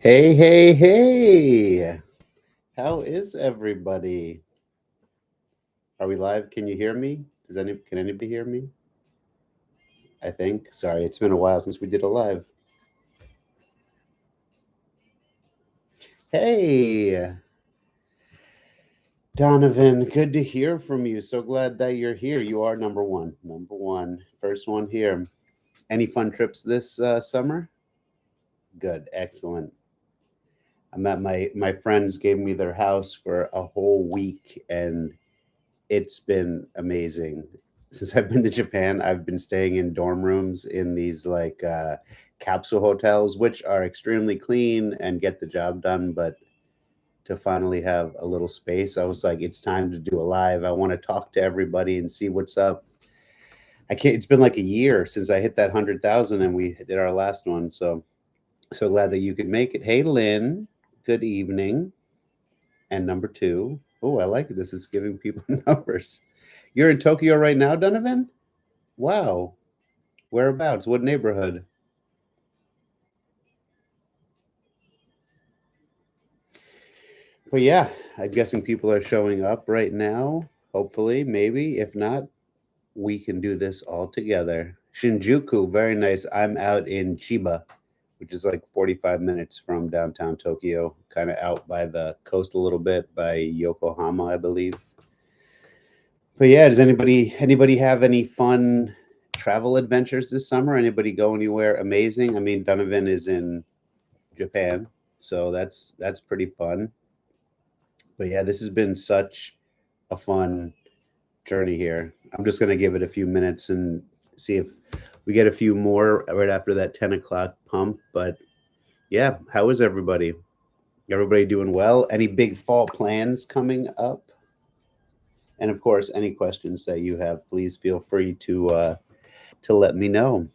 Hey, hey, hey. How is everybody? Are we live? Can you hear me? Can anybody hear me? I think. Sorry, it's been a while since we did a live. Hey, Donovan, good to hear from you. So glad that you're here. You are number one. Number one. First one here. Any fun trips this summer? Good. Excellent. I'm at my friends gave me their house for a whole week and it's been amazing. Since I've been to Japan, I've been staying in dorm rooms in these capsule hotels, which are extremely clean and get the job done. But to finally have a little space, I was like, it's time to do a live. I want to talk to everybody and see what's up. I can't. It's been like a year since I hit that 100,000 and we did our last one. So glad that you could make it. Hey, Lynn. Good evening. And number two. Oh, I like it. This is giving people numbers. You're in Tokyo right now, Donovan? Wow. Whereabouts? What neighborhood? But yeah, I'm guessing people are showing up right now. Hopefully, maybe. If not, we can do this all together. Shinjuku, very nice. I'm out in Chiba, which is like 45 minutes from downtown Tokyo, kind of out by the coast a little bit by Yokohama, I believe. But yeah, does anybody have any fun travel adventures this summer? Anybody go anywhere amazing? I mean, Donovan is in Japan, so that's pretty fun. But yeah, this has been such a fun journey here. I'm just gonna give it a few minutes and see if we get a few more right after that 10 o'clock pump. But yeah, how is everybody? Everybody doing well? Any big fall plans coming up? And of course, any questions that you have, please feel free to let me know.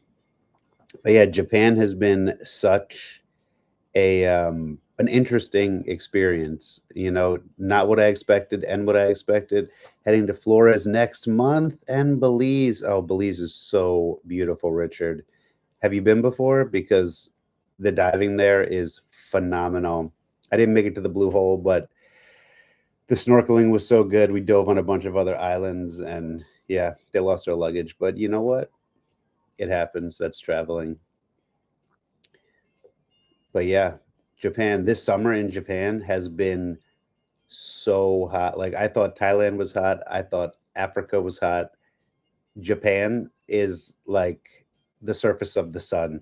But yeah, Japan has been such a an interesting experience. You know, not what I expected and what I expected. Heading to Flores next month and Belize. Oh, Belize is so beautiful, Richard. Have you been before? Because the diving there is phenomenal. I didn't make it to the Blue Hole, but the snorkeling was so good. We dove on a bunch of other islands, and yeah, they lost their luggage. But you know what? It happens. That's traveling. But yeah, Japan, this summer in Japan has been so hot. Like I thought Thailand was hot. I thought Africa was hot. Japan is like the surface of the sun.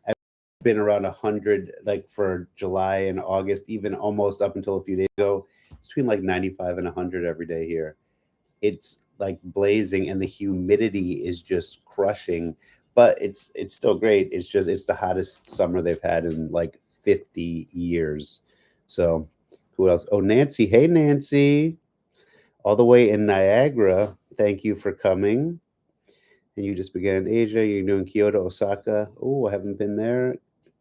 I've been around 100 like for July and August, even almost up until a few days ago. It's between like 95 and 100 every day here. It's like blazing and the humidity is just crushing, but it's still great. It's the hottest summer they've had in like 50 years. So who else? Oh, Nancy. Hey, Nancy, all the way in Niagara. Thank you for coming. And you just began in Asia. You're doing Kyoto, Osaka. Oh, I haven't been there.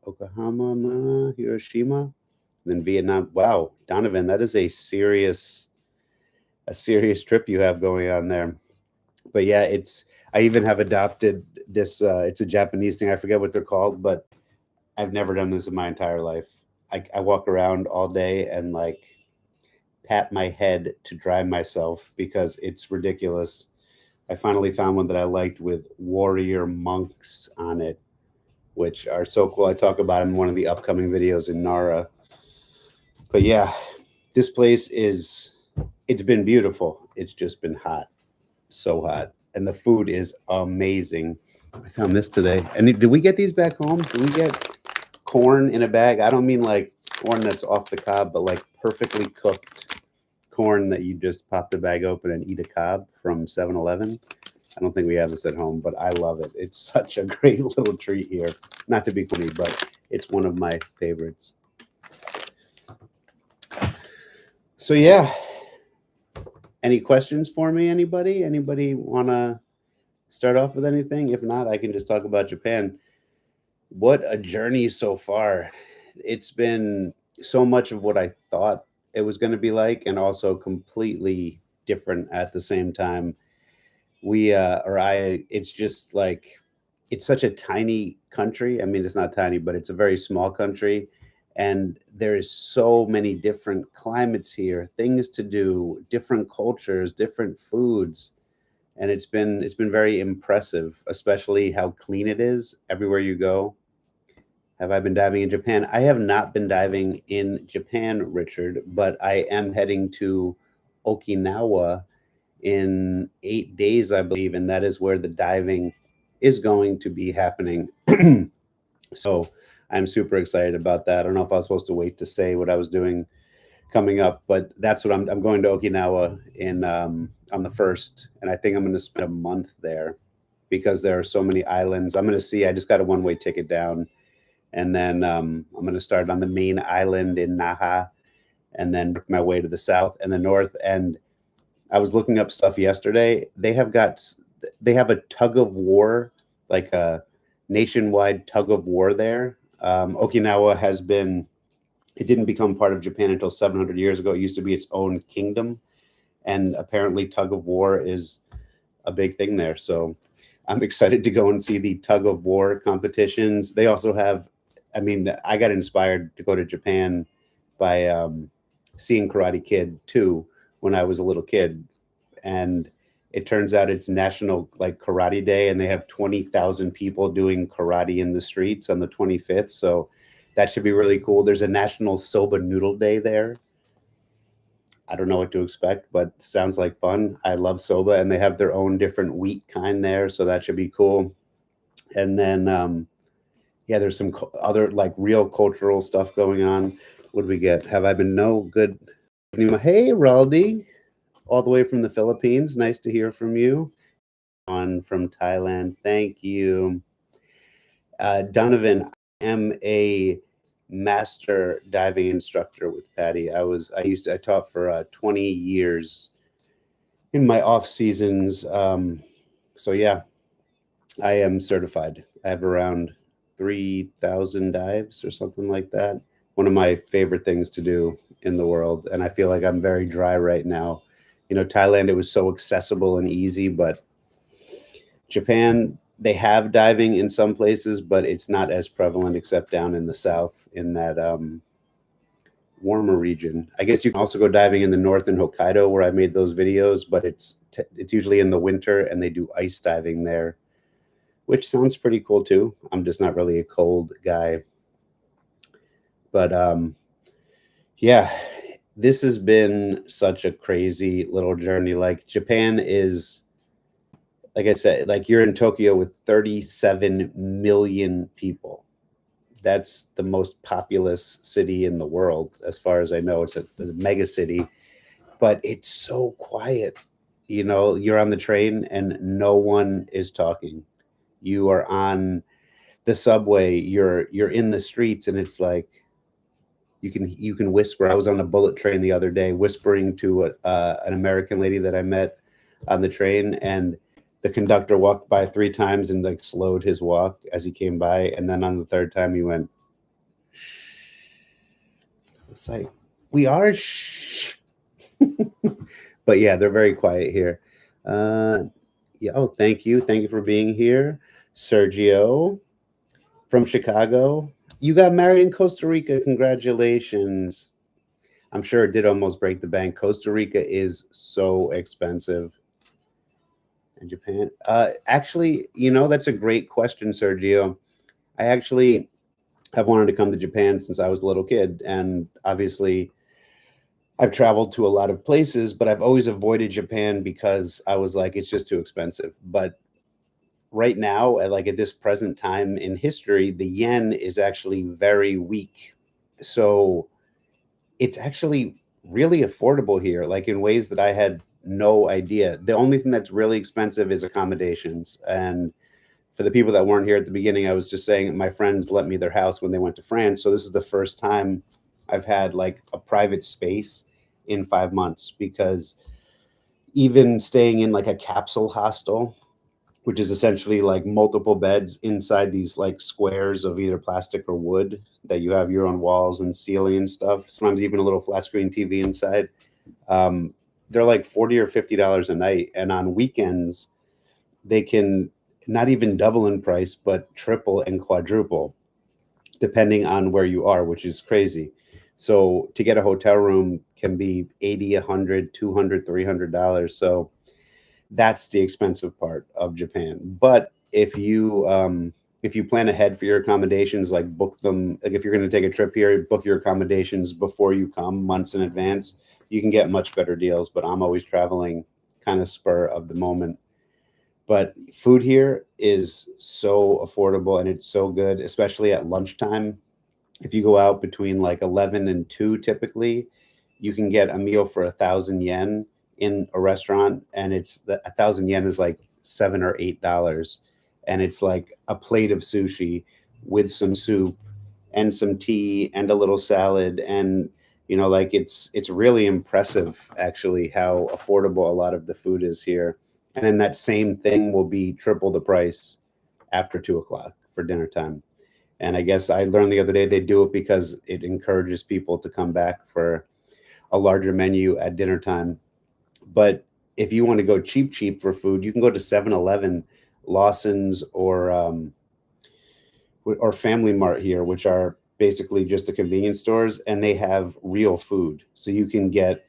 Yokohama, Hiroshima, and then Vietnam. Wow, Donovan, that is a serious trip you have going on there. But yeah, it's I even have adopted this. It's a Japanese thing. I forget what they're called, but I've never done this in my entire life. I walk around all day and like pat my head to dry myself because it's ridiculous. I finally found one that I liked with warrior monks on it, which are so cool. I talk about them in one of the upcoming videos in Nara. But yeah, this place is it's been beautiful. It's just been hot, so hot, and the food is amazing. I found this today. And did we get these back home? Do we get corn in a bag? I don't mean like corn that's off the cob, but like perfectly cooked corn that you just pop the bag open and eat a cob from 7-Eleven. I don't think we have this at home, but I love it. It's such a great little treat here. Not to be funny, but it's one of my favorites. So yeah, any questions for me? Anybody? Anybody want to start off with anything? If not, I can just talk about Japan. What a journey so far. It's been so much of what I thought it was going to be like, and also completely different at the same time. It's just like it's such a tiny country. I mean, it's not tiny, but it's a very small country. And there is so many different climates here, things to do, different cultures, different foods. And it's been very impressive, especially how clean it is everywhere you go. Have I been diving in Japan? I have not been diving in Japan, Richard, but I am heading to Okinawa in 8 days, I believe, and that is where the diving is going to be happening. So I'm super excited about that. I don't know if I was supposed to wait to say what I was doing coming up, but that's what I'm going to Okinawa in on the first, and I think I'm going to spend a month there because there are so many islands. I'm going to see. I just got a one-way ticket down, and then I'm going to start on the main island in Naha, and then work my way to the south and the north. And I was looking up stuff yesterday. They have a tug of war, like a nationwide tug of war there. Okinawa has been. It didn't become part of Japan until 700 years ago. It used to be its own kingdom, and apparently tug of war is a big thing there. So I'm excited to go and see the tug of war competitions. They also have, I mean, I got inspired to go to Japan by seeing Karate Kid 2 when I was a little kid. And it turns out it's National like Karate Day, and they have 20,000 people doing karate in the streets on the 25th. So that should be really cool. There's a National Soba Noodle Day there. I don't know what to expect, but sounds like fun. I love soba, and they have their own different wheat kind there, so that should be cool. And then, yeah, there's some other like real cultural stuff going on. What do we get? Have I been no good? Hey, Raldi, all the way from the Philippines. Nice to hear from you. On from Thailand. Thank you. Donovan, I am a master diving instructor with Patty. I taught for 20 years in my off seasons. So yeah, I am certified. I have around 3,000 dives or something like that. One of my favorite things to do in the world. And I feel like I'm very dry right now. You know, Thailand, it was so accessible and easy, but Japan, they have diving in some places, but it's not as prevalent except down in the south in that warmer region. I guess you can also go diving in the north in Hokkaido where I made those videos, but it's usually in the winter and they do ice diving there, which sounds pretty cool too. I'm just not really a cold guy. But yeah, this has been such a crazy little journey. Like Japan is, like I said, like you're in Tokyo with 37 million people. That's the most populous city in the world, as far as I know. It's a mega city, but it's so quiet. You know, you're on the train and no one is talking. You are on the subway. You're in the streets, and it's like you can whisper. I was on a bullet train the other day, whispering to an American lady that I met on the train, and the conductor walked by 3 times and like slowed his walk as he came by, and then on the third time he went. It's like we are, shh. But yeah, they're very quiet here. Uh, yeah. Oh, thank you for being here, Sergio from Chicago. You got married in Costa Rica. Congratulations. I'm sure it did almost break the bank. Costa Rica is so expensive. And Japan. Actually, that's a great question, Sergio. I actually have wanted to come to Japan since I was a little kid. And obviously, I've traveled to a lot of places, but I've always avoided Japan because I was like, it's just too expensive. But right now, at this present time in history, the yen is actually very weak. So it's actually really affordable here, like in ways that I had no idea. The only thing that's really expensive is accommodations. And for the people that weren't here at the beginning, I was just saying my friends let me their house when they went to France. So this is the first time I've had like a private space in 5 months, because even staying in like a capsule hostel, which is essentially like multiple beds inside these like squares of either plastic or wood that you have your own walls and ceiling and stuff. Sometimes even a little flat screen TV inside. They're like $40 or $50 a night, and on weekends they can not even double in price, but triple and quadruple, depending on where you are, which is crazy. So to get a hotel room can be 80, 100, 200, $300. So that's the expensive part of Japan. But if you plan ahead for your accommodations, like book them, like if you're going to take a trip here, book your accommodations before you come, months in advance, you can get much better deals. But I'm always traveling kind of spur of the moment. But food here is so affordable and it's so good, especially at lunchtime. If you go out between like 11 and 2, typically, you can get a meal for 1,000 yen in a restaurant, and it's the 1,000 yen is like $7 or $8, and it's like a plate of sushi with some soup and some tea and a little salad, and like it's really impressive actually how affordable a lot of the food is here. And then that same thing will be triple the price after 2 o'clock for dinner time. And I guess I learned the other day they do it because it encourages people to come back for a larger menu at dinner time. But if you want to go cheap, cheap for food, you can go to 7-Eleven, Lawson's, or Family Mart here, which are basically just the convenience stores, and they have real food. So you can get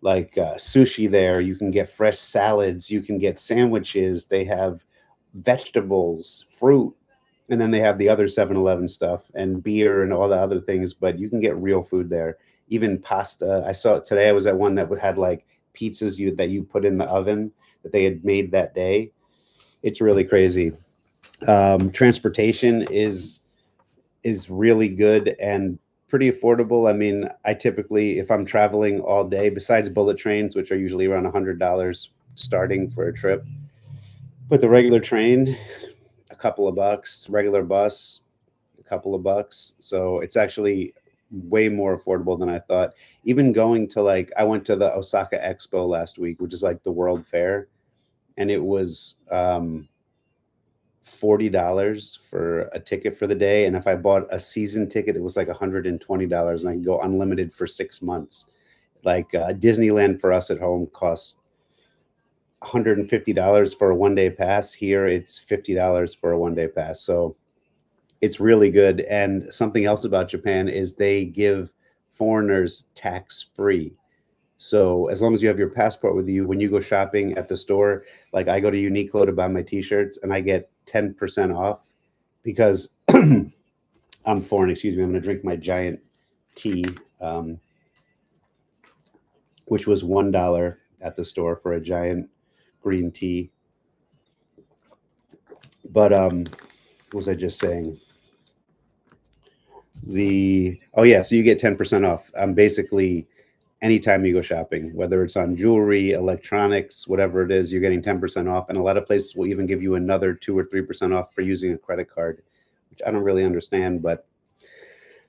like sushi there, you can get fresh salads, you can get sandwiches. They have vegetables, fruit, and then they have the other 7-Eleven stuff and beer and all the other things, but you can get real food there. Even pasta. I saw it today. I was at one that had like pizzas that you put in the oven that they had made that day. It's really crazy. Transportation is really good and pretty affordable. I mean, I typically, if I'm traveling all day, besides bullet trains, which are usually around $100 starting for a trip, but the regular train, a couple of bucks, regular bus, a couple of bucks. So it's actually way more affordable than I thought. Even going to like, I went to the Osaka Expo last week, which is like the World Fair, and it was $40 for a ticket for the day. And if I bought a season ticket, it was like $120, and I could go unlimited for 6 months. Like Disneyland for us at home costs $150 for a 1 day pass. Here it's $50 for a 1 day pass. So it's really good. And something else about Japan is they give foreigners tax free. So as long as you have your passport with you, when you go shopping at the store, like I go to Uniqlo to buy my t-shirts and I get 10% off because I'm foreign. Excuse me. I'm going to drink my giant tea, um, which was $1 at the store for a giant green tea. But what was I just saying? Oh yeah, so you get 10% off. Basically anytime you go shopping, whether it's on jewelry, electronics, whatever it is, you're getting 10% off. And a lot of places will even give you another 2 or 3% off for using a credit card, which I don't really understand, but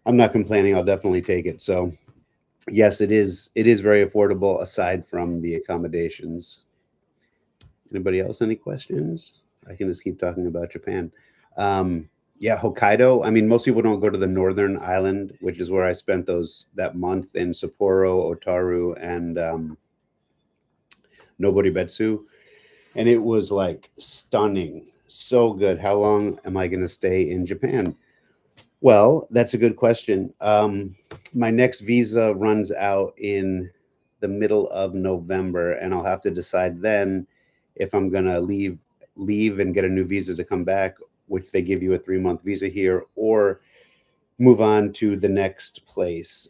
I'm not complaining. I'll definitely take it. So yes, it is very affordable aside from the accommodations. Anybody else any questions? I can just keep talking about Japan. Um, yeah, Hokkaido. I mean, most people don't go to the northern island, which is where I spent that month in Sapporo, Otaru, and Noboribetsu, and it was like stunning, so good. How long am I going to stay in Japan? Well, that's a good question. My next visa runs out in the middle of November, and I'll have to decide then if I'm gonna leave and get a new visa to come back, which they give you a 3-month visa here, or move on to the next place.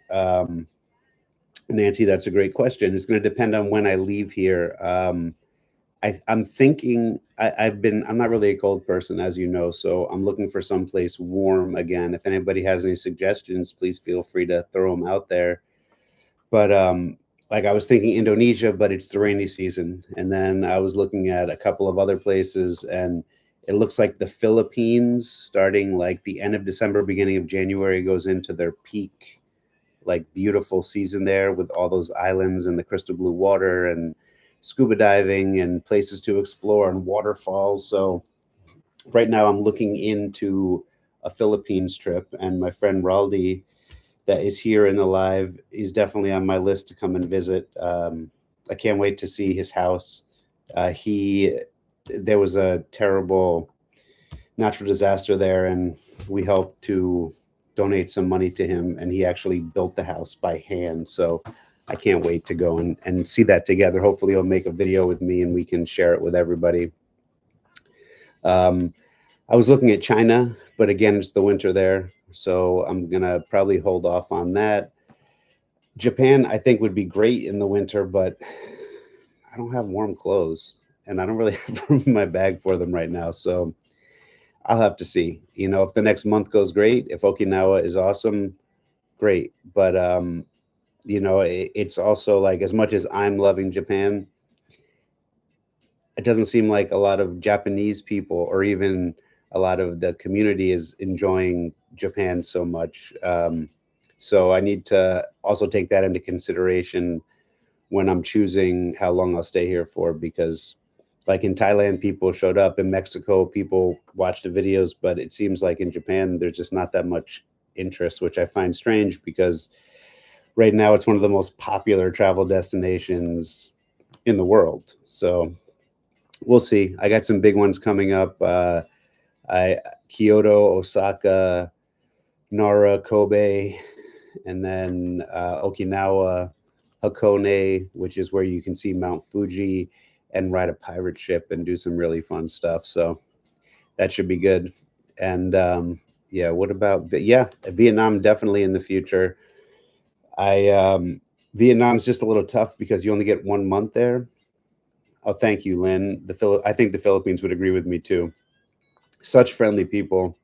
Nancy, that's a great question. It's going to depend on when I leave here. I'm thinking I'm not really a cold person, as you know, so I'm looking for someplace warm again. If anybody has any suggestions, please feel free to throw them out there. But like I was thinking Indonesia, but it's the rainy season, and then I was looking at a couple of other places, and it looks like the Philippines, starting like the end of December, beginning of January, goes into their peak, like beautiful season there with all those islands and the crystal blue water and scuba diving and places to explore and waterfalls. So right now I'm looking into a Philippines trip, and my friend Raldi that is here in the live is definitely on my list to come and visit. I can't wait to see his house. He There was a terrible natural disaster there, and we helped to donate some money to him, and he actually built the house by hand. So I can't wait to go and see that together. Hopefully he'll make a video with me and we can share it with everybody. um, I was looking at China, but again, it's the winter there, so I'm gonna probably hold off on that. Japan, I think, would be great in the winter, but I don't have warm clothes, and I don't really have room in my bag for them right now. So I'll have to see. If the next month goes great, if Okinawa is awesome, great. But it's also like, as much as I'm loving Japan, it doesn't seem like a lot of Japanese people or even a lot of the community is enjoying Japan so much. So I need to also take that into consideration when I'm choosing how long I'll stay here for, because like in Thailand, people showed up. In Mexico, people watched the videos, but it seems like in Japan, there's just not that much interest, which I find strange because right now it's one of the most popular travel destinations in the world. So we'll see. I got some big ones coming up. I Kyoto, Osaka, Nara, Kobe, and then Okinawa, Hakone, which is where you can see Mount Fuji and ride a pirate ship and do some really fun stuff. So that should be good. And yeah, what about yeah, Vietnam definitely in the future. I Vietnam's just a little tough because you only get 1 month there. Oh, thank you, Lynn. I think the Philippines would agree with me too. Such friendly people.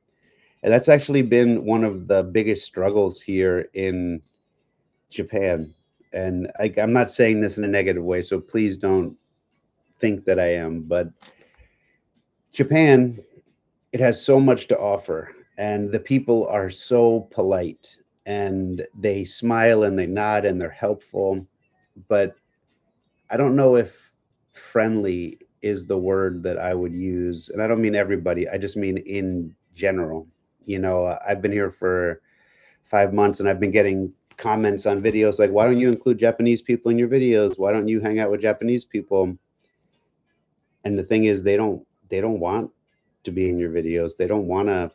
And that's actually been one of the biggest struggles here in Japan. And I'm not saying this in a negative way, so please don't think that I am. But Japan, it has so much to offer, and the people are so polite, and they smile and they nod and they're helpful. But I don't know if friendly is the word that I would use. And I don't mean everybody, I just mean in general. I've been here for 5 months and I've been getting comments on videos like, why don't you include Japanese people in your videos? Why don't you hang out with Japanese people? And the thing is, they don't want to be in your videos. They don't want to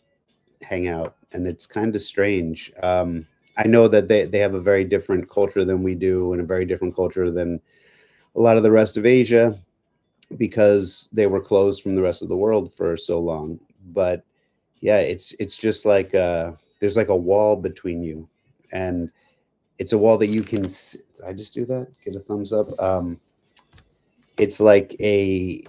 hang out. And it's kind of strange. I know that they have a very different culture than we do, and a very different culture than a lot of the rest of Asia, because they were closed from the rest of the world for so long. But yeah, it's just like there's like a wall between you, and it's a wall that you can. Did I just do that? Get a thumbs up. It's like a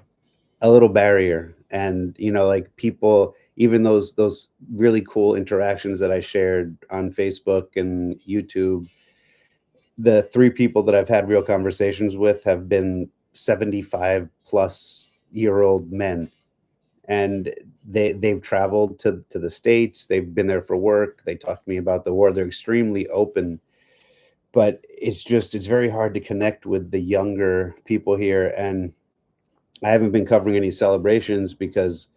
little barrier, and like people, even those really cool interactions that I shared on Facebook and YouTube. The three people that I've had real conversations with have been 75-plus-year-old men, and they've traveled to the States. They've been there for work. They talk to me about the war. They're extremely open, but it's very hard to connect with the younger people here. And I haven't been covering any celebrations because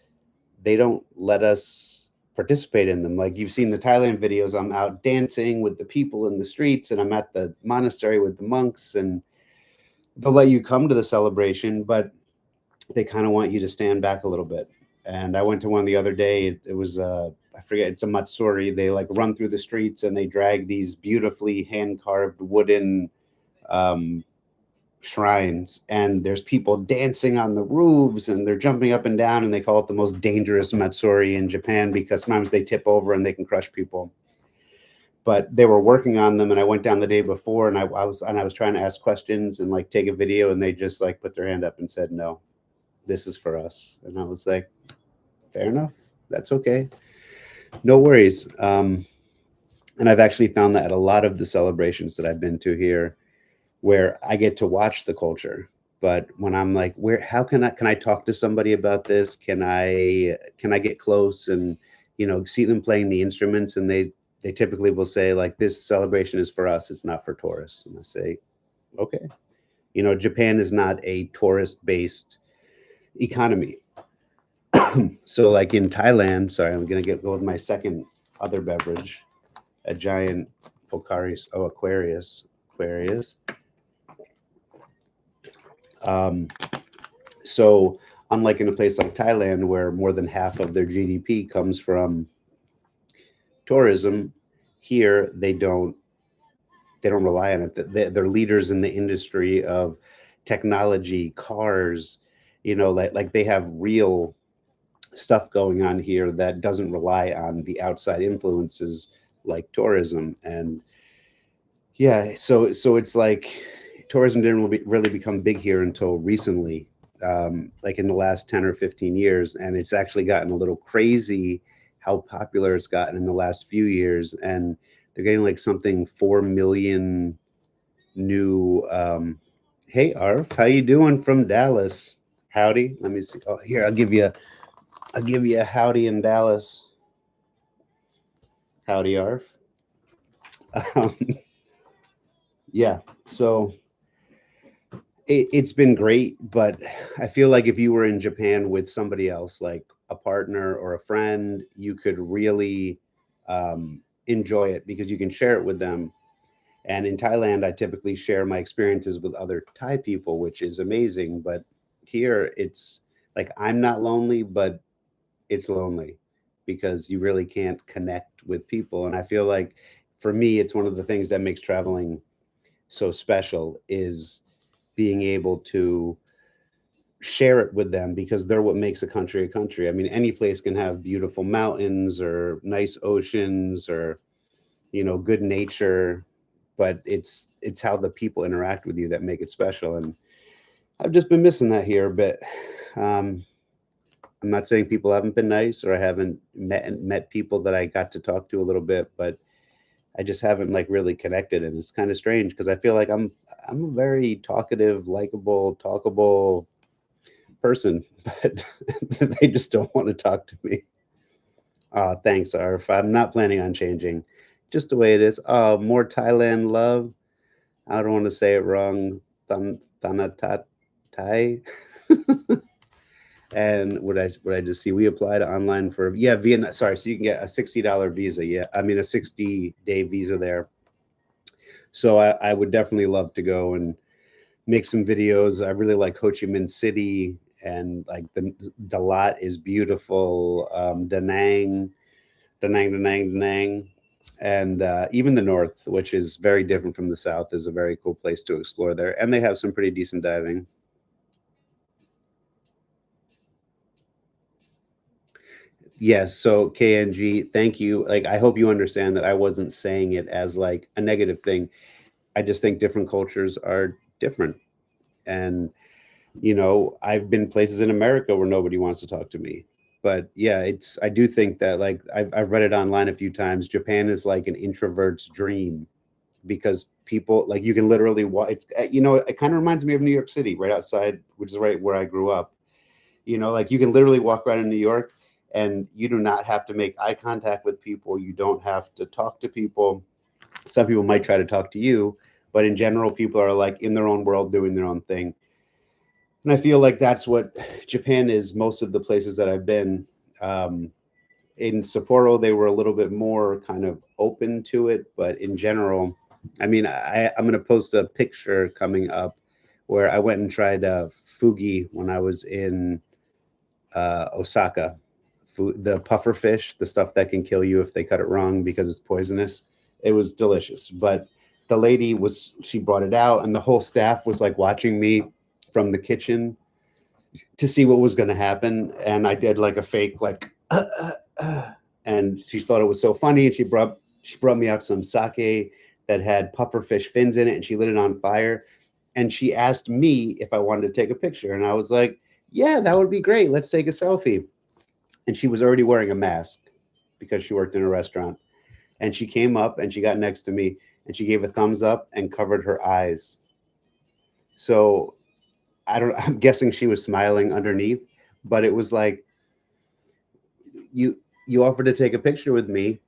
they don't let us participate in them. Like, you've seen the Thailand videos, I'm out dancing with the people in the streets, and I'm at the monastery with the monks, and they'll let you come to the celebration, but they kind of want you to stand back a little bit. And I went to one the other day. It was I forget, it's a matsuri. They like run through the streets and they drag these beautifully hand carved wooden um, shrines, and there's people dancing on the roofs and they're jumping up and down, and they call it the most dangerous matsuri in Japan because sometimes they tip over and they can crush people. But they were working on them, and I went down the day before, and I was trying to ask questions and like take a video, and they just like put their hand up and said, no, this is for us. And I was like, fair enough, that's okay, no worries. And I've actually found that at a lot of the celebrations that I've been to here, where I get to watch the culture. But when I'm like, how can I talk to somebody about this? Can I get close and, see them playing the instruments? And they typically will say like, this celebration is for us. It's not for tourists. And I say, okay. Japan is not a tourist based economy. So like in Thailand, sorry, I'm going to go with my second other beverage, a giant Aquarius. Um, So unlike in a place like Thailand, where more than half of their GDP comes from tourism, here they don't rely on it. They're leaders in the industry of technology, cars, like they have real stuff going on here that doesn't rely on the outside influences like tourism. And yeah, so it's like tourism didn't really become big here until recently, like in the last 10 or 15 years, and it's actually gotten a little crazy how popular it's gotten in the last few years. And they're getting like something 4 million new. Hey Arf, how you doing from Dallas? Howdy. Let me see. Oh, here I'll give you a howdy in Dallas. Howdy Arf. Um, yeah. So it's been great, but I feel like if you were in Japan with somebody else, like a partner or a friend, you could really enjoy it because you can share it with them. And in Thailand, I typically share my experiences with other Thai people, which is amazing. But here, it's like I'm not lonely, but it's lonely because you really can't connect with people. And I feel like for me, it's one of the things that makes traveling so special is being able to share it with them because they're what makes a country a country. I mean, any place can have beautiful mountains or nice oceans or good nature, but it's how the people interact with you that make it special. And I've just been missing that here a bit. Um, I'm not saying people haven't been nice or I haven't met people that I got to talk to a little bit, but I just haven't like really connected, and it's kind of strange because I feel like I'm a very talkative, likable, talkable person, but they just don't want to talk to me. Thanks, Arf. I'm not planning on changing. Just the way it is. More Thailand love. I don't want to say it wrong. Thanatat Thai. And what I just see? We applied online for Vietnam. Sorry, so you can get a $60 visa. Yeah, I mean a 60-day visa there. So I would definitely love to go and make some videos. I really like Ho Chi Minh City, and like the lot is beautiful. Da Nang, Da Nang, Da Nang, Da Nang, and even the north, which is very different from the south, is a very cool place to explore there. And they have some pretty decent diving. Yes, so KNG, thank you. Like, I hope you understand that I wasn't saying it as like a negative thing. I just think different cultures are different. And I've been places in America where nobody wants to talk to me. But yeah, I do think that like I've read it online a few times. Japan is like an introvert's dream because people like you can literally walk. It kind of reminds me of New York City, right outside, which is right where I grew up. Like you can literally walk around in New York and you do not have to make eye contact with people. You don't have to talk to people. Some people might try to talk to you, but in general, people are like in their own world doing their own thing. And I feel like that's what Japan is. Most of the places that I've been, um, in Sapporo, they were a little bit more kind of open to it. But in general, I mean, I'm going to post a picture coming up where I went and tried fugi when I was in Osaka. The puffer fish, the stuff that can kill you if they cut it wrong because it's poisonous. It was delicious. But the lady she brought it out, and the whole staff was like watching me from the kitchen to see what was going to happen. And I did like a fake, like, and she thought it was so funny. And she brought me out some sake that had pufferfish fins in it, and she lit it on fire. And she asked me if I wanted to take a picture, and I was like, "Yeah, that would be great. Let's take a selfie." And she was already wearing a mask because she worked in a restaurant. And she came up and she got next to me and she gave a thumbs up and covered her eyes. So I'm guessing she was smiling underneath, but it was like you you offered to take a picture with me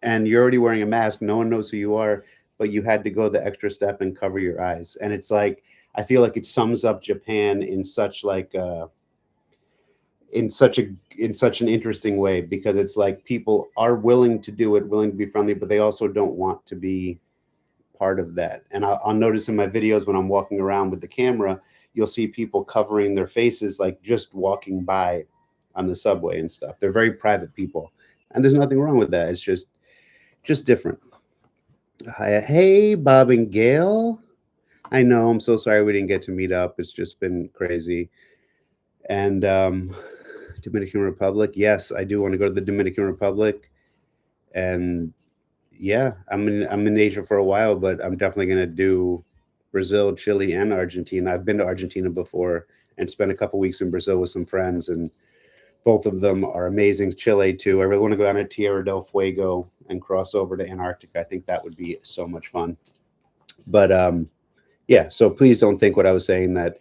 and you're already wearing a mask. No one knows who you are, but you had to go the extra step and cover your eyes. And it's like I feel like it sums up Japan in such like in such an interesting way because it's like people are willing to do it, willing to be friendly, but they also don't want to be part of that. And I'll notice in my videos when I'm walking around with the camera, you'll see people covering their faces, like just walking by on the subway and stuff. They're very private people, and there's nothing wrong with that. It's just different. Hi, hey, Bob and Gail. I know. I'm so sorry we didn't get to meet up. It's just been crazy. And Dominican Republic. Yes, I do want to go to the Dominican Republic. And yeah, I'm in Asia for a while, but I'm definitely gonna do Brazil, Chile, and Argentina. I've been to Argentina before and spent a couple weeks in Brazil with some friends, and both of them are amazing. Chile too. I really want to go down to Tierra del Fuego and cross over to Antarctica. I think that would be so much fun. But yeah, so please don't think what I was saying that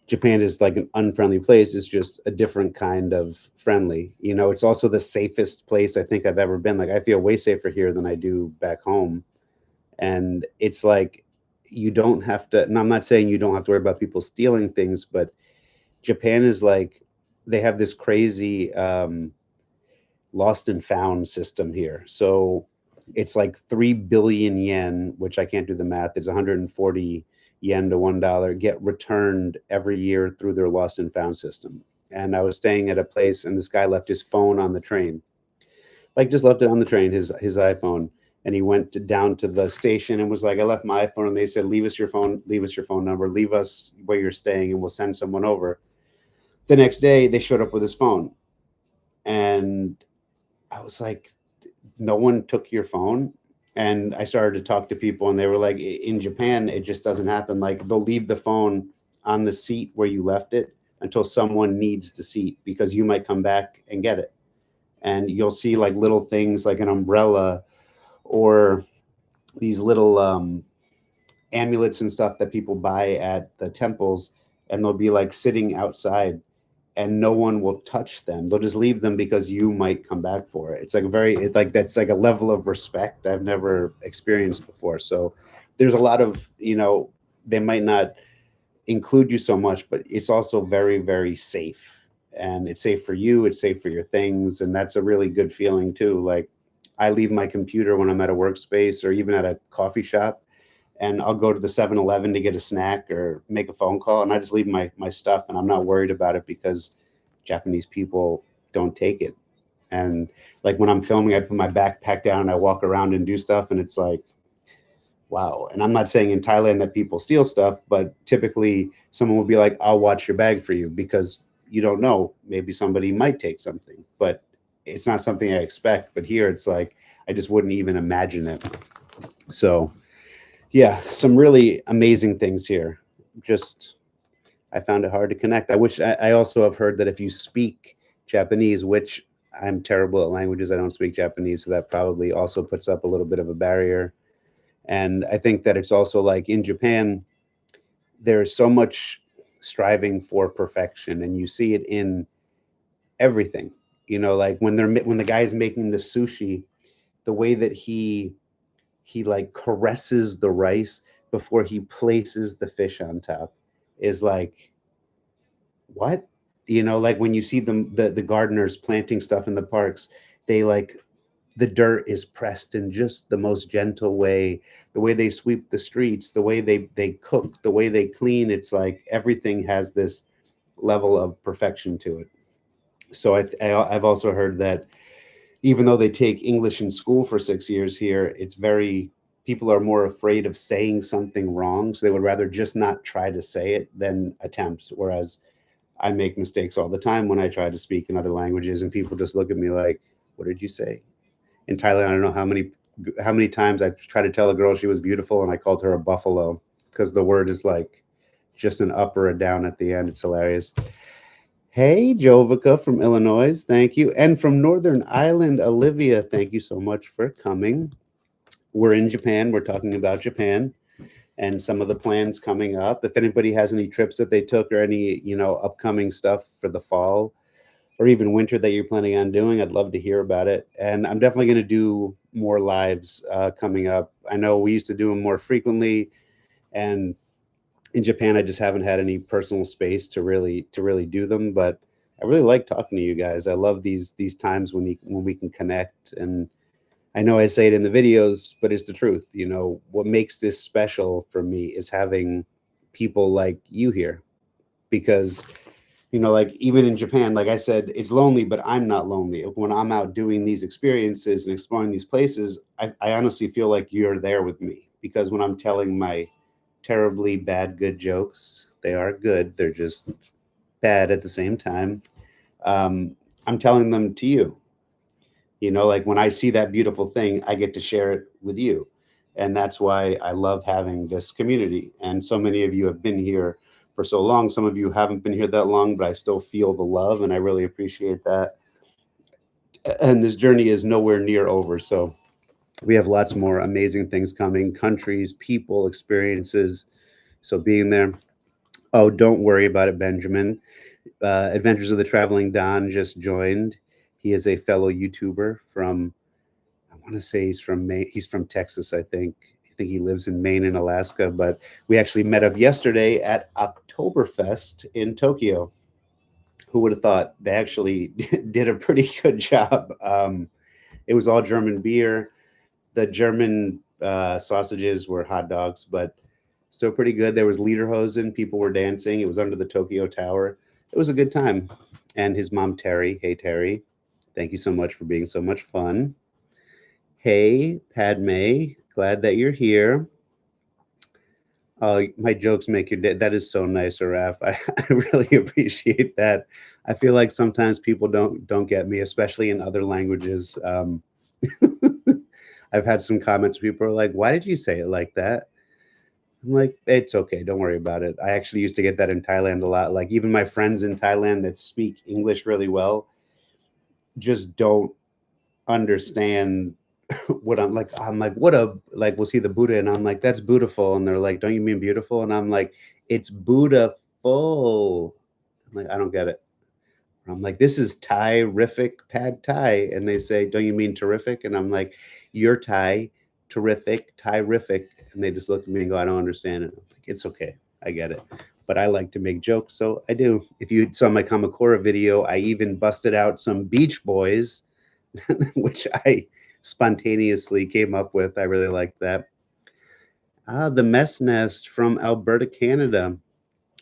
Japan is like an unfriendly place. It's just a different kind of friendly. It's also the safest place I think I've ever been. Like I feel way safer here than I do back home. And it's like you don't have to, and I'm not saying you don't have to worry about people stealing things, but Japan is like they have this crazy lost and found system here. So it's like 3 billion yen, which I can't do the math. It's 140 yen to $1 get returned every year through their lost and found system. And I was staying at a place, and this guy left his phone on the train, like just left it on the train, his iPhone. And he went down to the station and was like, "I left my iPhone," and they said, "Leave us your phone, leave us your phone number, leave us where you're staying, and we'll send someone over." The next day, they showed up with his phone, and I was like, no one took your phone. And I started to talk to people, and they were like, in Japan it just doesn't happen. Like they'll leave the phone on the seat where you left it until someone needs the seat, because you might come back and get it. And you'll see like little things like an umbrella or these little amulets and stuff that people buy at the temples, and they'll be like sitting outside, and no one will touch them. They'll just leave them because you might come back for it. It's like like that's like a level of respect I've never experienced before. So there's a lot of, they might not include you so much, but it's also very, very safe. And it's safe for you, it's safe for your things. And that's a really good feeling too. Like I leave my computer when I'm at a workspace or even at a coffee shop, and I'll go to the 7-Eleven to get a snack or make a phone call, and I just leave my stuff, and I'm not worried about it because Japanese people don't take it. And like when I'm filming, I put my backpack down and I walk around and do stuff, and it's like, wow. And I'm not saying in Thailand that people steal stuff, but typically someone will be like, "I'll watch your bag for you," because you don't know, maybe somebody might take something, but it's not something I expect. But here it's like I just wouldn't even imagine it. So yeah, some really amazing things here. Just I found it hard to connect. I also have heard that if you speak Japanese, which I'm terrible at languages, I don't speak Japanese, so that probably also puts up a little bit of a barrier. And I think that it's also like in Japan, there's so much striving for perfection, and you see it in everything. Like when the guy's making the sushi, the way that he like caresses the rice before he places the fish on top is like, what? Like when you see the gardeners planting stuff in the parks, they like the dirt is pressed in just the most gentle way. The way they sweep the streets, the way they cook, the way they clean, it's like everything has this level of perfection to it. So I've also heard that even though they take English in school for 6 years here, it's very people are more afraid of saying something wrong, so they would rather just not try to say it than attempt. Whereas I make mistakes all the time when I try to speak in other languages, and people just look at me like, "What did you say?" In Thailand, I don't know how many times I've tried to tell a girl she was beautiful, and I called her a buffalo because the word is like just an up or a down at the end. It's hilarious. Hey, Jovica from Illinois, thank you. And from Northern Ireland, Olivia, thank you so much for coming. We're in Japan. We're talking about Japan and some of the plans coming up. If anybody has any trips that they took or any, upcoming stuff for the fall or even winter that you're planning on doing, I'd love to hear about it. And I'm definitely going to do more lives coming up. I know we used to do them more frequently, and in Japan, I just haven't had any personal space to really do them. But I really like talking to you guys. I love these times when we can connect. And I know I say it in the videos, but it's the truth. What makes this special for me is having people like you here. because like even in Japan, like I said, it's lonely, but I'm not lonely. When I'm out doing these experiences and exploring these places, I honestly feel like you're there with me, because when I'm telling my terribly bad good jokes, they are good. They're just bad at the same time. Um, I'm telling them to you. Like when I see that beautiful thing, I get to share it with you. And that's why I love having this community. And so many of you have been here for so long. Some of you haven't been here that long, but I still feel the love and I really appreciate that. And this journey is nowhere near over. So we have lots more amazing things coming, countries, people, experiences. So being there. Oh, don't worry about it, Benjamin. Adventures of the Traveling Don just joined. He is a fellow YouTuber from, I want to say he's from Maine. He's from Texas, I think. I think he lives in Maine and Alaska, but we actually met up yesterday at Oktoberfest in Tokyo. Who would have thought? They actually did a pretty good job. It was all German beer. The German sausages were hot dogs, but still pretty good. There was lederhosen. People were dancing. It was under the Tokyo Tower. It was a good time. And his mom, Terry. Hey, Terry. Thank you so much for being so much fun. Hey, Padme. Glad that you're here. Oh, my jokes make your day. That is so nice, Araf. I really appreciate that. I feel like sometimes people don't get me, especially in other languages. I've had some comments. People are like, "Why did you say it like that?" I'm like, "It's okay. Don't worry about it." I actually used to get that in Thailand a lot. Like even my friends in Thailand that speak English really well just don't understand what I'm like. I'm like, what a like we'll see the Buddha and I'm like, that's beautiful. And they're like, don't you mean beautiful? And I'm like, it's Buddha-ful. I'm like, I don't get it. I'm like, this is Thai-rific pad Thai. And they say, don't you mean terrific? And I'm like, you're Thai, terrific, Thai-rific. And they just look at me and go, I don't understand it. I'm like, it's okay. I get it. But I like to make jokes, so I do. If you saw my Kamakura video, I even busted out some Beach Boys, which I spontaneously came up with. I really liked that. Ah, the Mess Nest from Alberta, Canada.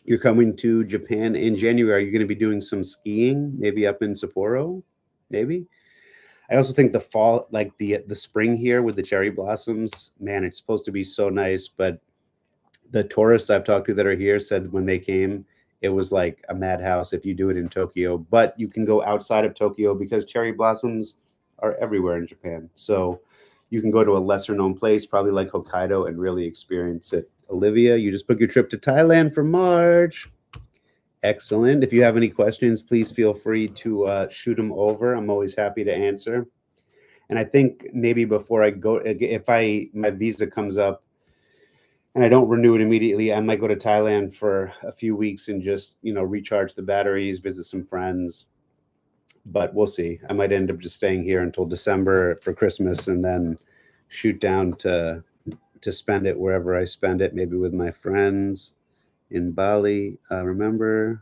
You're coming to Japan in January. You're going to be doing some skiing, maybe up in Sapporo, maybe. I also think the fall, like the spring here with the cherry blossoms, man, it's supposed to be so nice. But the tourists I've talked to that are here said when they came, it was like a madhouse if you do it in Tokyo. But you can go outside of Tokyo because cherry blossoms are everywhere in Japan. So you can go to a lesser known place, probably like Hokkaido, and really experience it. Olivia, you just booked your trip to Thailand for March. Excellent. If you have any questions, please feel free to shoot them over. I'm always happy to answer. And I think maybe before I go, if my visa comes up and I don't renew it immediately, I might go to Thailand for a few weeks and just recharge the batteries, visit some friends. But we'll see. I might end up just staying here until December for Christmas and then shoot down to spend it wherever I spend it, maybe with my friends in Bali. Remember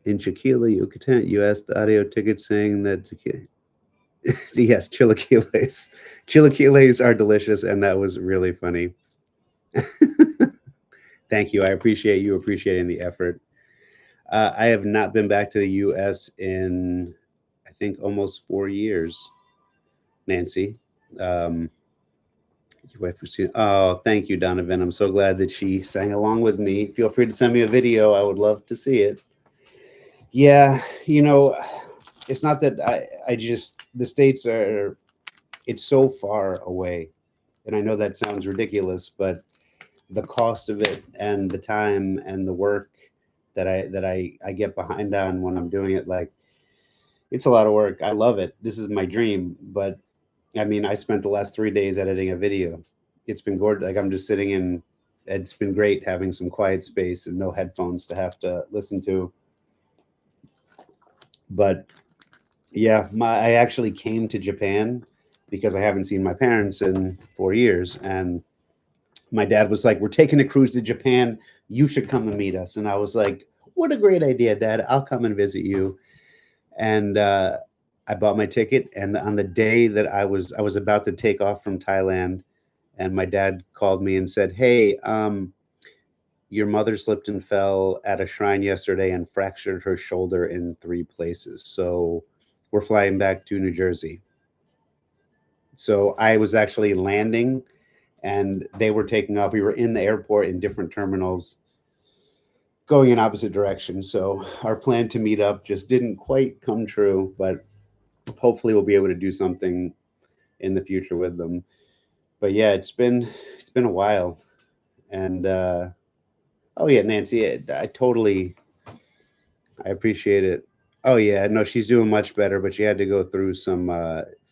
in Chiquila, Yucatan, you asked the audio ticket saying that yes, chilaquiles. Chilaquiles are delicious, and that was really funny. Thank you. I appreciate you appreciating the effort. I have not been back to the U.S. in, I think, almost 4 years, Nancy. Um, your wife was, oh, thank you, Donovan. I'm so glad that she sang along with me. Feel free to send me a video. I would love to see it. Yeah, it's not that I just, the States are, it's so far away. And I know that sounds ridiculous, but the cost of it and the time and the work that I get behind on when I'm doing it, like it's a lot of work. I love it. This is my dream. But I mean, I spent the last 3 days editing a video. It's been gorgeous. Like I'm just sitting in, it's been great having some quiet space and no headphones to have to listen to. But yeah, I actually came to Japan because I haven't seen my parents in 4 years. And my dad was like, we're taking a cruise to Japan. You should come and meet us. And I was like, what a great idea, Dad. I'll come and visit you. And I bought my ticket. And on the day that I was about to take off from Thailand, and my dad called me and said, hey, your mother slipped and fell at a shrine yesterday and fractured her shoulder in 3 places. So we're flying back to New Jersey. So I was actually landing and they were taking off. We were in the airport in different terminals going in opposite directions. So our plan to meet up just didn't quite come true, but hopefully we'll be able to do something in the future with them. But yeah, it's been a while. And oh yeah, Nancy, I totally I appreciate it. Oh yeah, no, she's doing much better, but she had to go through some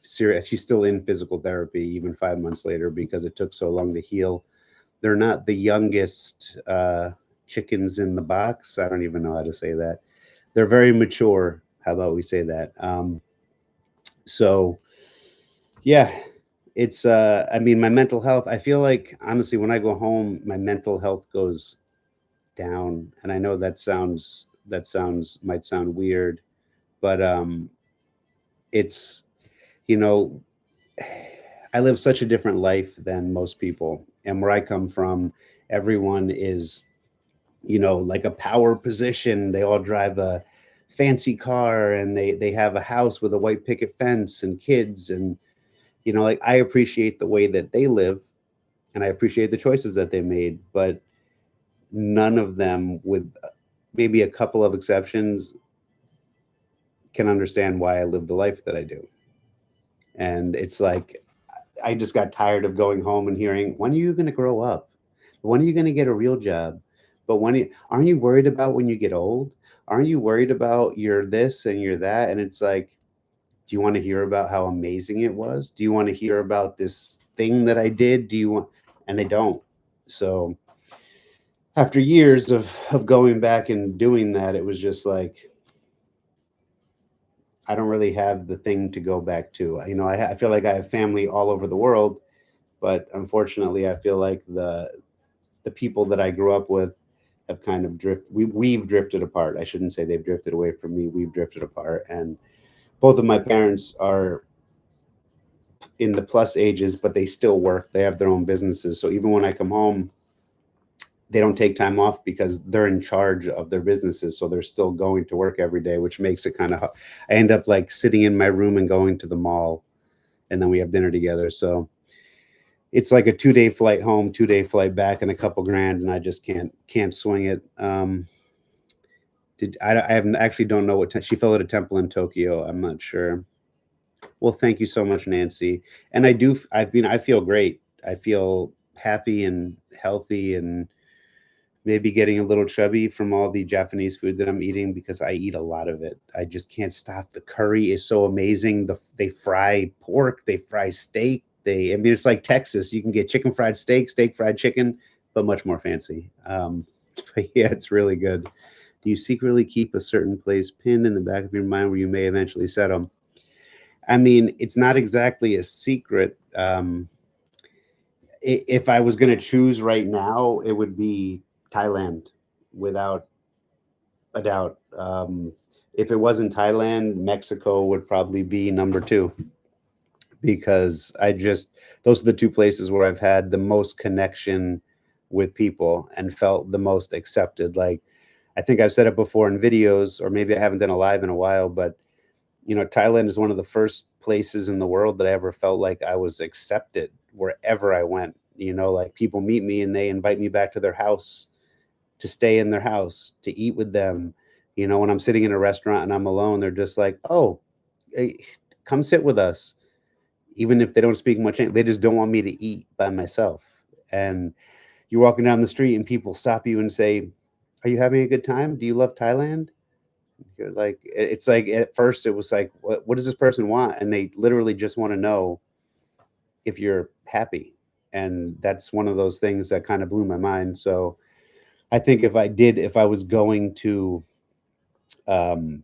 serious. She's still in physical therapy even 5 months later because it took so long to heal. They're not the youngest chickens in the box. I don't even know how to say that. They're very mature. How about we say that? So yeah, it's I mean, my mental health, I feel like honestly when I go home, my mental health goes down. And I know that sounds might sound weird, but it's you know I live such a different life than most people. And where I come from, everyone is, like a power position. They all drive a fancy car and they have a house with a white picket fence and kids. And, like I appreciate the way that they live and I appreciate the choices that they made. But none of them, with maybe a couple of exceptions, can understand why I live the life that I do. And it's like, I just got tired of going home and hearing, when are you going to grow up? When are you going to get a real job? But aren't you worried about when you get old? Aren't you worried about your this and your that? And it's like, do you want to hear about how amazing it was? Do you want to hear about this thing that I did? Do you want, and they don't. So after years of going back and doing that, it was just like, I don't really have the thing to go back to. I feel like I have family all over the world, but unfortunately, I feel like the people that I grew up with have kind of we've drifted apart. I shouldn't say they've drifted away from me. We've drifted apart, and both of my parents are in the plus ages, but they still work. They have their own businesses. So even when I come home, they don't take time off because they're in charge of their businesses. So they're still going to work every day, which makes it kind of, I end up like sitting in my room and going to the mall and then we have dinner together. So it's like a 2-day flight home, 2-day flight back and a couple grand. And I just can't swing it. I haven't actually don't know she fell at a temple in Tokyo. I'm not sure. Well, thank you so much, Nancy. And I feel great. I feel happy and healthy and maybe getting a little chubby from all the Japanese food that I'm eating because I eat a lot of it. I just can't stop. The curry is so amazing. They fry pork, they fry steak. I mean, it's like Texas. You can get chicken fried steak, steak fried chicken, but much more fancy. But yeah, it's really good. Do you secretly keep a certain place pinned in the back of your mind where you may eventually set them? I mean, it's not exactly a secret. If I was going to choose right now, it would be Thailand without a doubt. If it wasn't Thailand, Mexico would probably be number two because those are the two places where I've had the most connection with people and felt the most accepted. Like, I think I've said it before in videos, or maybe I haven't done a live in a while, but Thailand is one of the first places in the world that I ever felt like I was accepted wherever I went. Like people meet me and they invite me back to their house to stay in their house, to eat with them. When I'm sitting in a restaurant and I'm alone, they're just like, oh, hey, come sit with us. Even if they don't speak much, they just don't want me to eat by myself. And you're walking down the street and people stop you and say, are you having a good time? Do you love Thailand? You're like, it's like at first it was like, what does this person want? And they literally just want to know if you're happy. And that's one of those things that kind of blew my mind. So I think if I was going to um,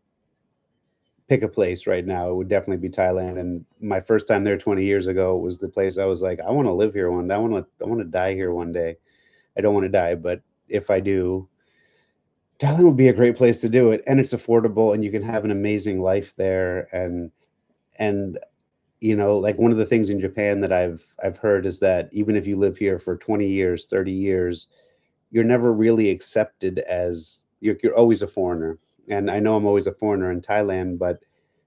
pick a place right now, it would definitely be Thailand. And my first time there 20 years ago was the place I was like, I want to live here one day. I want to die here one day. I don't want to die, but if I do, Thailand would be a great place to do it. And it's affordable and you can have an amazing life there. And like one of the things in Japan that I've heard is that even if you live here for 20 years, 30 years, you're never really accepted as you're always a foreigner. And I know I'm always a foreigner in Thailand, but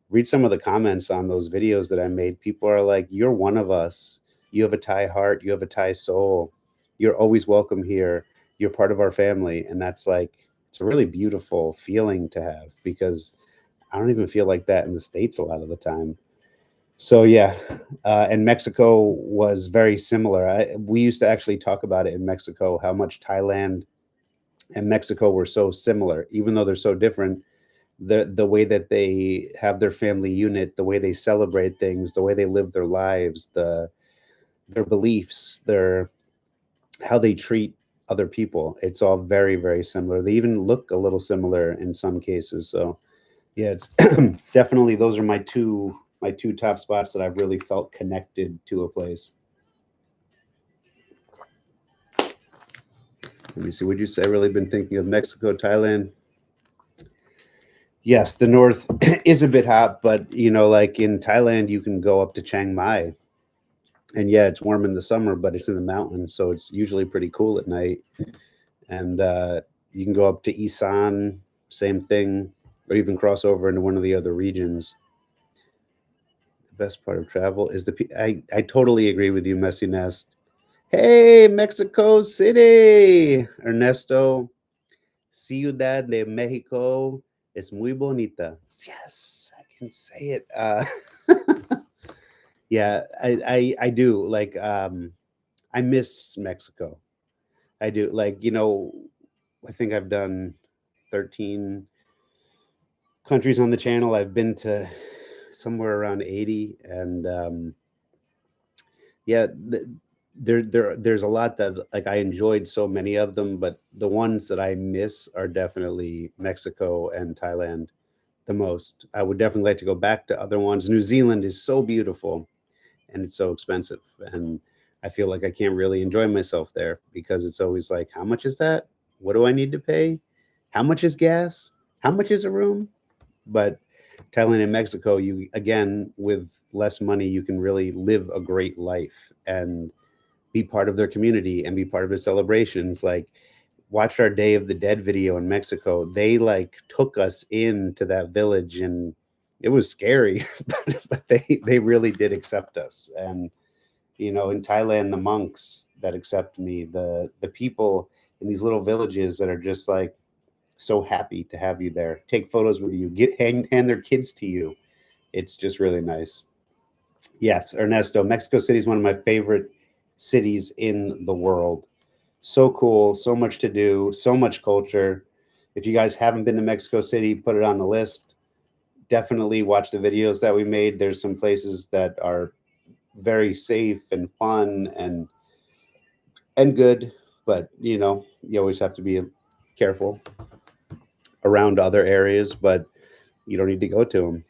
read some of the comments on those videos that I made. People are like, "You're one of us. You have a Thai heart. You have a Thai soul. You're always welcome here. You're part of our family." And that's like, it's a really beautiful feeling to have because I don't even feel like that in the States a lot of the time. So yeah, and Mexico was very similar. We used to actually talk about it in Mexico, how much Thailand and Mexico were so similar, even though they're so different. The way that they have their family unit, the way they celebrate things, the way they live their lives, their beliefs, their how they treat other people. It's all very, very similar. They even look a little similar in some cases. So yeah, it's definitely those are my two top spots that I've really felt connected to a place. Let me see. Would you say really been thinking of Mexico, Thailand? Yes, the north is a bit hot, but like in Thailand, you can go up to Chiang Mai, and yeah, it's warm in the summer, but it's in the mountains, so it's usually pretty cool at night. And you can go up to Isan, same thing, or even cross over into one of the other regions. The best part of travel is I totally agree with you, Messy Nest. Hey, Mexico City, Ernesto. Ciudad de Mexico es muy bonita. Yes, I can say it. Yeah, I do like. I miss Mexico. I do like. I think I've done 13 countries on the channel. I've been to somewhere around 80, and yeah, there's a lot that like I enjoyed so many of them, but the ones that I miss are definitely Mexico and Thailand the most. I would definitely like to go back to other ones. New Zealand is so beautiful and it's so expensive, and I feel like I can't really enjoy myself there because it's always like, how much is that? What do I need to pay? How much is gas? How much is a room? But Thailand and Mexico, you again with less money, you can really live a great life and be part of their community and be part of their celebrations. Like watched our Day of the Dead video in Mexico. They like took us into that village and it was scary, but they really did accept us. And in Thailand, the monks that accept me, the people in these little villages that are just like so happy to have you there, take photos with you, hand their kids to you. It's just really nice. Yes, Ernesto, Mexico City is one of my favorite cities in the world. So cool, so much to do, so much culture. If you guys haven't been to Mexico City, put it on the list. Definitely watch the videos that we made. There's some places that are very safe and fun and good, but you always have to be careful around other areas, but you don't need to go to them.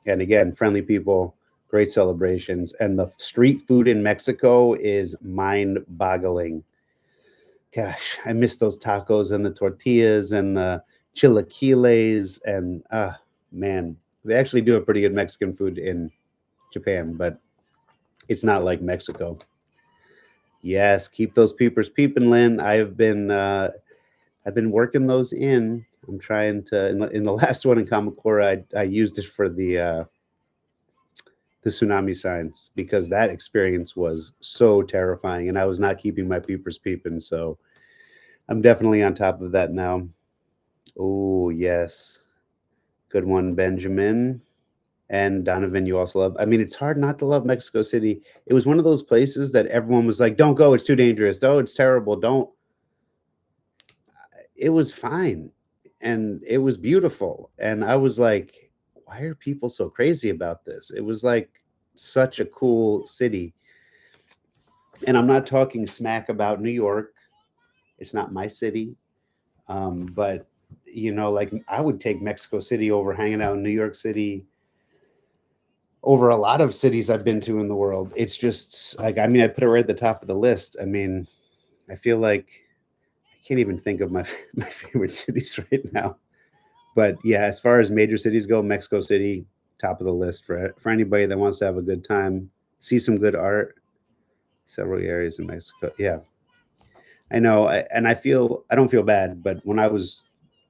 And again, friendly people, great celebrations, and the street food in Mexico is mind-boggling. Gosh, I miss those tacos and the tortillas and the chilaquiles and man, they actually do have pretty good Mexican food in Japan, but it's not like Mexico. Yes, keep those peepers peeping, Lynn. I've been working those in. I'm trying to in the last one in Kamakura, I used it for the tsunami signs because that experience was so terrifying and I was not keeping my peepers peeping. So I'm definitely on top of that now. Oh, yes. Good one, Benjamin. And Donovan, you also love. I mean, it's hard not to love Mexico City. It was one of those places that everyone was like, don't go. It's too dangerous. Oh, it's terrible. Don't. It was fine. And it was beautiful. And I was like, why are people so crazy about this? It was like such a cool city. And I'm not talking smack about New York. It's not my city. But like I would take Mexico City over hanging out in New York City over a lot of cities I've been to in the world. It's just like, I mean, I put it right at the top of the list. I mean, I feel like I can't even think of my my favorite cities right now. But yeah, as far as major cities go, Mexico City, top of the list for anybody that wants to have a good time, see some good art. Several areas in Mexico. Yeah, I know, and I don't feel bad, but when I was,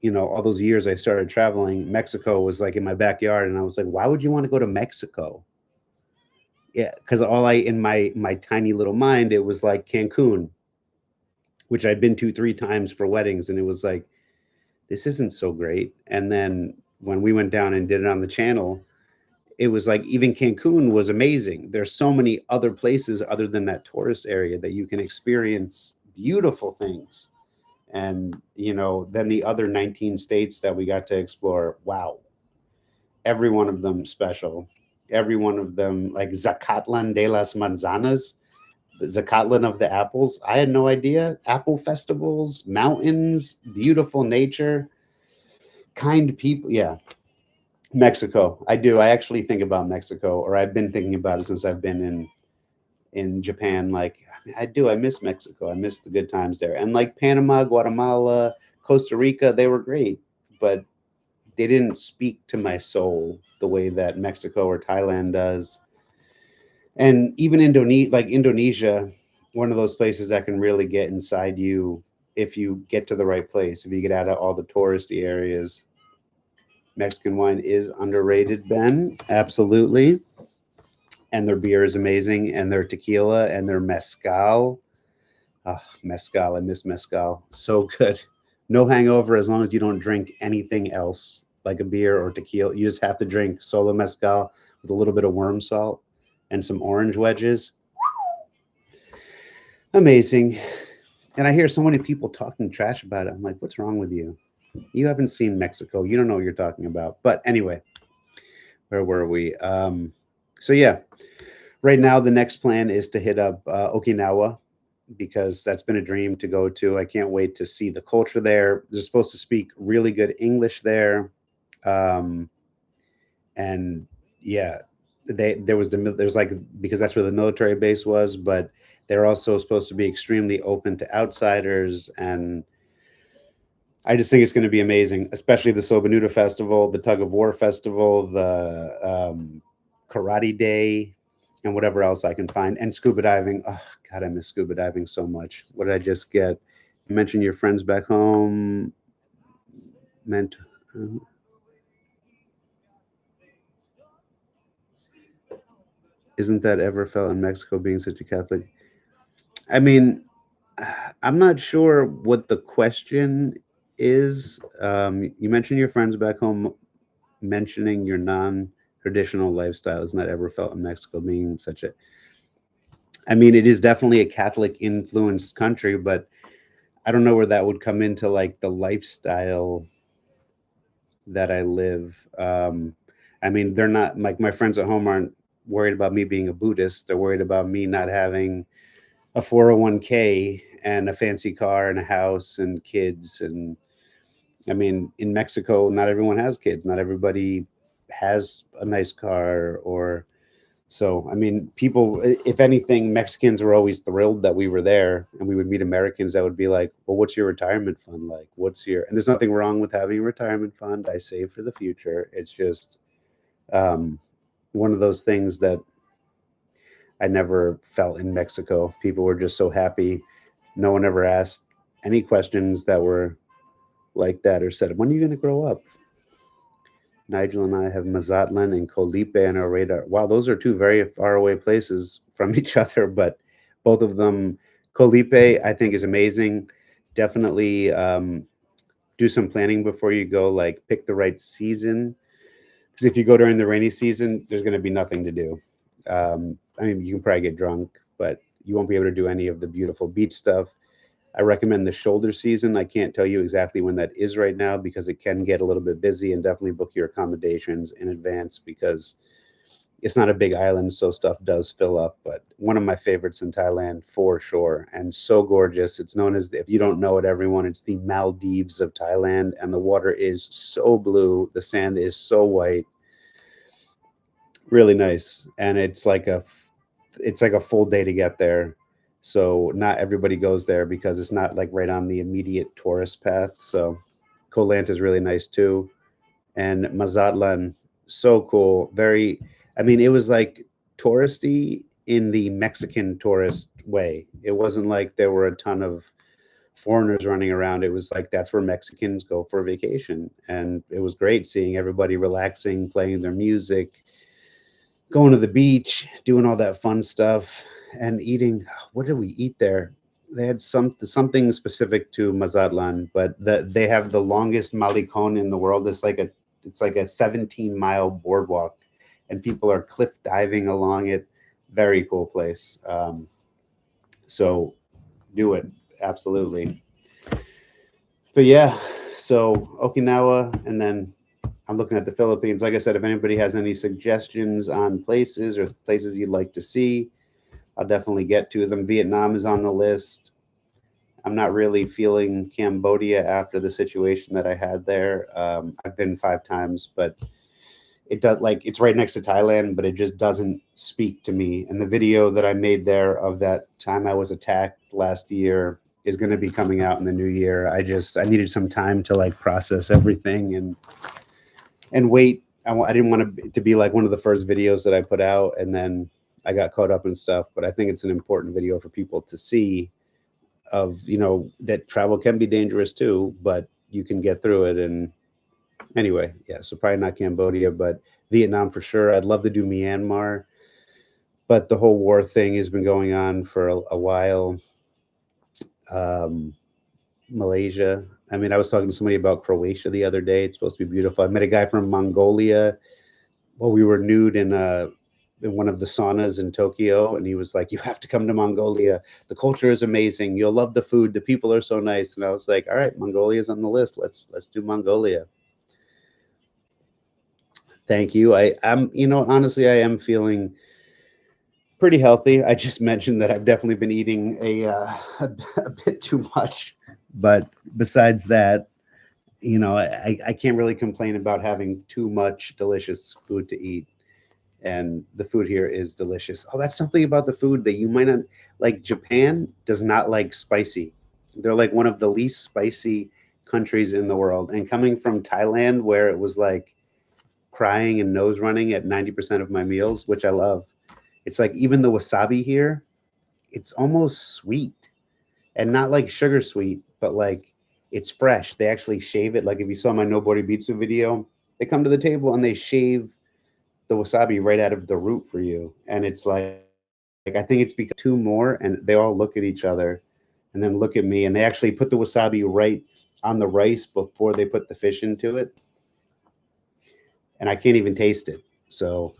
all those years I started traveling, Mexico was like in my backyard, and I was like, why would you want to go to Mexico? Yeah, because all I in my tiny little mind, it was like Cancun, which I'd been to 3 times for weddings, and it was like, this isn't so great. And then when we went down and did it on the channel, it was like even Cancun was amazing. There's so many other places other than that tourist area that you can experience beautiful things. And then the other 19 states that we got to explore, wow, every one of them special. Every one of them, like Zacatlan de las Manzanas, the Zacatlan of the apples. I had no idea. Apple festivals, mountains, beautiful nature, kind people. Yeah, Mexico. I do. I actually think about Mexico, or I've been thinking about it since I've been in Japan. Like, I do. I miss Mexico. I miss the good times there. And like Panama, Guatemala, Costa Rica, they were great, but they didn't speak to my soul the way that Mexico or Thailand does. And even Indonesia, one of those places that can really get inside you if you get to the right place, if you get out of all the touristy areas. Mexican wine is underrated, Ben. Absolutely. And their beer is amazing, and their tequila and their mezcal. Ah, mezcal. I miss mezcal. So good. No hangover as long as you don't drink anything else like a beer or tequila. You just have to drink solo mezcal with a little bit of worm salt and some orange wedges. Amazing. And I hear so many people talking trash about it. I'm like, what's wrong with you? You haven't seen Mexico. You don't know what you're talking about. But anyway, where were we? So yeah, right now the next plan is to hit up Okinawa because that's been a dream to go to. I can't wait to see the culture there. They're supposed to speak really good English there, um, and yeah, there's like, because that's where the military base was, but they're also supposed to be extremely open to outsiders, and I just think it's going to be amazing, especially the Sobanuda Festival, the Tug of War Festival, the Karate Day, and whatever else I can find. And scuba diving. Oh, God, I miss scuba diving so much. What did I just get? You mentioned your friends back home. Meant, uh, isn't that ever felt in Mexico being such a Catholic? I mean, I'm not sure what the question is. You mentioned your friends back home mentioning your non-traditional lifestyle is not ever felt in Mexico being such a. I mean, it is definitely a Catholic influenced country, but I don't know where that would come into like the lifestyle that I live. I mean, they're not like my friends at home aren't worried about me being a Buddhist. They're worried about me not having a 401k and a fancy car and a house and kids. And I mean, in Mexico, not everyone has kids. Not everybody has a nice car or so. I mean, people, if anything, Mexicans were always thrilled that we were there, and we would meet Americans that would be like, well, what's your retirement fund like? And there's nothing wrong with having a retirement fund. I save for the future. It's just um, one of those things that I never felt in Mexico. People were just so happy. No one ever asked any questions that were like that or said, when are you going to grow up? Nigel and I have Mazatlan and Colipe on our radar. Wow, those are two very far away places from each other, but both of them, Colipe, I think is amazing. Definitely do some planning before you go, like pick the right season. Because if you go during the rainy season, there's going to be nothing to do. I mean, you can probably get drunk, but you won't be able to do any of the beautiful beach stuff. I recommend the shoulder season. I can't tell you exactly when that is right now because it can get a little bit busy, and definitely book your accommodations in advance because it's not a big island, so stuff does fill up. But one of my favorites in Thailand for sure, and so gorgeous. It's known as, if you don't know it, everyone, it's the Maldives of Thailand, and the water is so blue, the sand is so white, really nice, and it's like a full day to get there. So not everybody goes there because it's not like right on the immediate tourist path. So Koh Lanta is really nice too, and Mazatlan, so cool. Very, I mean, it was like touristy in the Mexican tourist way. It wasn't like there were a ton of foreigners running around. It was like that's where Mexicans go for vacation, and it was great seeing everybody relaxing, playing their music, going to the beach, doing all that fun stuff, and eating. What did we eat there? They had something specific to Mazatlan, but they have the longest malecon in the world. It's like a 17-mile boardwalk, and people are cliff diving along it. Very cool place. So do it, absolutely. But yeah, so Okinawa, and then I'm looking at the Philippines. Like I said, if anybody has any suggestions on places or places you'd like to see, I'll definitely get to them. Vietnam is on the list. I'm not really feeling Cambodia after the situation that I had there. I've been 5 times, but it does, like, it's right next to Thailand, but it just doesn't speak to me. And the video that I made there of that time I was attacked last year is going to be coming out in the new year. I needed some time to like process everything and wait. I didn't want to be like one of the first videos that I put out, and then I got caught up in stuff. But I think it's an important video for people to see of, that travel can be dangerous too, but you can get through it. And anyway, yeah, so probably not Cambodia, but Vietnam for sure. I'd love to do Myanmar, but the whole war thing has been going on for a while. Um, Malaysia. I mean, I was talking to somebody about Croatia the other day. It's supposed to be beautiful. I met a guy from Mongolia. Well, we were nude in one of the saunas in Tokyo, and he was like, "You have to come to Mongolia. The culture is amazing. You'll love the food. The people are so nice." And I was like, "All right, Mongolia's on the list. Let's do Mongolia." Thank you. I'm, honestly, I am feeling pretty healthy. I just mentioned that I've definitely been eating a bit too much, but besides that, I can't really complain about having too much delicious food to eat. And the food here is delicious. Oh, that's something about the food that you might not like. Japan does not like spicy. They're like one of the least spicy countries in the world. And coming from Thailand, where it was like crying and nose running at 90% of my meals, which I love. It's like even the wasabi here, it's almost sweet, and not like sugar sweet, but like it's fresh. They actually shave it. Like if you saw my Nobody Bitsu video, they come to the table and they shave the wasabi right out of the root for you. And it's like I think it's because two more, and they all look at each other and then look at me, and they actually put the wasabi right on the rice before they put the fish into it. And I can't even taste it. So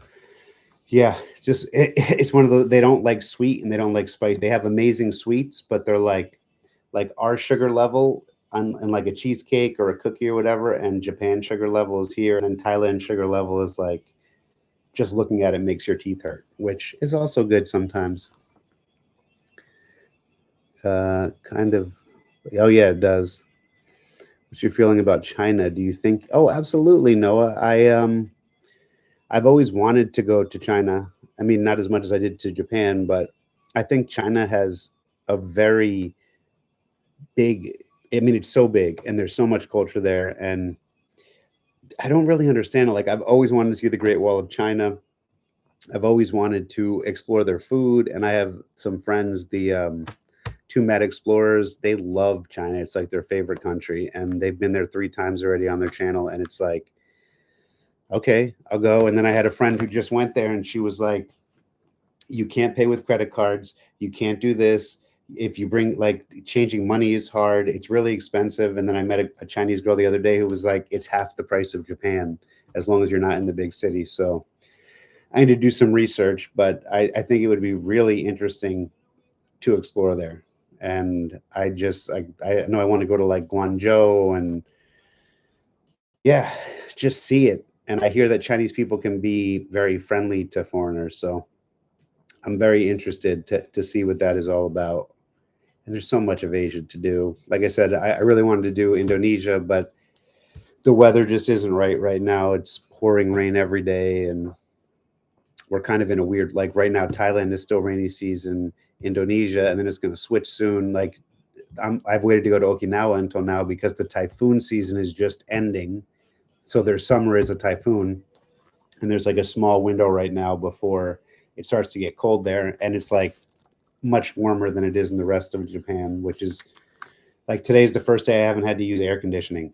yeah, it's one of those. They don't like sweet and they don't like spice. They have amazing sweets, but they're like our sugar level on like a cheesecake or a cookie or whatever, and Japan sugar level is here, and then Thailand sugar level is like just looking at it makes your teeth hurt, which is also good sometimes. Kind of. Oh yeah, it does. What's your feeling about China? Do you think? Oh, absolutely, Noah. I've always wanted to go to China. I mean, not as much as I did to Japan, but I think China has a very big. I mean, it's so big, and there's so much culture there, and I don't really understand it. Like, I've always wanted to see the Great Wall of China. I've always wanted to explore their food, and I have some friends, the two Mad Explorers. They love China. It's like their favorite country, and they've been there 3 times already on their channel, and it's like, okay, I'll go. And then I had a friend who just went there, and she was like, you can't pay with credit cards. You can't do this. If you bring, like, changing money is hard. It's really expensive. And then I met a Chinese girl the other day who was like, it's half the price of Japan as long as you're not in the big city. So I need to do some research, but I think it would be really interesting to explore there. And I know I want to go to like Guangzhou and yeah, just see it. And I hear that Chinese people can be very friendly to foreigners. So I'm very interested to see what that is all about. And there's so much of Asia to do. Like I said, I really wanted to do Indonesia, but the weather just isn't right now. It's pouring rain every day, and we're kind of in a weird, like right now, Thailand is still rainy season, Indonesia, and then it's going to switch soon. Like I've waited to go to Okinawa until now because the typhoon season is just ending. So their summer is a typhoon, and there's like a small window right now before it starts to get cold there, and it's like much warmer than it is in the rest of Japan, which is Like today's the first day I haven't had to use air conditioning.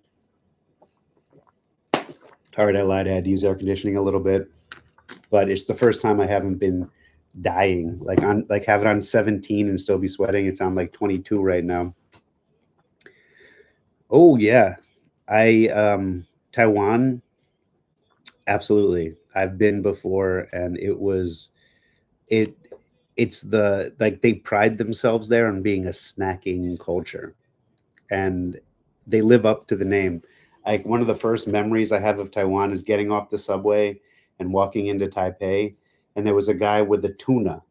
All right, I lied. I had to use air conditioning a little bit, but it's the first time I haven't been dying. Like have it on 17 and still be sweating. It's on like 22 right now. Oh yeah, I Taiwan. Absolutely, I've been before, and it. It's the like they pride themselves there on being a snacking culture, and they live up to the name. Like one of the first memories I have of Taiwan is getting off the subway and walking into Taipei, and there was a guy with a tuna,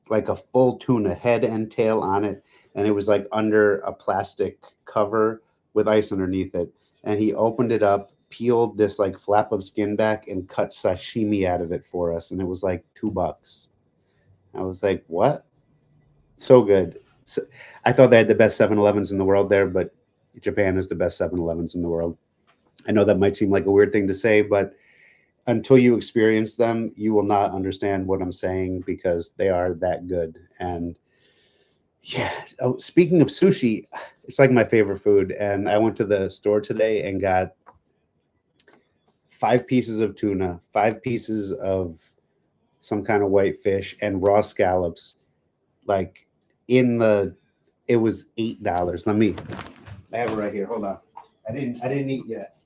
like a full tuna, head and tail on it, and it was like under a plastic cover with ice underneath it. And he opened it up, peeled this like flap of skin back, and cut sashimi out of it for us, and it was like $2. I was like, what? So good. So, I thought they had the best 7-Elevens in the world there, but Japan is the best 7-Elevens in the world. I know that might seem like a weird thing to say, but until you experience them, you will not understand what I'm saying because they are that good. And yeah, oh, speaking of sushi, it's like my favorite food. And I went to the store today and got 5 pieces of tuna, 5 pieces of some kind of white fish, and raw scallops. Like in the, it was $8. I have it right here. Hold on. I didn't eat yet.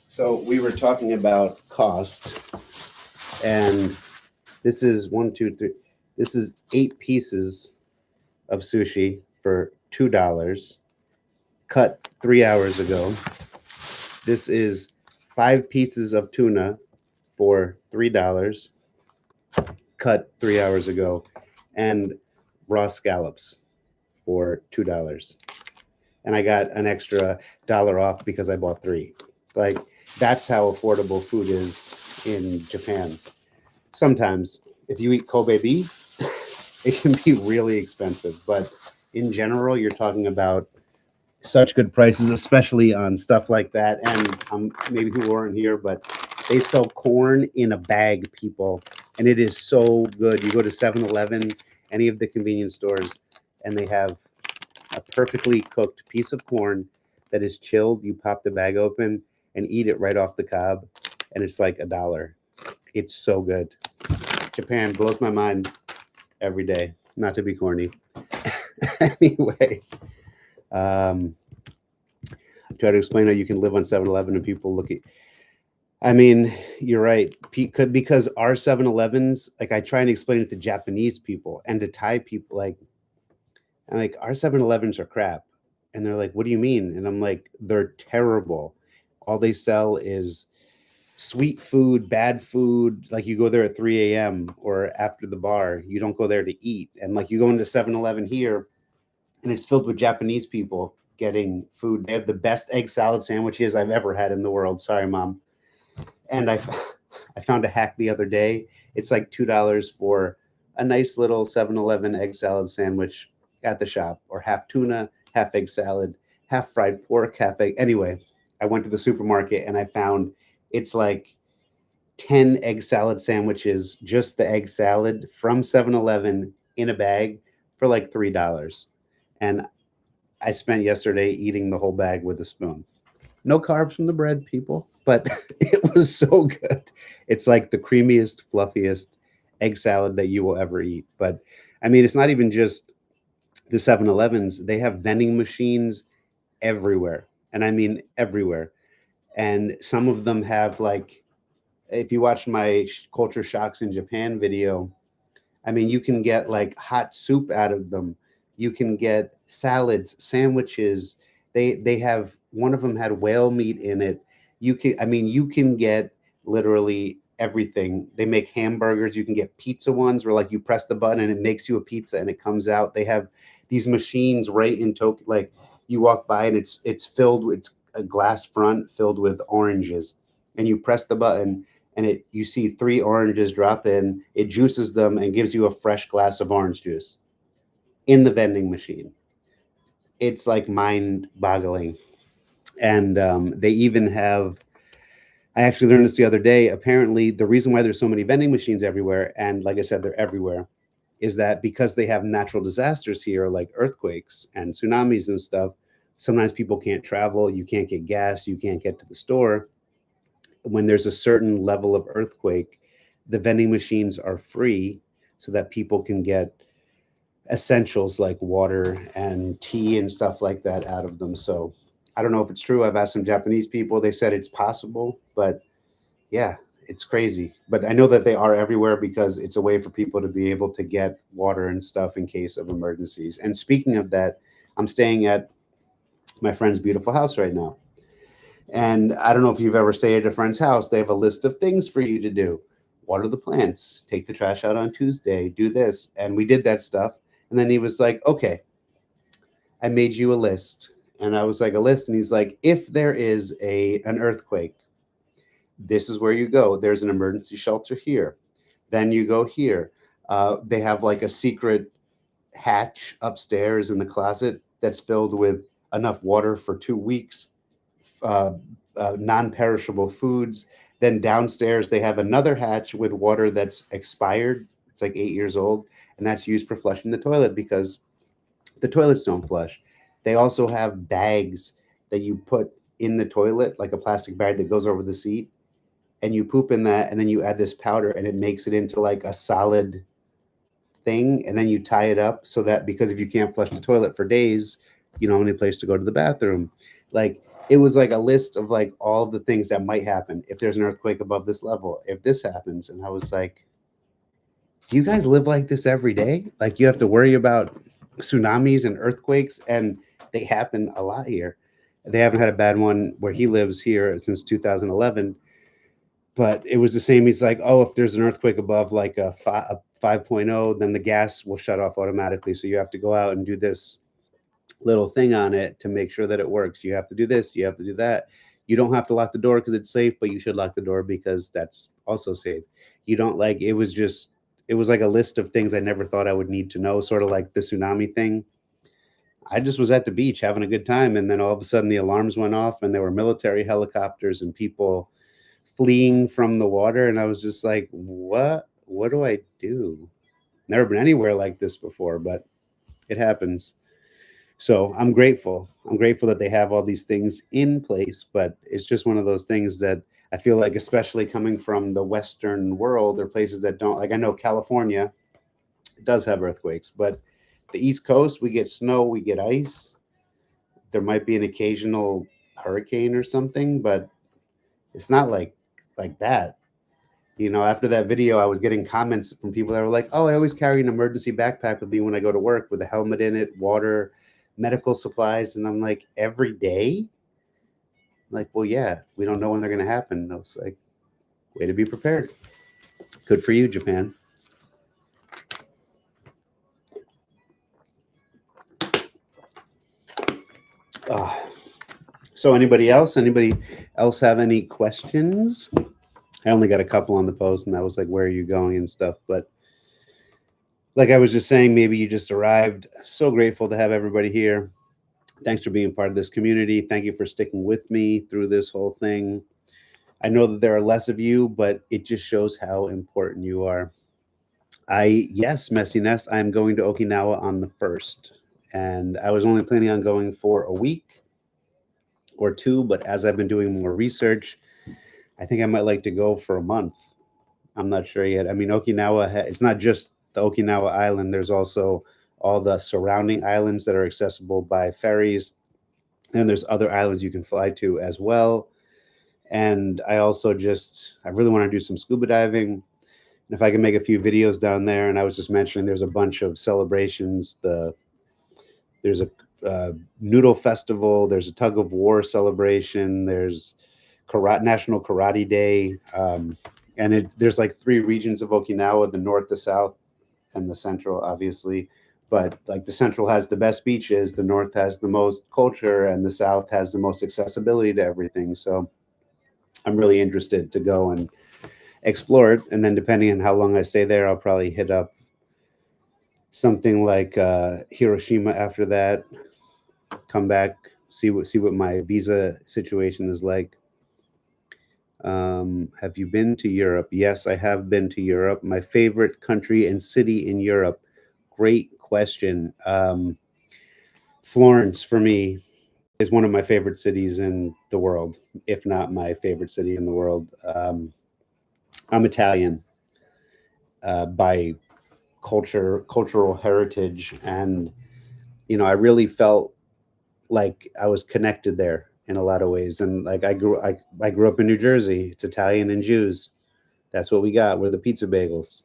So we were talking about cost, and this is one, two, three. This is 8 pieces of sushi for $2, cut 3 hours ago. This is 5 pieces of tuna for $3, cut 3 hours ago, and raw scallops for $2. And I got an extra dollar off because I bought three. Like that's how affordable food is in Japan. Sometimes if you eat Kobe beef, it can be really expensive, but in general, you're talking about such good prices, especially on stuff like that. And maybe who aren't here, but they sell corn in a bag, people, and it is so good. You go to 7-Eleven, any of the convenience stores, and they have a perfectly cooked piece of corn that is chilled. You pop the bag open and eat it right off the cob, and it's like $1. It's so good. Japan blows my mind every day. Not to be corny. Anyway, um, I try to explain how you can live on 7-Eleven and people look at. I mean, you're right. Because our 7-Elevens, like I try and explain it to Japanese people and to Thai people, like I'm like, our 7-Elevens are crap. And they're like, what do you mean? And I'm like, they're terrible. All they sell is sweet food, bad food. Like you go there at 3 a.m. or after the bar, you don't go there to eat. And like you go into 7-Eleven here and it's filled with Japanese people getting food. They have the best egg salad sandwiches I've ever had in the world. Sorry, mom. And I found a hack the other day. It's like $2 for a nice little 7-Eleven egg salad sandwich at the shop, or half tuna, half egg salad, half fried pork, half egg. Anyway, I went to the supermarket and I found it's like 10 egg salad sandwiches, just the egg salad from 7-Eleven in a bag for like $3. And I spent yesterday eating the whole bag with a spoon. No carbs from the bread, people, but it was so good. It's like the creamiest, fluffiest egg salad that you will ever eat. But I mean, it's not even just the 7-Elevens. They have vending machines everywhere. And I mean, everywhere. And some of them have like, if you watch my Culture Shocks in Japan video, I mean, you can get like hot soup out of them. You can get salads, sandwiches. They have one of them had whale meat in it. You can get literally everything. They make hamburgers. You can get pizza ones where like you press the button and it makes you a pizza and it comes out. They have these machines right in Tokyo. Like you walk by and it's filled with it's a glass front filled with oranges, and you press the button and it you see 3 oranges drop in, it juices them and gives you a fresh glass of orange juice in the vending machine. It's like mind boggling. And they even have I actually learned this the other day. Apparently, the reason why there's so many vending machines everywhere, and like I said, they're everywhere, is that because they have natural disasters here, like earthquakes and tsunamis and stuff. Sometimes people can't travel, you can't get gas, you can't get to the store. When there's a certain level of earthquake, the vending machines are free so that people can get essentials like water and tea and stuff like that out of them. So I don't know if it's true. I've asked some Japanese people. They said it's possible, but yeah, it's crazy. But I know that they are everywhere because it's a way for people to be able to get water and stuff in case of emergencies. And speaking of that, I'm staying at my friend's beautiful house right now. And I don't know if you've ever stayed at a friend's house. They have a list of things for you to do: water the plants, take the trash out on Tuesday, do this. And we did that stuff. And then he was like, okay, I made you a list. And I was like, a list. And he's like, if there is an earthquake, this is where you go. There's an emergency shelter here. Then you go here. They have like a secret hatch upstairs in the closet that's filled with enough water for 2 weeks, uh, non-perishable foods. Then downstairs they have another hatch with water that's expired. It's like 8 years old, and that's used for flushing the toilet because the toilets don't flush. They also have bags that you put in the toilet, like a plastic bag that goes over the seat, and you poop in that, and then you add this powder, and it makes it into like a solid thing, and then you tie it up so that because if you can't flush the toilet for days, you don't have any place to go to the bathroom. Like it was like a list of like all the things that might happen if there's an earthquake above this level, if this happens. And I was like, do you guys live like this every day? Like you have to worry about tsunamis and earthquakes, and they happen a lot here. They haven't had a bad one where he lives here since 2011, but it was the same. He's like, oh, if there's an earthquake above like a 5.0, then the gas will shut off automatically. So you have to go out and do this little thing on it to make sure that it works. You have to do this, you have to do that. You don't have to lock the door because it's safe, but you should lock the door because that's also safe. You don't like it was just it was like a list of things I never thought I would need to know, sort of like the tsunami thing. I just was at the beach having a good time, and then all of a sudden the alarms went off, and there were military helicopters and people fleeing from the water, and I was just like, "What? What do I do?" Never been anywhere like this before, but it happens. So I'm grateful. I'm grateful that they have all these things in place, but it's just one of those things that I feel like, especially coming from the Western world, there are places that don't. Like I know California does have earthquakes, but the East Coast, we get snow, we get ice. There might be an occasional hurricane or something, but it's not like that. After that video, I was getting comments from people that were like, "Oh, I always carry an emergency backpack with me when I go to work with a helmet in it, water, medical supplies." And I'm like, "Every day?" Like, well, yeah, we don't know when they're going to happen. I was like, way to be prepared. Good for you, Japan. Uh, so, anybody else have any questions? I only got a couple on the post, and that was like, "Where are you going?" and stuff. But like I was just saying, maybe you just arrived. So grateful to have everybody here. Thanks for being part of this community. Thank you for sticking with me through this whole thing. I know that there are less of you, but it just shows how important you are. Yes, Messy Nest, I'm going to Okinawa on the 1st. And I was only planning on going for a week or two, but as I've been doing more research, I think I might like to go for a month. I'm not sure yet. I mean, Okinawa, it's not just the Okinawa island, there's also all the surrounding islands that are accessible by ferries. And there's other islands you can fly to as well. And I really want to do some scuba diving. And if I can make a few videos down there, and I was just mentioning there's a bunch of celebrations. There's a noodle festival. There's a tug of war celebration. There's National Karate Day, and there's like three regions of Okinawa: the north, the south, and the central, obviously. But like the central has the best beaches, the north has the most culture, and the south has the most accessibility to everything. So I'm really interested to go and explore it. And then depending on how long I stay there, I'll probably hit up something like Hiroshima after that, come back, see what my visa situation is like. Have you been to Europe? Yes, I have been to Europe. My favorite country and city in Europe. Great question. Florence for me is one of my favorite cities in the world, if not my favorite city in the world. I'm Italian by cultural heritage, and I really felt like I was connected there in a lot of ways. And like I grew up in New Jersey. It's Italian and Jews. That's what we got. We're the pizza bagels.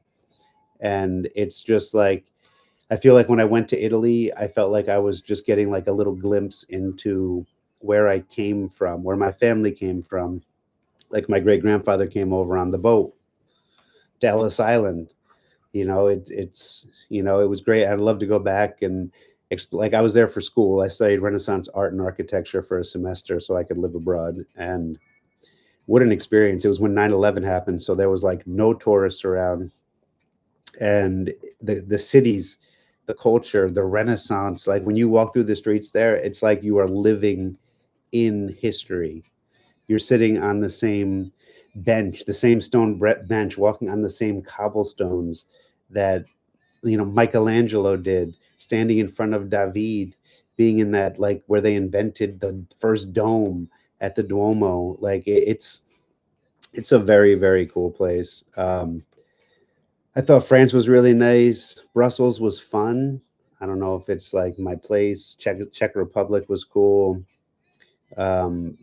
And it's just like I feel like when I went to Italy, I felt like I was just getting like a little glimpse into where I came from, where my family came from. Like my great grandfather came over on the boat to Ellis Island. It was great. I'd love to go back and like I was there for school. I studied Renaissance art and architecture for a semester so I could live abroad. And what an experience. It was when 9/11 happened, so there was like no tourists around. And the cities, the culture, the Renaissance, like when you walk through the streets there, it's like you are living in history. You're sitting on the same bench, the same stone bench, walking on the same cobblestones that Michelangelo did, standing in front of David, being in that like where they invented the first dome at the Duomo. Like it's a very, very cool place. I thought France was really nice. Brussels was fun. I don't know if it's like my place. Czech Republic was cool. Um,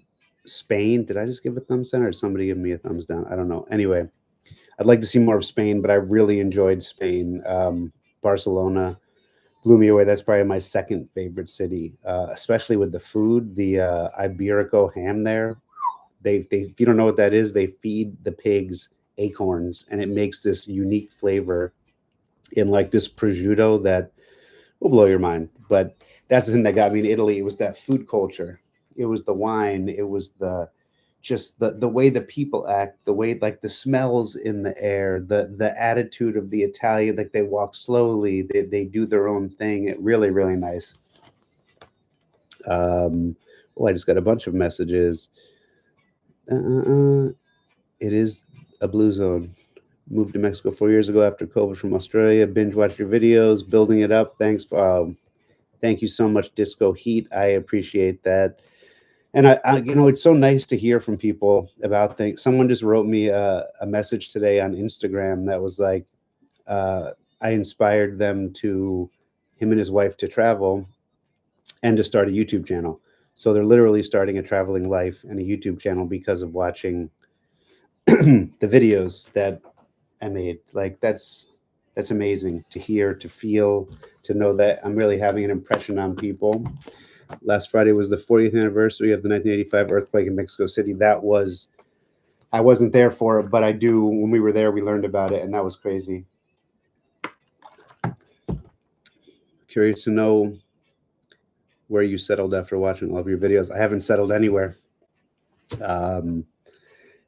Spain, did I just give a thumbs down or did somebody give me a thumbs down? I don't know. Anyway, I'd like to see more of Spain, but I really enjoyed Spain. Barcelona blew me away. That's probably my second favorite city, especially with the food. The Iberico ham there. If you don't know what that is, they feed the pigs acorns, and it makes this unique flavor in like this prosciutto that will blow your mind. But that's the thing that got me in Italy. It was that food culture. It was the wine. It was the way the people act, the way like the smells in the air, the attitude of the Italian, like they walk slowly, they do their own thing. It really, really nice. Oh, I just got a bunch of messages. It is a blue zone. Moved to Mexico 4 years ago after COVID from Australia. Binge watched your videos, building it up. Thank you so much, Disco Heat. I appreciate that. And it's so nice to hear from people about things. Someone just wrote me a message today on Instagram that was like, I inspired him and his wife to travel and to start a YouTube channel. So they're literally starting a traveling life and a YouTube channel because of watching the videos that I made. Like that's amazing to hear, to feel, to know that I'm really having an impression on people. Last Friday was the 40th anniversary of the 1985 earthquake in Mexico City. I wasn't there for it, but I do. When we were there, we learned about it, and that was crazy. Curious to know where you settled after watching all of your videos. I haven't settled anywhere.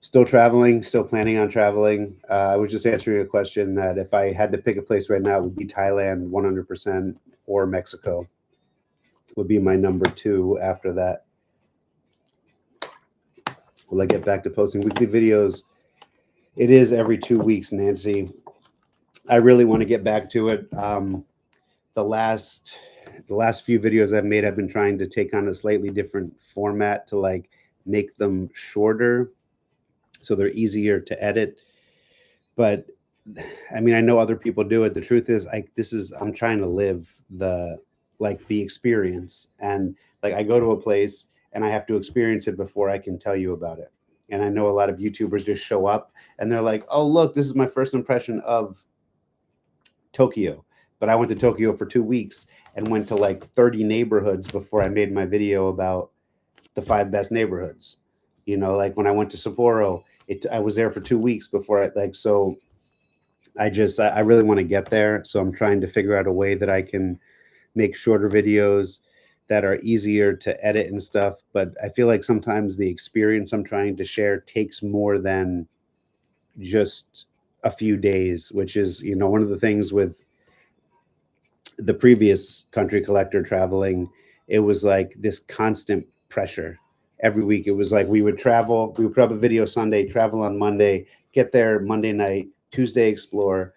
Still traveling, still planning on traveling. I was just answering a question that if I had to pick a place right now, it would be Thailand 100% or Mexico would be my number two after that. Will I get back to posting weekly videos? It is every 2 weeks, Nancy. I really want to get back to it. The last few videos I've made, I've been trying to take on a slightly different format to like make them shorter so they're easier to edit. But I mean, I know other people do it. The truth is, I'm trying to live the experience, and like I go to a place and I have to experience it before I can tell you about it. And I know a lot of YouTubers just show up and they're like, "Oh, look, this is my first impression of Tokyo." But I went to Tokyo for 2 weeks and went to like 30 neighborhoods before I made my video about the 5 best neighborhoods. Like when I went to Sapporo, I was there for 2 weeks before so I really want to get there. So I'm trying to figure out a way that I can make shorter videos that are easier to edit and stuff. But I feel like sometimes the experience I'm trying to share takes more than just a few days, which is, one of the things with the previous country collector traveling, it was like this constant pressure. every week. It was like we would travel, we would put up a video Sunday, travel on Monday, get there Monday night, Tuesday explore,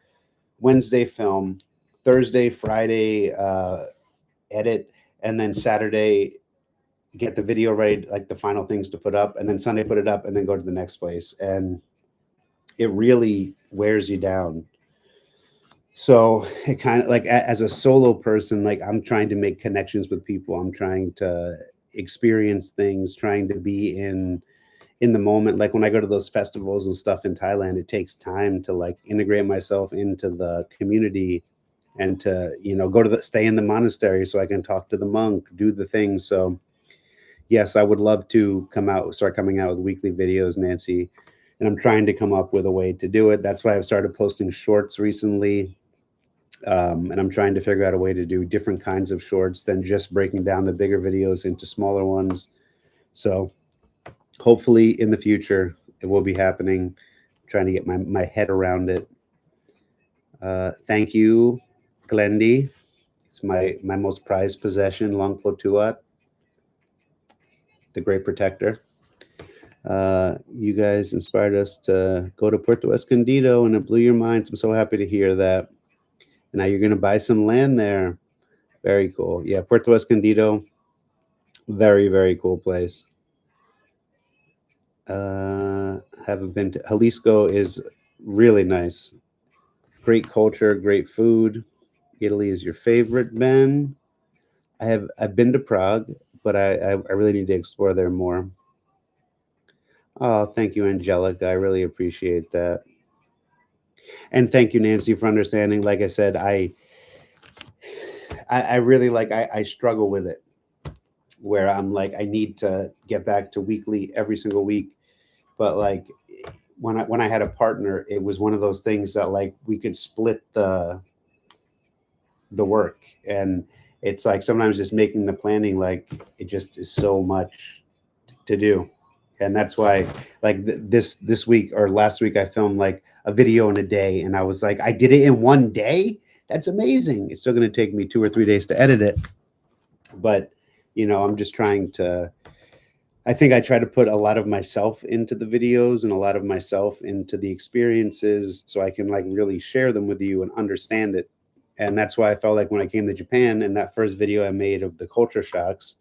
Wednesday film, Thursday, Friday edit, and then Saturday get the video ready, like the final things to put up, and then Sunday put it up, and then go to the next place. And it really wears you down. So it kind of like as a solo person, like I'm trying to make connections with people. I'm trying to experience things, trying to be in the moment. Like when I go to those festivals and stuff in Thailand, it takes time to like integrate myself into the community and to, you know, go to the stay in the monastery so I can talk to the monk, do the things. So yes, I would love to start coming out with weekly videos, Nancy. And I'm trying to come up with a way to do it. That's why I've started posting shorts recently. And I'm trying to figure out a way to do different kinds of shorts than just breaking down the bigger videos into smaller ones. So hopefully in the future, it will be happening. I'm trying to get my head around it. Thank you, Glendy. It's my most prized possession, Longpo Tuat, the great protector. You guys inspired us to go to Puerto Escondido, and it blew your minds. I'm so happy to hear that. And now you're going to buy some land there. Very cool. Yeah, Puerto Escondido, very, very cool place. Haven't been to Jalisco is really nice. Great culture, great food. Italy is your favorite, Ben. I've been to Prague, but I really need to explore there more. Oh, thank you, Angelica. I really appreciate that. And thank you, Nancy, for understanding. Like I said, I really like I struggle with it where I'm like I need to get back to weekly every single week. But like when I had a partner, it was one of those things that like we could split the work. And it's like sometimes just making the planning, like it just is so much to do. And that's why like this week or last week I filmed like a video in a day, and I was like I did it in one day. That's amazing. It's still going to take me 2 or 3 days to edit it, but you know, I'm just trying to, I think I try to put a lot of myself into the videos and a lot of myself into the experiences so I can like really share them with you and understand it. And that's why I felt like when I came to Japan and that first video I made of the culture shocks,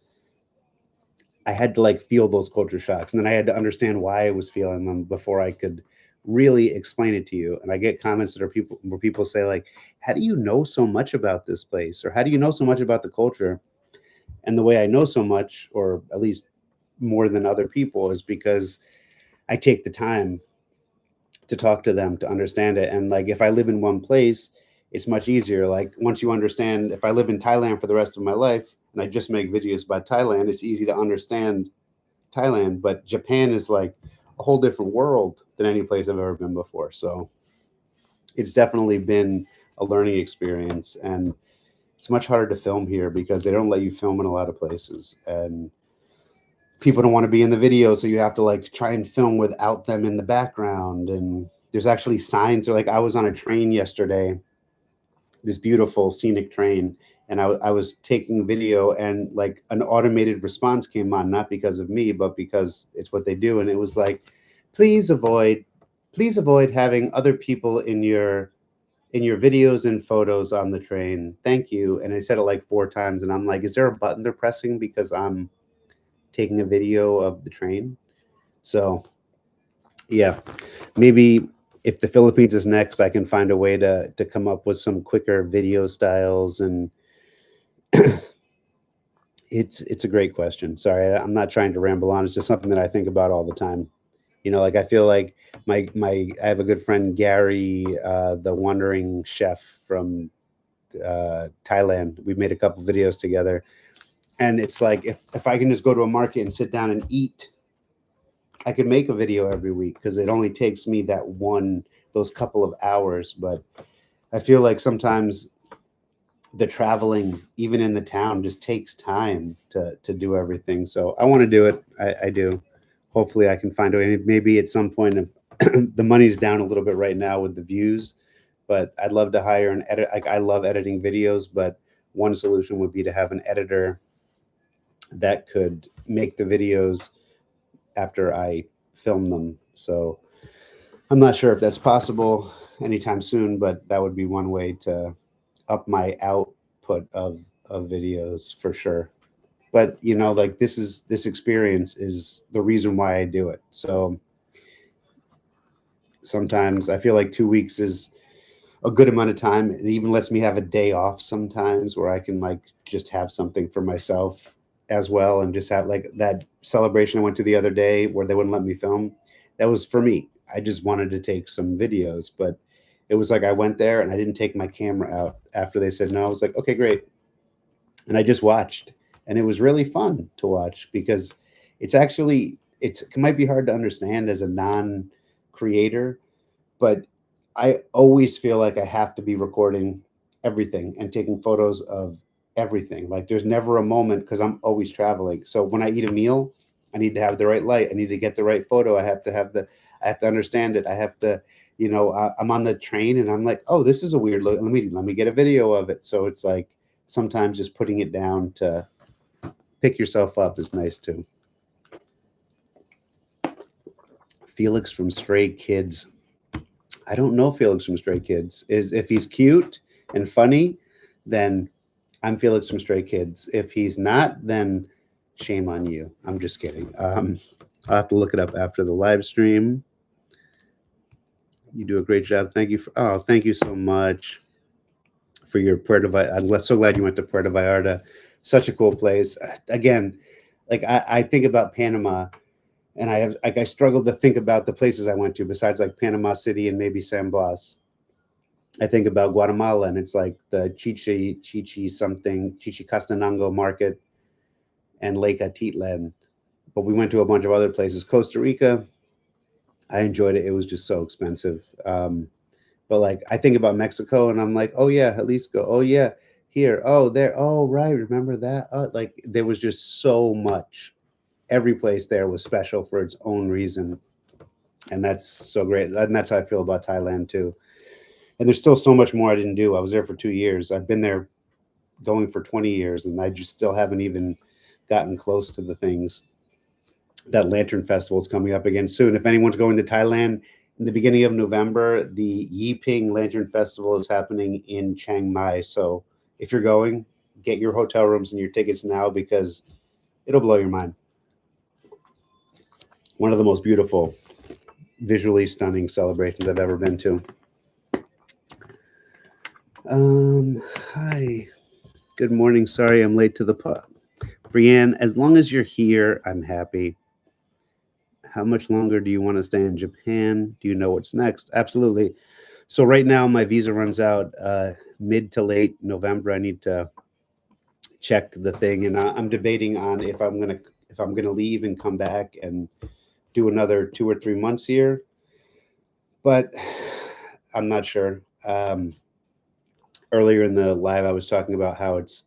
I had to like feel those culture shocks, and then I had to understand why I was feeling them before I could really explain it to you. And I get comments that are people where people say like, "How do you know so much about this place?" or "How do you know so much about the culture?" And the way I know so much, or at least more than other people, is because I take the time to talk to them to understand it. And like if I live in one place, it's much easier. Like once you understand, if I live in Thailand for the rest of my life and I just make videos about Thailand, it's easy to understand Thailand. But Japan is like a whole different world than any place I've ever been before. So it's definitely been a learning experience. And it's much harder to film here because they don't let you film in a lot of places. And people don't want to be in the video, so you have to like try and film without them in the background. And there's actually signs. Or like I was on a train yesterday, this beautiful scenic train, and I was taking video, and like an automated response came on, not because of me but because it's what they do. And it was like, please avoid having other people in your videos and photos on the train, thank you. And I said it like 4 times, and I'm like, is there a button they're pressing because I'm taking a video of the train? So yeah, maybe if the Philippines is next, I can find a way to come up with some quicker video styles. And it's a great question. Sorry, I'm not trying to ramble on. It's just something that I think about all the time. You know, like I feel like I have a good friend Gary, the wandering chef from Thailand. We made a couple videos together, and it's like if I can just go to a market and sit down and eat, I could make a video every week because it only takes me those couple of hours. But I feel like sometimes the traveling, even in the town, just takes time to do everything. So I want to do it. I do. Hopefully, I can find a way. Maybe at some point, the money's down a little bit right now with the views, but I'd love to hire an edit. Like I love editing videos, but one solution would be to have an editor that could make the videos after I film them. So I'm not sure if that's possible anytime soon, but that would be one way to up my output of videos for sure. But like this experience is the reason why I do it. So sometimes I feel like 2 weeks is a good amount of time. It even lets me have a day off sometimes where I can like just have something for myself as well, and just have like that celebration I went to the other day where they wouldn't let me film. That was for me. I just wanted to take some videos, but it was like I went there and I didn't take my camera out after they said no. I was like, okay, great. And I just watched, and it was really fun to watch because it might be hard to understand as a non-creator, but I always feel like I have to be recording everything and taking photos of everything. Like there's never a moment because I'm always traveling. So when I eat a meal, I need to have the right light. I need to get the right photo. I have to understand it. I have to, I'm on the train and I'm like, oh, this is a weird look. Let me get a video of it. So it's like sometimes just putting it down to pick yourself up is nice too. Felix from Stray Kids. I don't know Felix from Stray Kids. Is if he's cute and funny, then I'm Felix from Stray Kids. If he's not, then shame on you. I'm just kidding. I'll have to look it up after the live stream. You do a great job. Thank you so much for your Puerto Vallarta. I'm so glad you went to Puerto Vallarta. Such a cool place. Again, like I think about Panama, and I struggle to think about the places I went to besides like Panama City and maybe San Blas. I think about Guatemala, and it's like the Chichicastenango market and Lake Atitlan. But we went to a bunch of other places. Costa Rica, I enjoyed it. It was just so expensive. But like I think about Mexico, and I'm like, oh yeah, Jalisco. Oh yeah, here. Oh there. Oh right, remember that? Like there was just so much. Every place there was special for its own reason, and that's so great. And that's how I feel about Thailand too. And there's still so much more I didn't do. I was there for 2 years. I've been there going for 20 years, and I just still haven't even gotten close to the things. That Lantern Festival is coming up again soon. If anyone's going to Thailand in the beginning of November, the Yiping Lantern Festival is happening in Chiang Mai. So if you're going, get your hotel rooms and your tickets now because it'll blow your mind. One of the most beautiful, visually stunning celebrations I've ever been to. Hi. Good morning. Sorry I'm late to the pub. Brianne, as long as you're here, I'm happy. How much longer do you want to stay in Japan? Do you know what's next? Absolutely. So right now my visa runs out mid to late November. I need to check the thing, and I'm debating on if I'm gonna leave and come back and do another 2 or 3 months here, but I'm not sure. Earlier in the live, I was talking about how it's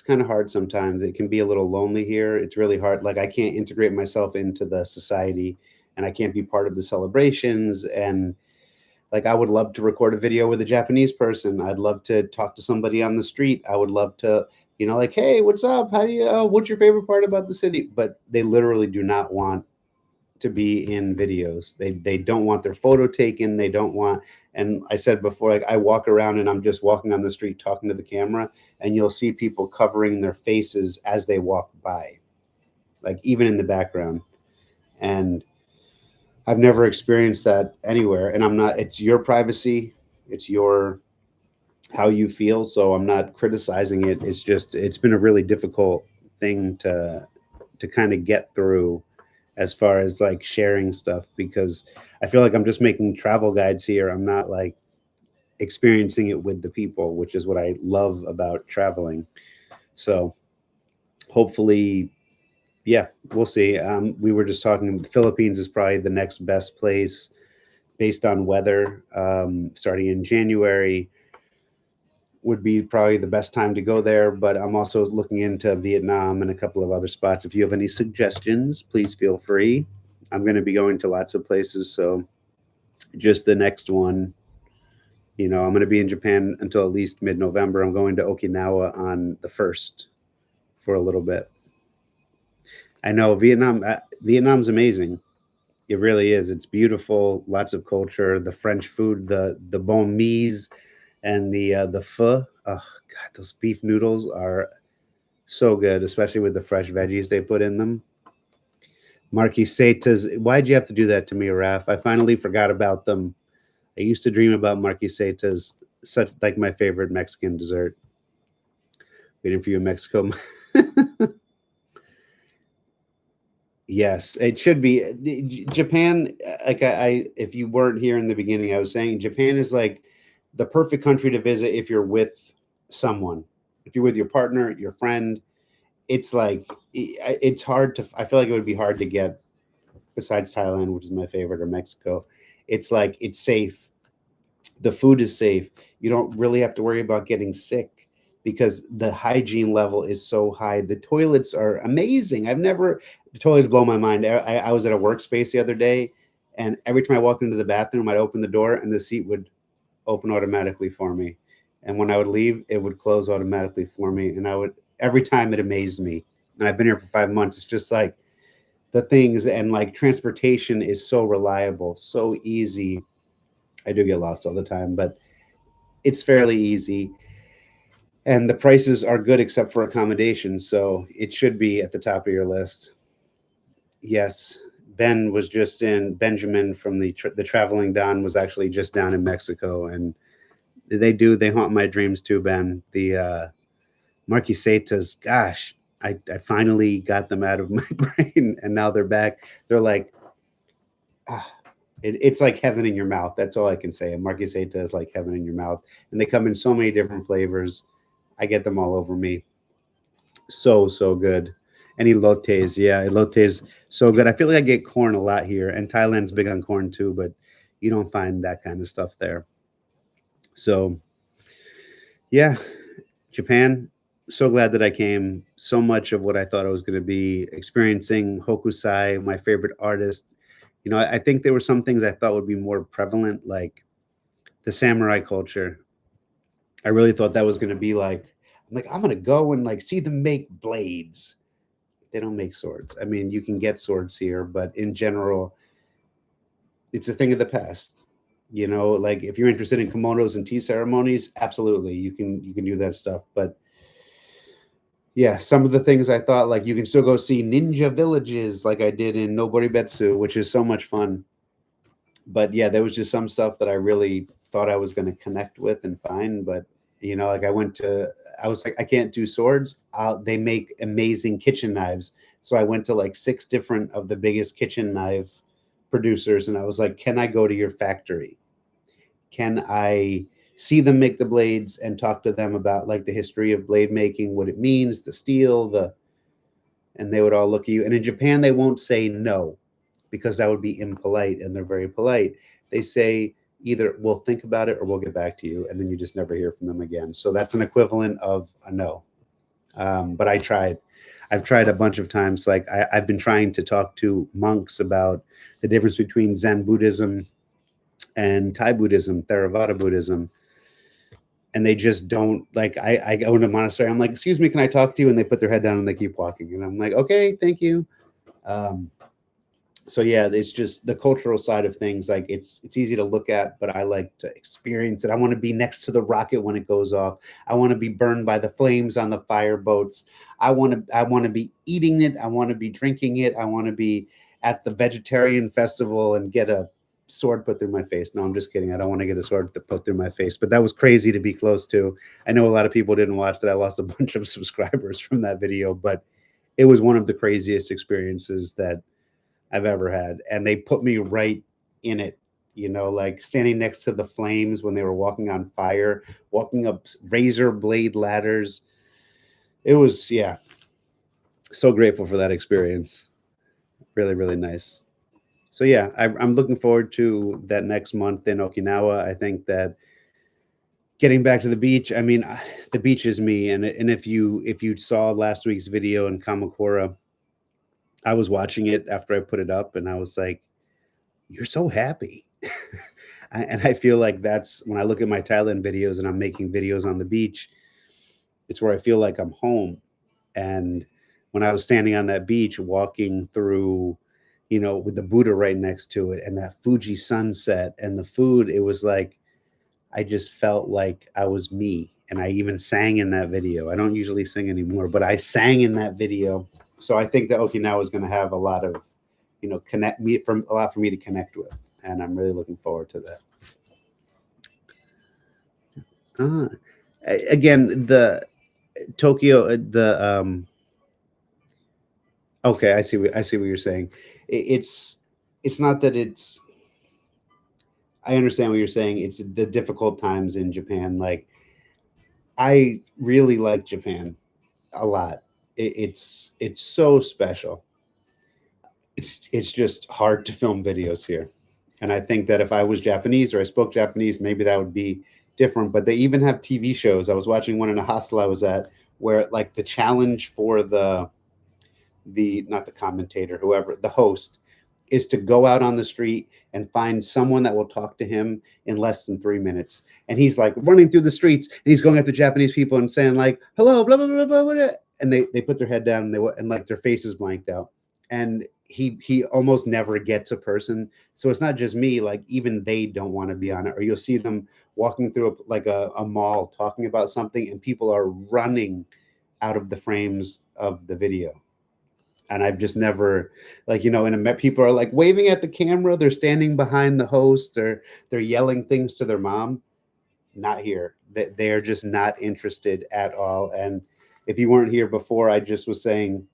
kind of hard sometimes. It can be a little lonely here. It's really hard. Like I can't integrate myself into the society, and I can't be part of the celebrations. And like I would love to record a video with a Japanese person. I'd love to talk to somebody on the street. I would love to, like, hey, what's up? How do you? What's your favorite part about the city? But they literally do not want to be in videos. They don't want their photo taken. They don't want. And I said before, like I walk around and I'm just walking on the street talking to the camera, and you'll see people covering their faces as they walk by, like even in the background. And I've never experienced that anywhere. And I'm not. It's your privacy. It's your how you feel. So I'm not criticizing it. It's just it's been a really difficult thing to kind of get through as far as like sharing stuff, because I feel like I'm just making travel guides here. I'm not like experiencing it with the people, which is what I love about traveling. So hopefully, yeah, we'll see. We were just talking, the Philippines is probably the next best place based on weather. Starting in January would be probably the best time to go there, but I'm also looking into Vietnam and a couple of other spots. If you have any suggestions, please feel free. I'm going to be going to lots of places, so just the next one, I'm going to be in Japan until at least mid-November. I'm going to Okinawa on the 1st for a little bit. I know Vietnam's amazing. It really is. It's beautiful. Lots of culture. The French food, the banh mi's, and the pho. Oh God, those beef noodles are so good, especially with the fresh veggies they put in them. Marquisetas. Why'd you have to do that to me, Raf? I finally forgot about them. I used to dream about marquisetas, such like my favorite Mexican dessert. Waiting for you in Mexico. Yes, it should be. Japan, like if you weren't here in the beginning, I was saying Japan is like the perfect country to visit if you're with someone. If you're with your partner, your friend, it's like it's hard to. I feel like it would be hard to get besides Thailand, which is my favorite, or Mexico. It's like it's safe. The food is safe. You don't really have to worry about getting sick because the hygiene level is so high. The toilets are amazing. The toilets blow my mind. I was at a workspace the other day, and every time I walked into the bathroom, I'd open the door and the seat would open automatically for me. And when I would leave, it would close automatically for me. And every time it amazed me. And I've been here for 5 months. It's just like the things and like transportation is so reliable, so easy. I do get lost all the time, but it's fairly easy. And the prices are good except for accommodations, so it should be at the top of your list. Yes, Benjamin from the Traveling Don was actually just down in Mexico, and they haunt my dreams too, Ben. The Marquisetas, gosh, I finally got them out of my brain, and now they're back. They're like, ah, it's like heaven in your mouth. That's all I can say. A Marquiseta is like heaven in your mouth, and they come in so many different flavors. I get them all over me. So good. Any elotes, yeah, elotes so good. I feel like I get corn a lot here, and Thailand's big on corn too, but you don't find that kind of stuff there. So yeah, Japan. So glad that I came. So much of what I thought I was going to be experiencing Hokusai, my favorite artist. I think there were some things I thought would be more prevalent, like the samurai culture. I really thought that was going to be like, I'm going to go and like see them make blades. They don't make swords. I mean, you can get swords here, but in general, it's a thing of the past. Like if you're interested in kimonos and tea ceremonies, absolutely, you can do that stuff. But yeah, some of the things I thought like you can still go see ninja villages like I did in Noboribetsu, which is so much fun. But yeah, there was just some stuff that I really thought I was going to connect with and find. But like I was like, I can't do swords. They make amazing kitchen knives. So I went to like 6 different of the biggest kitchen knife producers, and I was like, can I go to your factory? Can I see them make the blades and talk to them about like the history of blade making, what it means, the steel, and they would all look at you. And in Japan, they won't say no because that would be impolite, and they're very polite. They say either we'll think about it or we'll get back to you, and then you just never hear from them again. So that's an equivalent of a no. But I tried. I've tried a bunch of times. Like I've been trying to talk to monks about the difference between Zen Buddhism and Thai Buddhism, Theravada Buddhism, and they just don't like. I go into a monastery. I'm like, excuse me, can I talk to you? And they put their head down and they keep walking. And I'm like, okay, thank you. Um, so yeah, it's just the cultural side of things. Like it's easy to look at, but I like to experience it. I want to be next to the rocket when it goes off. I want to be burned by the flames on the fire boats. I want to be eating it. I want to be drinking it. I want to be at the vegetarian festival and get a sword put through my face. No, I'm just kidding. I don't want to get a sword put through my face, but that was crazy to be close to. I know a lot of people didn't watch that. I lost a bunch of subscribers from that video, but it was one of the craziest experiences that I've ever had. And they put me right in it, like standing next to the flames when they were walking on fire, walking up razor blade ladders. It was, yeah, so grateful for that experience. Really, really nice. So, yeah, I'm looking forward to that next month in Okinawa. I think that getting back to the beach, I mean, the beach is me. And if you saw last week's video in Kamakura, I was watching it after I put it up and I was like, you're so happy. And I feel like that's when I look at my Thailand videos and I'm making videos on the beach, it's where I feel like I'm home. And when I was standing on that beach walking through, with the Buddha right next to it and that Fuji sunset and the food, it was like I just felt like I was me. And I even sang in that video. I don't usually sing anymore, but I sang in that video. So I think that Okinawa is going to have a lot of, connect me from a lot for me to connect with. And I'm really looking forward to that. Uh, Again, the Tokyo, okay, I see what you're saying. It's not that it's. I understand what you're saying. It's the difficult times in Japan. Like I really like Japan a lot. It's so special. It's just hard to film videos here, and I think that if I was Japanese or I spoke Japanese, maybe that would be different. But they even have TV shows. I was watching one in a hostel I was at where like the challenge for the not the commentator, whoever the host is to go out on the street and find someone that will talk to him in less than 3 minutes. And he's like running through the streets and he's going up to Japanese people and saying like, hello, blah, blah, blah, blah, blah. And they put their head down and and like their faces blanked out. And he almost never gets a person. So it's not just me, like even they don't want to be on it. Or you'll see them walking through a mall talking about something and people are running out of the frames of the video. And I've just never, like, in a people are like waving at the camera, they're standing behind the host, or they're yelling things to their mom. Not here. They're just not interested at all. And if you weren't here before, I just was saying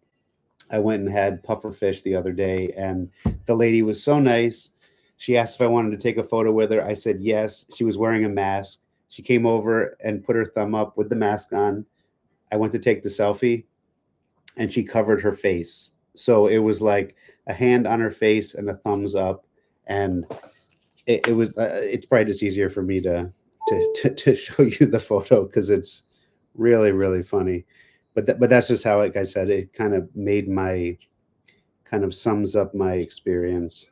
I went and had pufferfish the other day, and the lady was so nice. She asked if I wanted to take a photo with her. I said yes. She was wearing a mask. She came over and put her thumb up with the mask on. I went to take the selfie and she covered her face. So it was like a hand on her face and a thumbs up. And it was, it's probably just easier for me to show you the photo because it's really, really funny. But that's just how, like I said, it kind of made my, kind of sums up my experience.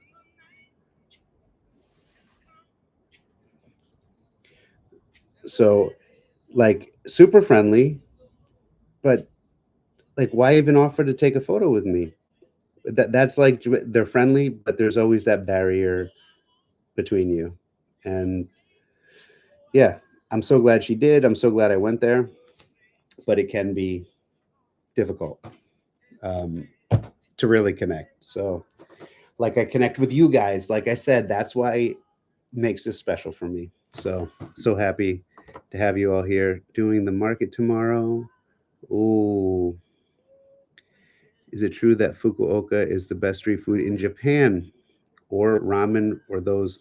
So, like, super friendly, but like, why even offer to take a photo with me? That's like they're friendly, but there's always that barrier between you. And yeah, I'm so glad she did. I'm so glad I went there, but it can be difficult um, to really connect. So, like, I connect with you guys. Like I said, that's why it makes this special for me. So, so happy to have you all here doing the market tomorrow. Ooh, is it true that Fukuoka is the best street food in Japan, or ramen, or those?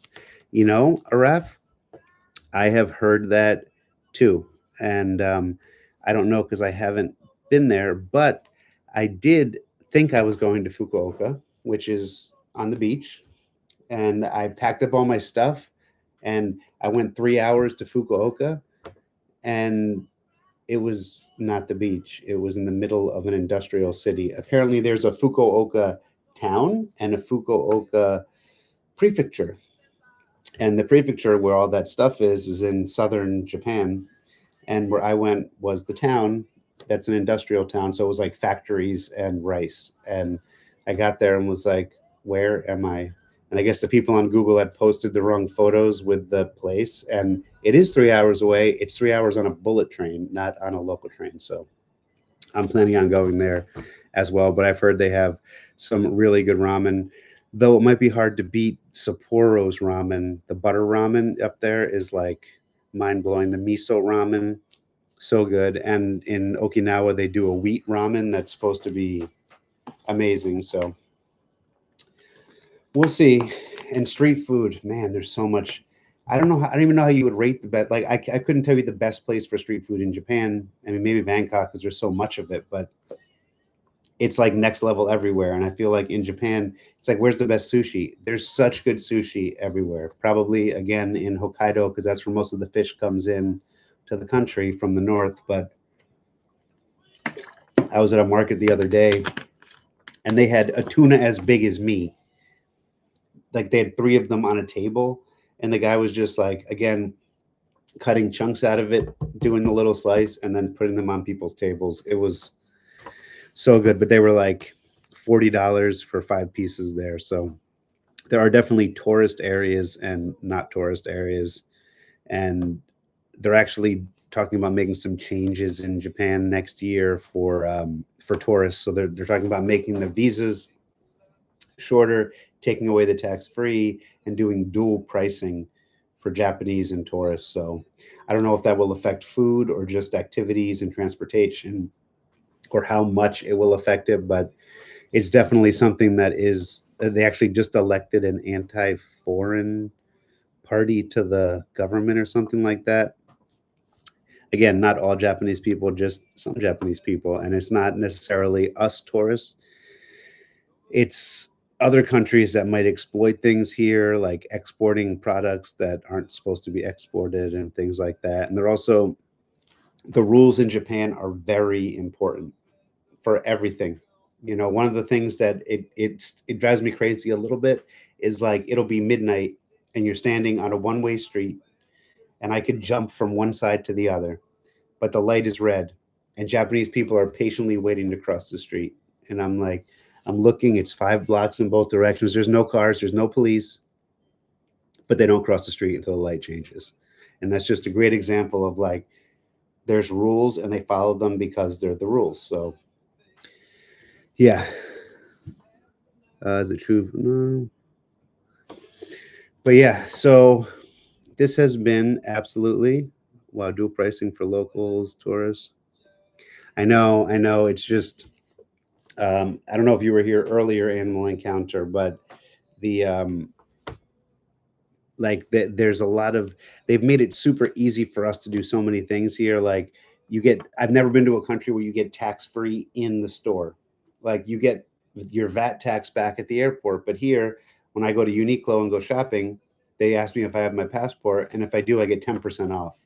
Aref, I have heard that too. And I don't know because I haven't been there, but I did think I was going to Fukuoka, which is on the beach. And I packed up all my stuff and I went 3 hours to Fukuoka, and it was not the beach. It was in the middle of an industrial city. Apparently, there's a Fukuoka town and a Fukuoka prefecture. And the prefecture where all that stuff is in southern Japan. And where I went was the town that's an industrial town. So it was like factories and rice. And I got there and was like, where am I? And I guess the people on Google had posted the wrong photos with the place. And it is 3 hours away. It's 3 hours on a bullet train, not on a local train. So I'm planning on going there as well. But I've heard they have some really good ramen, though it might be hard to beat Sapporo's ramen. The butter ramen up there is like mind blowing. The miso ramen, so good. And in Okinawa, they do a wheat ramen that's supposed to be amazing. So we'll see. And street food, man, there's so much. I don't know. I don't even know how you would rate the best. Like, I couldn't tell you the best place for street food in Japan. I mean, maybe Bangkok because there's so much of it, but it's like next level everywhere. And I feel like in Japan, it's like, where's the best sushi? There's such good sushi everywhere. Probably again in Hokkaido because that's where most of the fish comes in to the country from the north. But I was at a market the other day and they had a tuna as big as me. Like they had three of them on a table, and the guy was just like, again, cutting chunks out of it, doing the little slice, and then putting them on people's tables. It was So good, but they were like $40 for 5 pieces there. So there are definitely tourist areas and not tourist areas, and they're actually talking about making some changes in Japan next year for tourists. So they're talking about making the visas shorter, taking away the tax free, and doing dual pricing for Japanese and tourists. So I don't know if that will affect food or just activities and transportation, or how much it will affect it, but it's definitely something that is. They actually just elected an anti-foreign party to the government or something like that. Again, not all Japanese people, just some Japanese people, and it's not necessarily us tourists. It's other countries that might exploit things here, like exporting products that aren't supposed to be exported and things like that. And they're also, the rules in Japan are very important for everything. One of the things that it drives me crazy a little bit is like it'll be midnight and you're standing on a one-way street, and I could jump from one side to the other, but the light is red, and Japanese people are patiently waiting to cross the street. And I'm like, I'm looking, it's 5 blocks in both directions. There's no cars, there's no police, but they don't cross the street until the light changes. And that's just a great example of like, there's rules and they follow them because they're the rules. So, yeah. Is it true? No. But yeah, so this has been absolutely wow, dual pricing for locals, tourists. I know. It's just I don't know if you were here earlier, Animal Encounter, but the there's a lot of, they've made it super easy for us to do so many things here. Like I've never been to a country where you get tax free in the store. Like you get your VAT tax back at the airport, but here when I go to Uniqlo and go shopping, they ask me if I have my passport, and if I do, I get 10% off.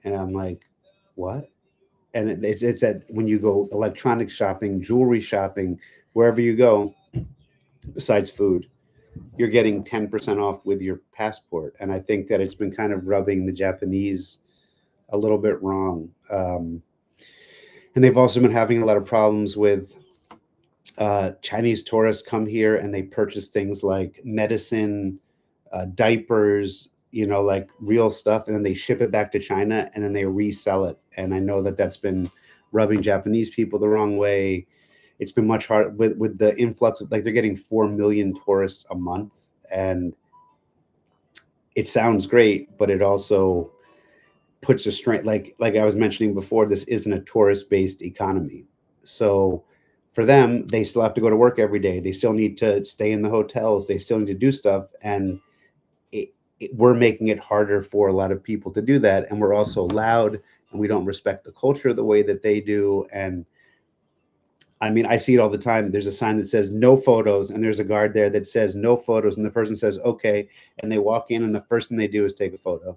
And I'm like, what? And it's that when you go electronic shopping, jewelry shopping, wherever you go, besides food, you're getting 10% off with your passport. And I think that it's been kind of rubbing the Japanese a little bit wrong. And they've also been having a lot of problems with Chinese tourists come here and they purchase things like medicine, diapers, like real stuff, and then they ship it back to China and then they resell it. And I know that that's been rubbing Japanese people the wrong way. It's been much hard with the influx of, like, they're getting 4 million tourists a month, and it sounds great, but it also puts a strain. Like I was mentioning before, this isn't a tourist based economy. So for them, they still have to go to work every day. They still need to stay in the hotels. They still need to do stuff, and we're making it harder for a lot of people to do that. And we're also loud, and we don't respect the culture the way that they do. And I mean, I see it all the time. There's a sign that says no photos, and there's a guard there that says no photos, and the person says okay, and they walk in, and the first thing they do is take a photo.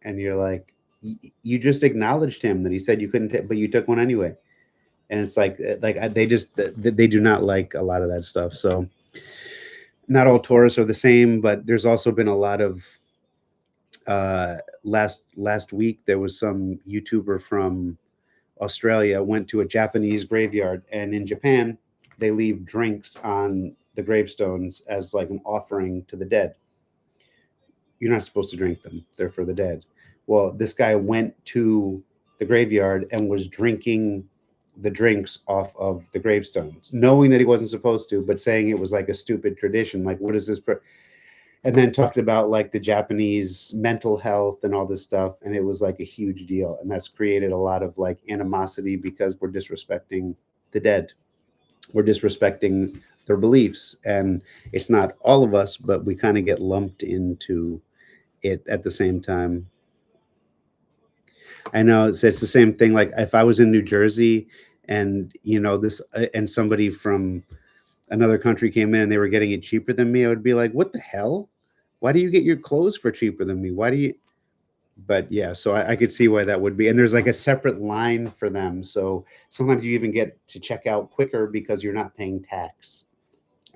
And you're like, you just acknowledged him that he said you couldn't take, but you took one anyway. And it's they just they do not like a lot of that stuff. So not all tourists are the same, but there's also been a lot of last week there was some YouTuber from Australia went to a Japanese graveyard, and in Japan they leave drinks on the gravestones as like an offering to the dead. You're not supposed to drink them. They're for the dead. Well, this guy went to the graveyard and was drinking the drinks off of the gravestones, knowing that he wasn't supposed to, but saying it was like a stupid tradition. Like, what is this? And then talked about like the Japanese mental health and all this stuff. And it was like a huge deal. And that's created a lot of like animosity because we're disrespecting the dead. We're disrespecting their beliefs. And it's not all of us, but we kind of get lumped into it at the same time. I know it's the same thing. Like if I was in New Jersey and this and somebody from another country came in and they were getting it cheaper than me, I would be like, what the hell? Why do you get your clothes for cheaper than me? Why do you? But yeah, so I could see why that would be. And there's like a separate line for them. So sometimes you even get to check out quicker because you're not paying tax.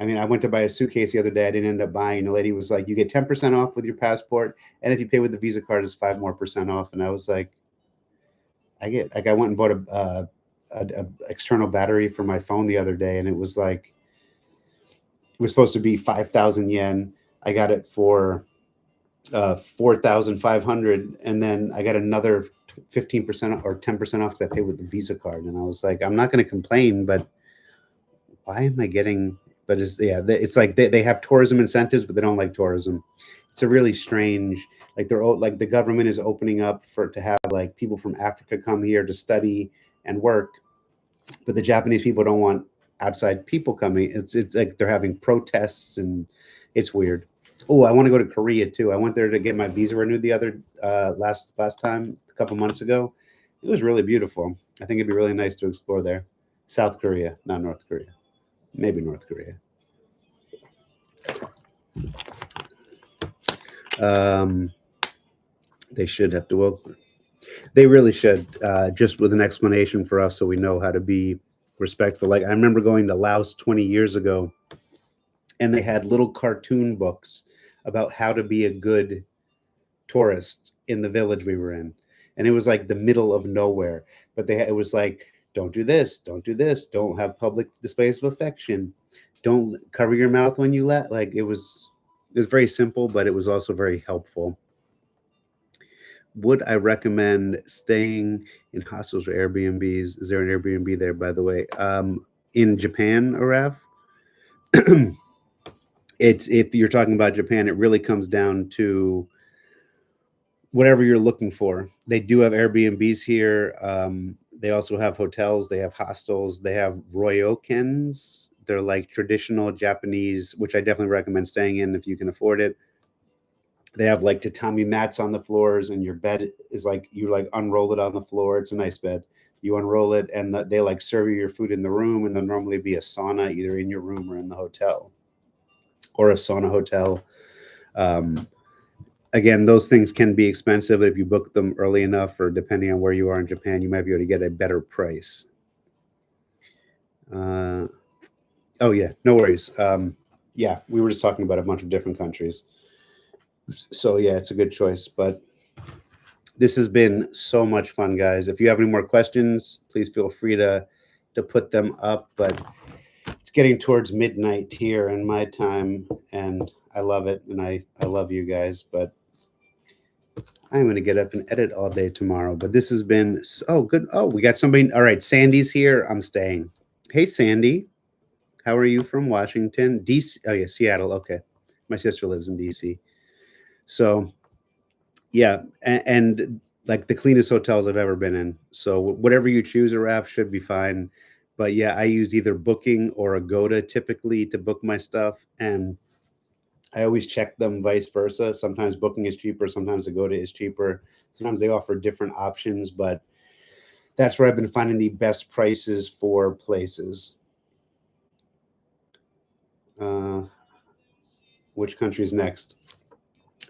I mean, I went to buy a suitcase the other day. I didn't end up buying. The lady was like, you get 10% off with your passport. And if you pay with the Visa card, it's 5% more off. And I was like, I went and bought a external battery for my phone the other day, and it was like it was supposed to be 5,000 yen. I got it for 4,500, and then I got another 15% or 10% off because I paid with the Visa card. And I was like, I'm not going to complain, but why am I getting? But it's yeah, it's like they have tourism incentives, but they don't like tourism. It's a really strange. Like like the government is opening up for to have like people from Africa come here to study and work, but the Japanese people don't want outside people coming. It's like they're having protests and it's weird. Oh, I want to go to Korea too. I went there to get my visa renewed the other last time a couple months ago. It was really beautiful. I think it'd be really nice to explore there. South Korea, not North Korea. Maybe North Korea. Um, they should have to. Well, they really should. Just with an explanation for us, so we know how to be respectful. Like I remember going to Laos 20 years ago, and they had little cartoon books about how to be a good tourist in the village we were in, and it was like the middle of nowhere. But it was like, don't do this, don't do this, don't have public displays of affection, don't cover your mouth when you let. Like it was very simple, but it was also very helpful. Would I recommend staying in hostels or Airbnbs? Is there an Airbnb there, by the way? In Japan, Araf? It's if you're talking about Japan, it really comes down to whatever you're looking for. They do have Airbnbs here. They also have hotels. They have hostels. They have ryoukens. They're like traditional Japanese, which I definitely recommend staying in if you can afford it. They have like tatami mats on the floors, and your bed is like you like unroll it on the floor. It's a nice bed. You unroll it, and they like serve you your food in the room, and there'll normally be a sauna either in your room or in the hotel, or a sauna hotel. Um, Again, those things can be expensive, but if you book them early enough, or depending on where you are in Japan, you might be able to get a better price. Uh, oh yeah, no worries. Yeah, we were just talking about a bunch of different countries. So yeah, it's a good choice. But this has been so much fun, guys. If you have any more questions, please feel free to put them up. But it's getting towards midnight here in my time, and I love it, and I love you guys. But I'm going to get up and edit all day tomorrow. But this has been so good. Oh, we got somebody. All right, Sandy's here. I'm staying. Hey, Sandy. How are you from Washington? DC. Oh, yeah, Seattle. Okay. My sister lives in DC. So, yeah. And like the cleanest hotels I've ever been in. So, whatever you choose, a RAF should be fine. But yeah, I use either Booking or Agoda typically to book my stuff. And I always check them vice versa. Sometimes Booking is cheaper, sometimes Agoda is cheaper. Sometimes they offer different options, but that's where I've been finding the best prices for places. Uh, which country is next?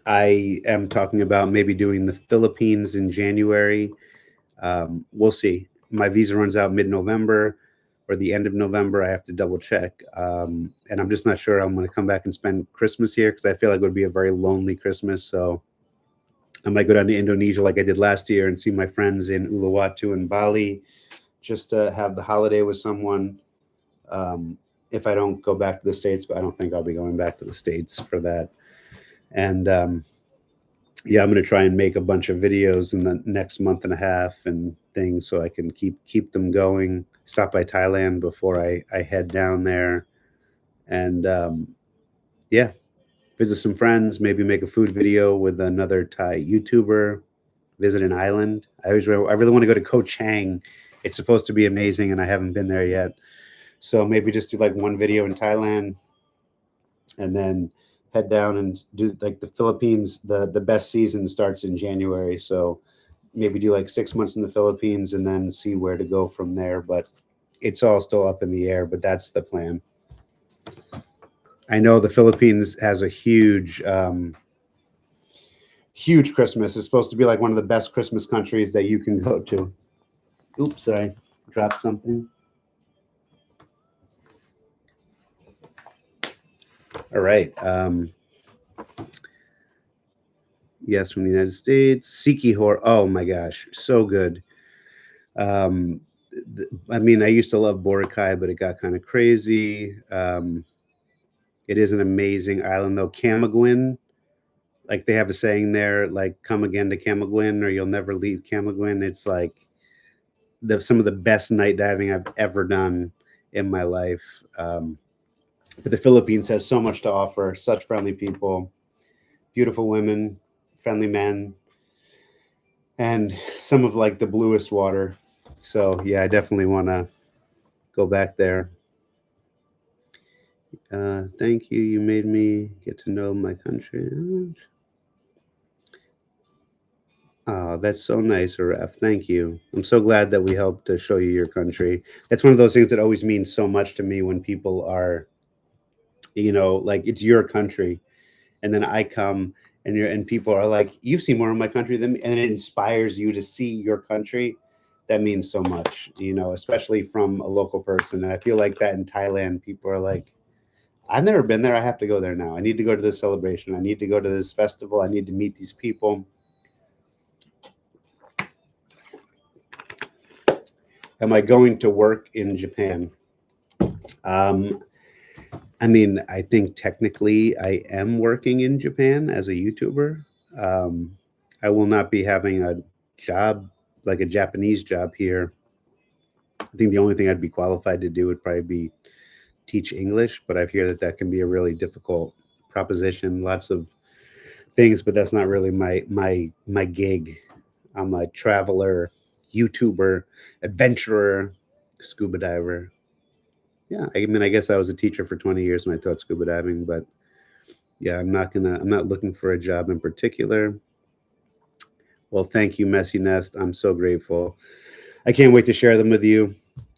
I am talking about maybe doing the Philippines in January. We'll see. My visa runs out mid-November or the end of November. I have to double check. And I'm just not sure I'm going to come back and spend Christmas here because I feel like it would be a very lonely Christmas. So I might go down to Indonesia like I did last year and see my friends in Uluwatu and Bali just to have the holiday with someone. If I don't go back to the States, but I don't think I'll be going back to the States for that. And yeah, I'm going to try and make a bunch of videos in the next month and a half and things so I can keep them going. Stop by Thailand before I head down there, and yeah, visit some friends. Maybe make a food video with another Thai YouTuber. Visit an island. I really want to go to Koh Chang. It's supposed to be amazing, and I haven't been there yet. So maybe just do like one video in Thailand, and then head down and do like the Philippines. The best season starts in January, so maybe do like 6 months in the Philippines and then see where to go from there. But it's all still up in the air. But that's the plan. I know the Philippines has a huge Christmas. It's supposed to be like one of the best Christmas countries that you can go to. Oops, I dropped something. All right. Yes, from the United States. Siki Hor. Oh my gosh, so good. Um, I mean, I used to love Boracay, but it got kind of crazy. It is an amazing island, though. Camiguin, like they have a saying there, like "Come again to Camiguin, or you'll never leave Camiguin." It's like some of the best night diving I've ever done in my life. But the Philippines has so much to offer. Such friendly people, beautiful women, friendly men, and some of like the bluest water. So yeah, I definitely want to go back there. Thank you. You made me get to know my country. Oh, that's so nice, Ref. Thank you. I'm so glad that we helped to show you your country. That's one of those things that always means so much to me when people are, like it's your country, and then I come and people are like, "You've seen more of my country than me," and it inspires you to see your country. That means so much, especially from a local person. And I feel like that in Thailand, people are like, I've never been there. I have to go there now. I need to go to this celebration. I need to go to this festival. I need to meet these people. Am I going to work in Japan? Um, I mean, I think technically I am working in Japan as a YouTuber. Um, I will not be having a job like a Japanese job here. I think the only thing I'd be qualified to do would probably be teach English, but I've heard that that can be a really difficult proposition. Lots of things, but that's not really my gig. I'm a traveler, YouTuber, adventurer, scuba diver. Yeah, I mean, I guess I was a teacher for 20 years when I taught scuba diving, but yeah, I'm not looking for a job in particular. Well, thank you, Messy Nest. I'm so grateful. I can't wait to share them with you.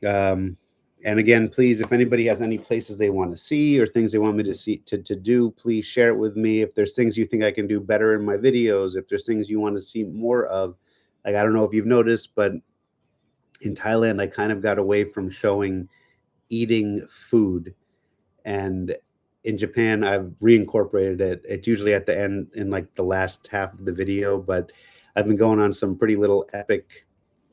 Um, and again, please, if anybody has any places they want to see or things they want me to see to do, please share it with me. If there's things you think I can do better in my videos, if there's things you want to see more of, like I don't know if you've noticed, but in Thailand, I kind of got away from showing eating food. And in Japan, I've reincorporated it. It's usually at the end in like the last half of the video, but I've been going on some pretty little epic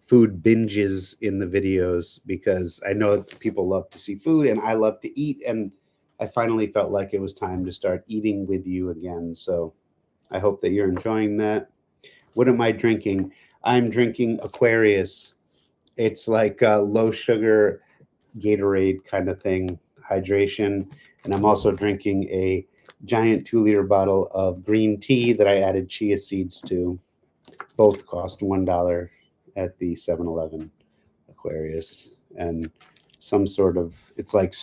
food binges in the videos because I know that people love to see food and I love to eat. And I finally felt like it was time to start eating with you again. So I hope that you're enjoying that. What am I drinking? I'm drinking Aquarius. It's like a low sugar Gatorade kind of thing, hydration. And I'm also drinking a giant 2 liter bottle of green tea that I added chia seeds to. Both cost $1 at the 7-Eleven Aquarius. And some sort of, it's like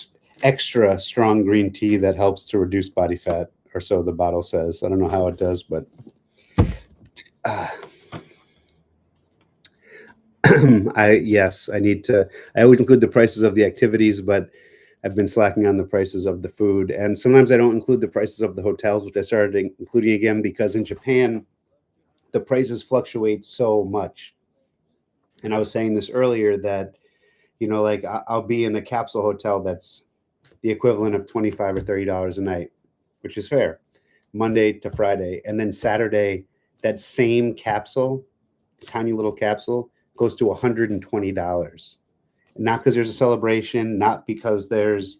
extra strong green tea that helps to reduce body fat, or so the bottle says. I don't know how it does, but uh, I need to. I always include the prices of the activities, but I've been slacking on the prices of the food, and sometimes I don't include the prices of the hotels, which I started including again because in Japan the prices fluctuate so much. And I was saying this earlier that like I'll be in a capsule hotel that's the equivalent of $25 or $30 a night, which is fair, Monday to Friday, and then Saturday that same capsule, tiny little capsule, goes to $120. Not because there's a celebration, not because there's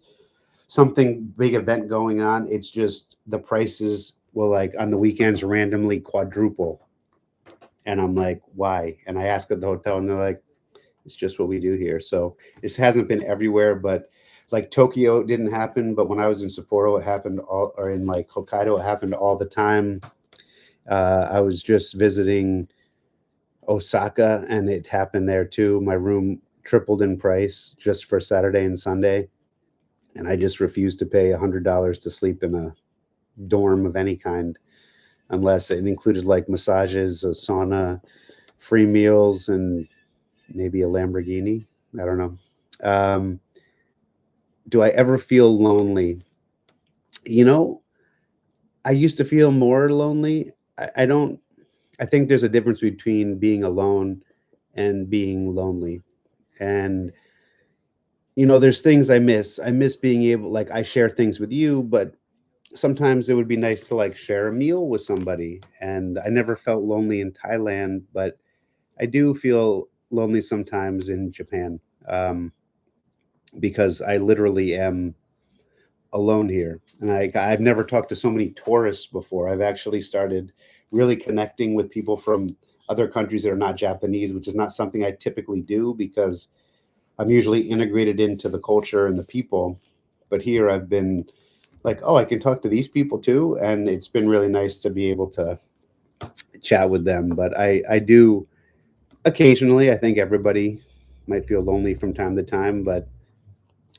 something big event going on. It's just the prices will like on the weekends randomly quadruple. And I'm like, why? And I ask at the hotel and they're like, it's just what we do here. So this hasn't been everywhere, but like Tokyo it didn't happen. But when I was in Sapporo, it happened all, or in like Hokkaido, it happened all the time. I was just visiting Osaka and it happened there too. My room tripled in price just for Saturday and Sunday. And I just refused to pay $100 to sleep in a dorm of any kind unless it included like massages, a sauna, free meals, and maybe a Lamborghini. I don't know. Um, do I ever feel lonely? You know, I used to feel more lonely. I don't. I think there's a difference between being alone and being lonely. And there's things I miss. I miss being able, like, I share things with you, but sometimes it would be nice to like share a meal with somebody. And I never felt lonely in Thailand, but I do feel lonely sometimes in Japan. um, because I literally am alone here. And I've never talked to so many tourists before. I've actually started really connecting with people from other countries that are not Japanese, which is not something I typically do because I'm usually integrated into the culture and the people. But here I've been like, oh, I can talk to these people too. And it's been really nice to be able to chat with them. But I do occasionally, I think everybody might feel lonely from time to time, but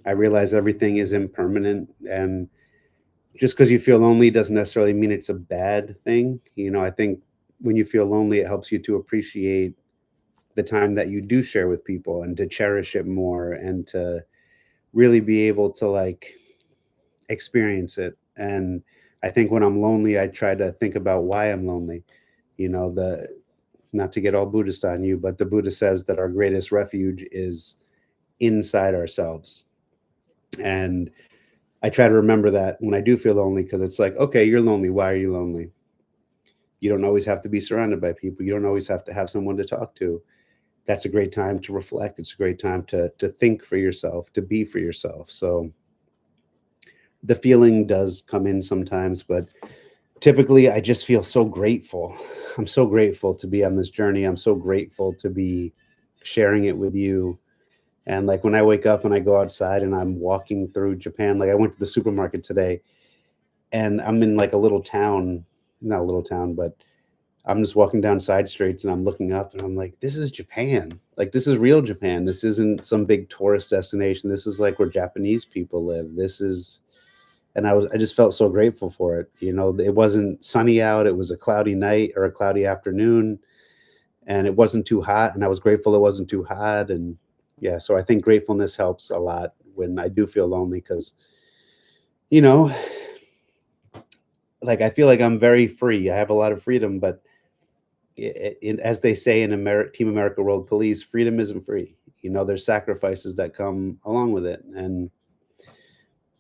I realize everything is impermanent. And just because you feel lonely doesn't necessarily mean it's a bad thing. I think when you feel lonely, it helps you to appreciate the time that you do share with people and to cherish it more and to really be able to like experience it. And I think when I'm lonely, I try to think about why I'm lonely. The Not to get all Buddhist on you, but the Buddha says that our greatest refuge is inside ourselves. And I try to remember that when I do feel lonely, because it's like, okay, you're lonely. Why are you lonely? You don't always have to be surrounded by people. You don't always have to have someone to talk to. That's a great time to reflect. It's a great time to think for yourself, to be for yourself. So the feeling does come in sometimes, but typically I just feel so grateful. I'm so grateful to be on this journey. I'm so grateful to be sharing it with you. And like when I wake up and I go outside and I'm walking through Japan, like I went to the supermarket today and I'm in like a little town, not a little town, but I'm just walking down side streets and I'm looking up and I'm like, this is Japan. Like this is real Japan. This isn't some big tourist destination. This is like where Japanese people live. And I just felt so grateful for it. It wasn't sunny out. It was a cloudy night or a cloudy afternoon, and it wasn't too hot. And I was grateful it wasn't too hot. And yeah, so I think gratefulness helps a lot when I do feel lonely because, you know, like I feel like I'm very free. I have a lot of freedom, but as they say in Team America World Police, freedom isn't free. There's sacrifices that come along with it. And,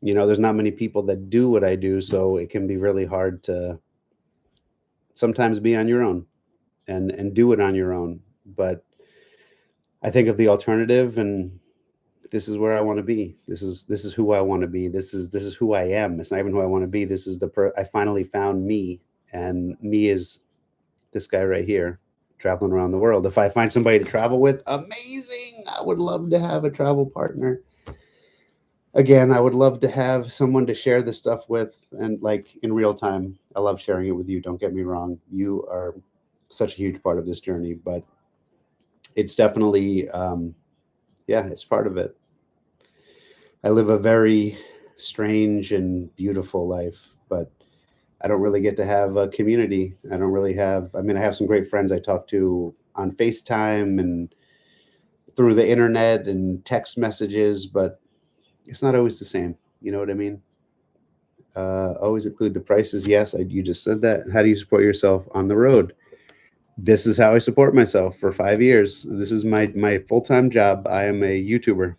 there's not many people that do what I do. So it can be really hard to sometimes be on your own and do it on your own. But I think of the alternative, and this is where I want to be. This is who I want to be. This is who I am. It's not even who I want to be. This is I finally found me, and me is this guy right here, traveling around the world. If I find somebody to travel with, amazing. I would love to have a travel partner. Again, I would love to have someone to share this stuff with, and like in real time. I love sharing it with you. Don't get me wrong. You are such a huge part of this journey, but it's definitely, yeah, it's part of it. I live a very strange and beautiful life, but I don't really get to have a community. I don't really have, I mean, I have some great friends I talk to on FaceTime and through the internet and text messages, but it's not always the same. You know what I mean? Always include the prices. Yes, you just said that. How do you support yourself on the road? This is how I support myself for 5 years. This is my full time job. I am a YouTuber.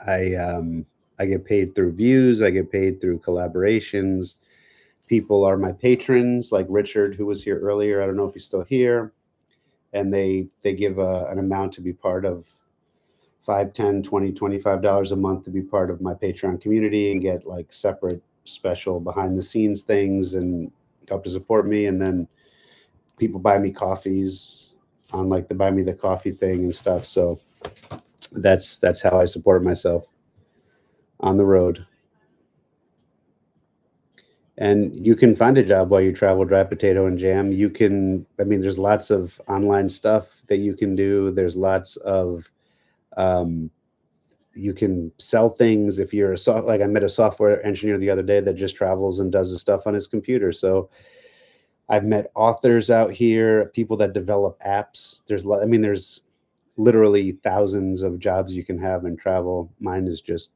I um, I get paid through views. I get paid through collaborations. People are my patrons, like Richard, who was here earlier. I don't know if he's still here, and they give an amount to be part of 5, 10, 20, $25 a month to be part of my Patreon community and get like separate special behind the scenes things and help to support me. And then people buy me coffees on like the buy me the coffee thing and stuff. So that's how I support myself on the road. And you can find a job while you travel, dry potato and jam. I mean, there's lots of online stuff that you can do. There's lots of, um, you can sell things if you're like I met a software engineer the other day that just travels and does the stuff on his computer. So I've met authors out here, people that develop apps. I mean, there's literally thousands of jobs you can have in travel. Mine is just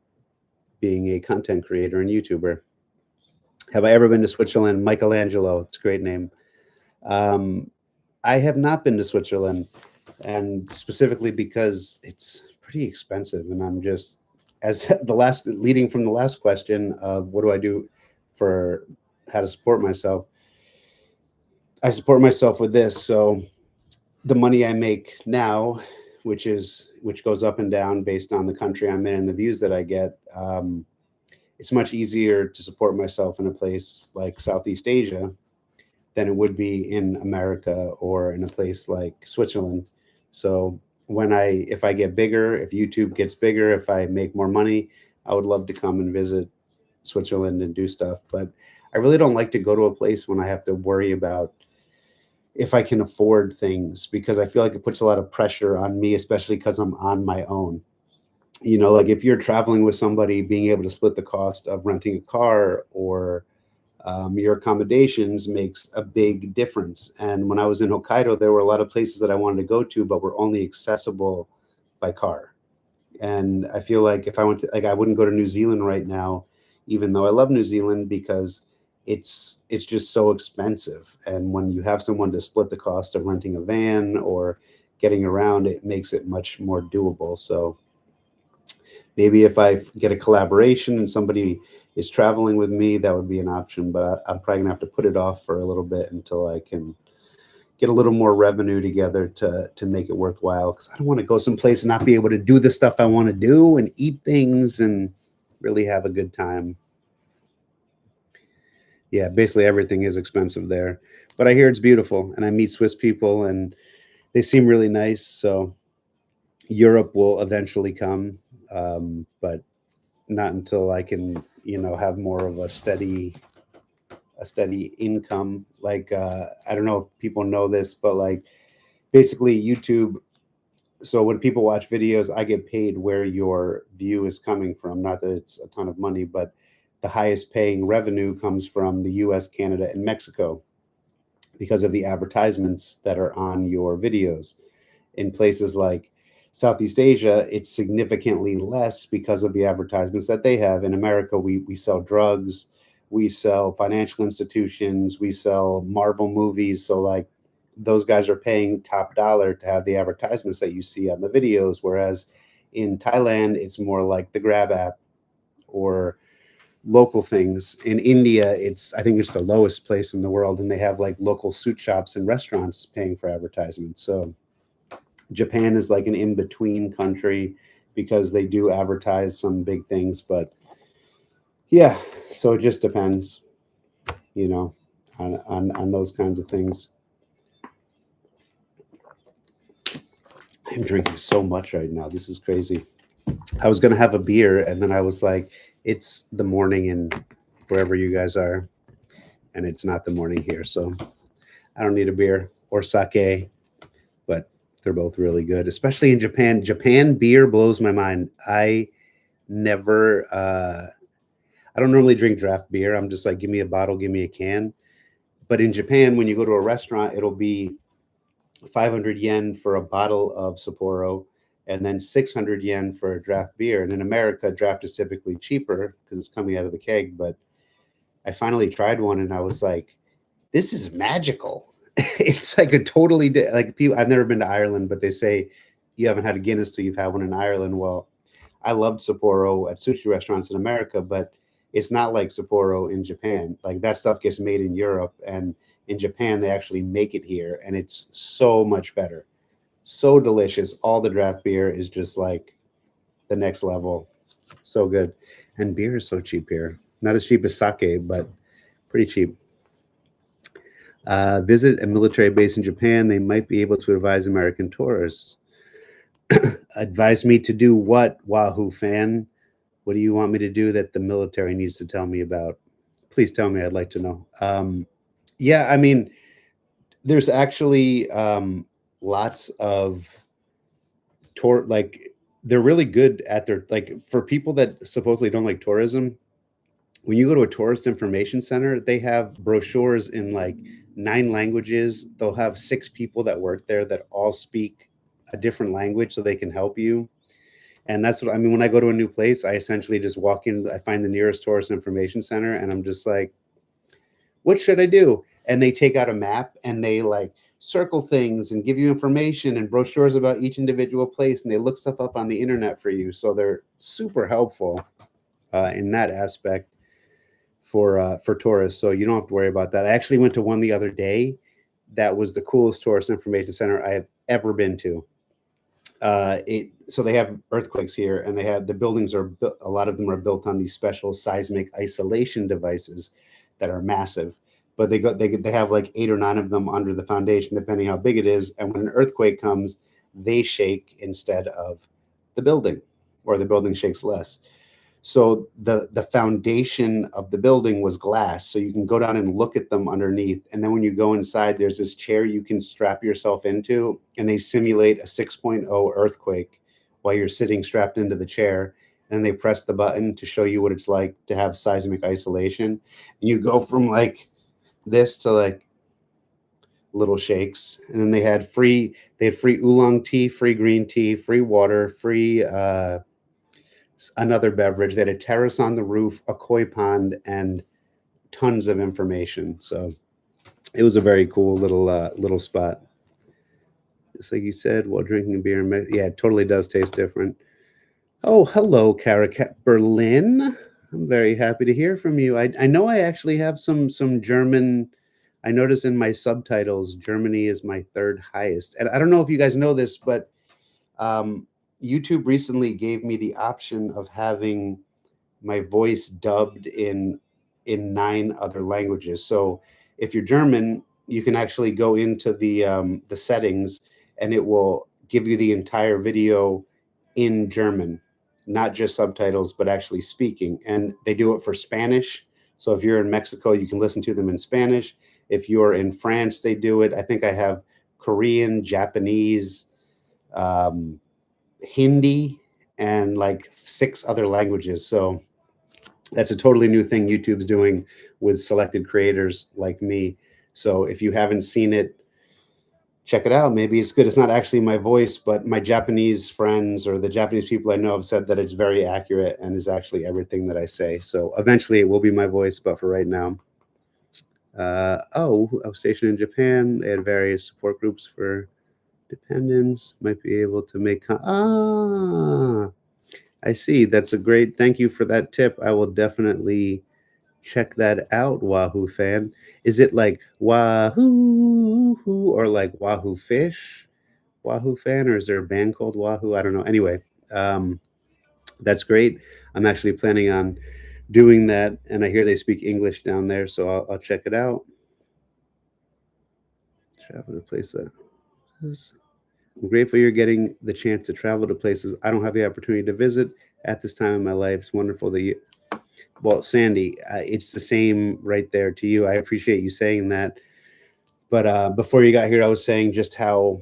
being a content creator and YouTuber. Have I ever been to Switzerland? Michelangelo, it's a great name. Um, I have not been to Switzerland, and specifically because it's pretty expensive. And I'm just, as the last, leading from the last question of what do I do for how to support myself? I support myself with this. So the money I make now which goes up and down based on the country I'm in and the views that I get. It's much easier to support myself in a place like Southeast Asia than it would be in America or in a place like Switzerland. So if I get bigger, if YouTube gets bigger, if I make more money, I would love to come and visit Switzerland and do stuff. But I really don't like to go to a place when I have to worry about if I can afford things, because I feel like it puts a lot of pressure on me, especially because I'm on my own. Like if you're traveling with somebody, being able to split the cost of renting a car or your accommodations makes a big difference. And when I was in Hokkaido, there were a lot of places that I wanted to go to, but were only accessible by car. And I feel like if I went to, like, I wouldn't go to New Zealand right now, even though I love New Zealand, because it's just so expensive. And when you have someone to split the cost of renting a van or getting around, it makes it much more doable. So maybe if I get a collaboration and somebody is traveling with me, that would be an option. But I'm probably gonna have to put it off for a little bit until I can get a little more revenue together to make it worthwhile. Because I don't want to go someplace and not be able to do the stuff I want to do and eat things and really have a good time. Yeah, basically everything is expensive there, but I hear it's beautiful, and I meet Swiss people, and they seem really nice. So Europe will eventually come, but not until I can, have more of a steady income. Like I don't know if people know this, but like basically YouTube. So when people watch videos, I get paid where your view is coming from. Not that it's a ton of money, but the highest paying revenue comes from the US, Canada, and Mexico because of the advertisements that are on your videos. In places like Southeast Asia, it's significantly less because of the advertisements that they have. In America, we sell drugs, we sell financial institutions, we sell Marvel movies. So like those guys are paying top dollar to have the advertisements that you see on the videos. Whereas in Thailand, it's more like the Grab app or local things. In India, I think it's the lowest place in the world, and they have like local suit shops and restaurants paying for advertisements. So Japan is like an in-between country because they do advertise some big things, but yeah, so it just depends, you know, on those kinds of things. I'm drinking so much right now. This is crazy. I was gonna have a beer, and then I was like, it's the morning in wherever you guys are, and it's not the morning here, so I don't need a beer or sake, but they're both really good, especially in Japan. Japan beer blows my mind. Never I don't normally drink draft beer. I'm just like, give me a bottle, give me a can. But in Japan, when you go to a restaurant, it'll be 500 yen for a bottle of Sapporo and then 600 yen for a draft beer. And in America, draft is typically cheaper because it's coming out of the keg. But I finally tried one and I was like, this is magical. It's like a totally, like people, I've never been to Ireland, but they say you haven't had a Guinness till you've had one in Ireland. Well, I loved Sapporo at sushi restaurants in America, but it's not like Sapporo in Japan. Like that stuff gets made in Europe, and in Japan they actually make it here, and it's so much better, so delicious. All the draft beer is just like the next level, so good, and beer is so cheap here. Not as cheap as sake, but pretty cheap. Visit a military base in Japan. They might be able to advise American tourists. Advise me to do what, Wahoo fan? What do you want me to do that the military needs to tell me about? Please tell me. I'd like to know. Yeah, I mean, there's actually lots of like they're really good at their, like, for people that supposedly don't like tourism. When you go to a tourist information center, they have brochures in like 9 languages. They'll have 6 people that work there that all speak a different language so they can help you. And that's what I mean. When I go to a new place, I essentially just walk in, I find the nearest tourist information center, and I'm just like, what should I do? And they take out a map and they like circle things and give you information and brochures about each individual place. And they look stuff up on the internet for you. So they're super helpful in that aspect for tourists. So you don't have to worry about that. I actually went to one the other day that was the coolest tourist information center I have ever been to. So they have earthquakes here, and they have the buildings are a lot of them are built on these special seismic isolation devices that are massive. But they have like 8 or 9 of them under the foundation, depending how big it is. And when an earthquake comes, they shake instead of the building, or the building shakes less. So the foundation of the building was glass, so you can go down and look at them underneath. And then when you go inside, there's this chair you can strap yourself into, and they simulate a 6.0 earthquake while you're sitting strapped into the chair. And they press the button to show you what it's like to have seismic isolation. And you go from like this to like little shakes. And then they had free oolong tea, free green tea, free water, free another beverage. They had a terrace on the roof, a koi pond, and tons of information. So it was a very cool little spot. Just like you said, while drinking beer, yeah, it totally does taste different. Oh, hello, Caracat Berlin. I'm very happy to hear from you. I know I actually have some German. I notice in my subtitles, Germany is my third highest. And I don't know if you guys know this, but um, YouTube recently gave me the option of having my voice dubbed in 9 other languages. So if you're German, you can actually go into the settings, and it will give you the entire video in German, not just subtitles, but actually speaking. And they do it for Spanish. So if you're in Mexico, you can listen to them in Spanish. If you're in France, they do it. I think I have Korean, Japanese, um, Hindi, and like 6 other languages. So that's a totally new thing YouTube's doing with selected creators like me. So if you haven't seen it, check it out. Maybe it's good. It's not actually my voice, but my Japanese friends or the Japanese people I know have said that it's very accurate and is actually everything that I say. So eventually it will be my voice, but for right now. I was stationed in Japan. They had various support groups for dependents. Might be able to make. I see. That's a great. Thank you for that tip. I will definitely check that out, Wahoo fan. Is it like Wahoo or like Wahoo Fish, Wahoo fan, or is there a band called Wahoo? I don't know. Anyway, um, that's great. I'm actually planning on doing that, and I hear they speak English down there, so I'll check it out. Travel to places. I'm grateful you're getting the chance to travel to places I don't have the opportunity to visit at this time in my life. It's wonderful that you. Well, Sandy, it's the same right there to you. I appreciate you saying that. But before you got here, I was saying just how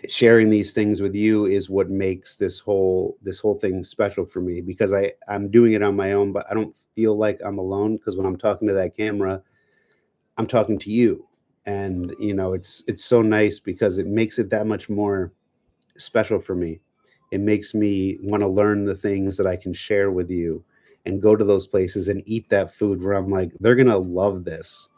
sharing these things with you is what makes this whole thing special for me, because I'm doing it on my own, but I don't feel like I'm alone, because when I'm talking to that camera, I'm talking to you. And it's so nice because it makes it that much more special for me. It makes me want to learn the things that I can share with you, and go to those places and eat that food where I'm like, they're going to love this.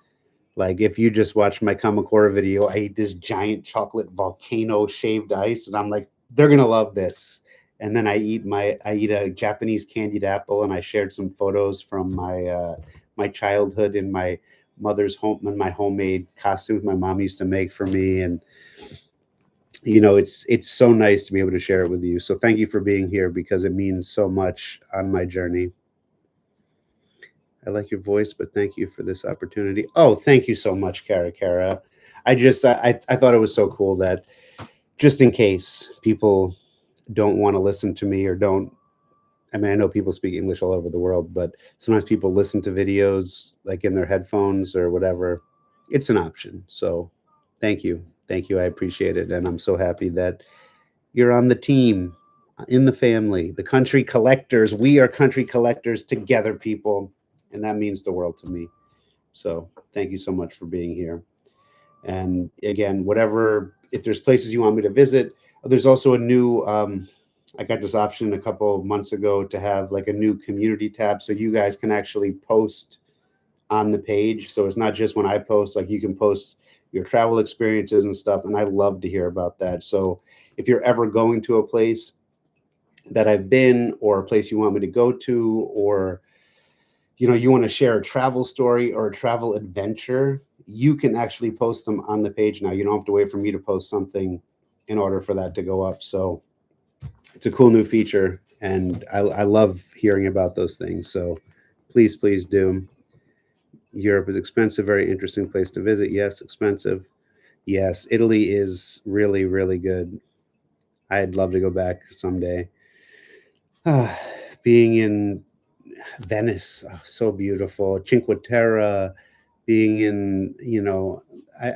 Like if you just watch my Kamakura video, I eat this giant chocolate volcano shaved ice, and I'm like, they're going to love this. And then I eat a Japanese candied apple, and I shared some photos from my childhood in my mother's home, and my homemade costumes my mom used to make for me. And it's so nice to be able to share it with you. So thank you for being here, because it means so much on my journey. I like your voice, but thank you for this opportunity. Oh, thank you so much, Kara. I thought it was so cool that, just in case people don't want to listen to me, or don't. I mean, I know people speak English all over the world, but sometimes people listen to videos like in their headphones or whatever. It's an option. So thank you. I appreciate it, and I'm so happy that you're on the team, in the family, the country collectors. We are country collectors together, people, and that means the world to me. So thank you so much for being here. And again, whatever, if there's places you want me to visit, there's also a new. I got this option a couple of months ago to have like a new community tab, so you guys can actually post on the page. So it's not just when I post, like you can post your travel experiences and stuff. And I love to hear about that. So if you're ever going to a place that I've been, or a place you want me to go to, or you want to share a travel story or a travel adventure, you can actually post them on the page now. You don't have to wait for me to post something. in order for that to go up. So it's a cool new feature, and I love hearing about those things. So please do. Europe is expensive, very interesting place to visit. Yes, expensive. Yes, Italy is really, really good. I'd love to go back someday. Ah, being in Venice, oh, so beautiful. Cinque Terre, being in,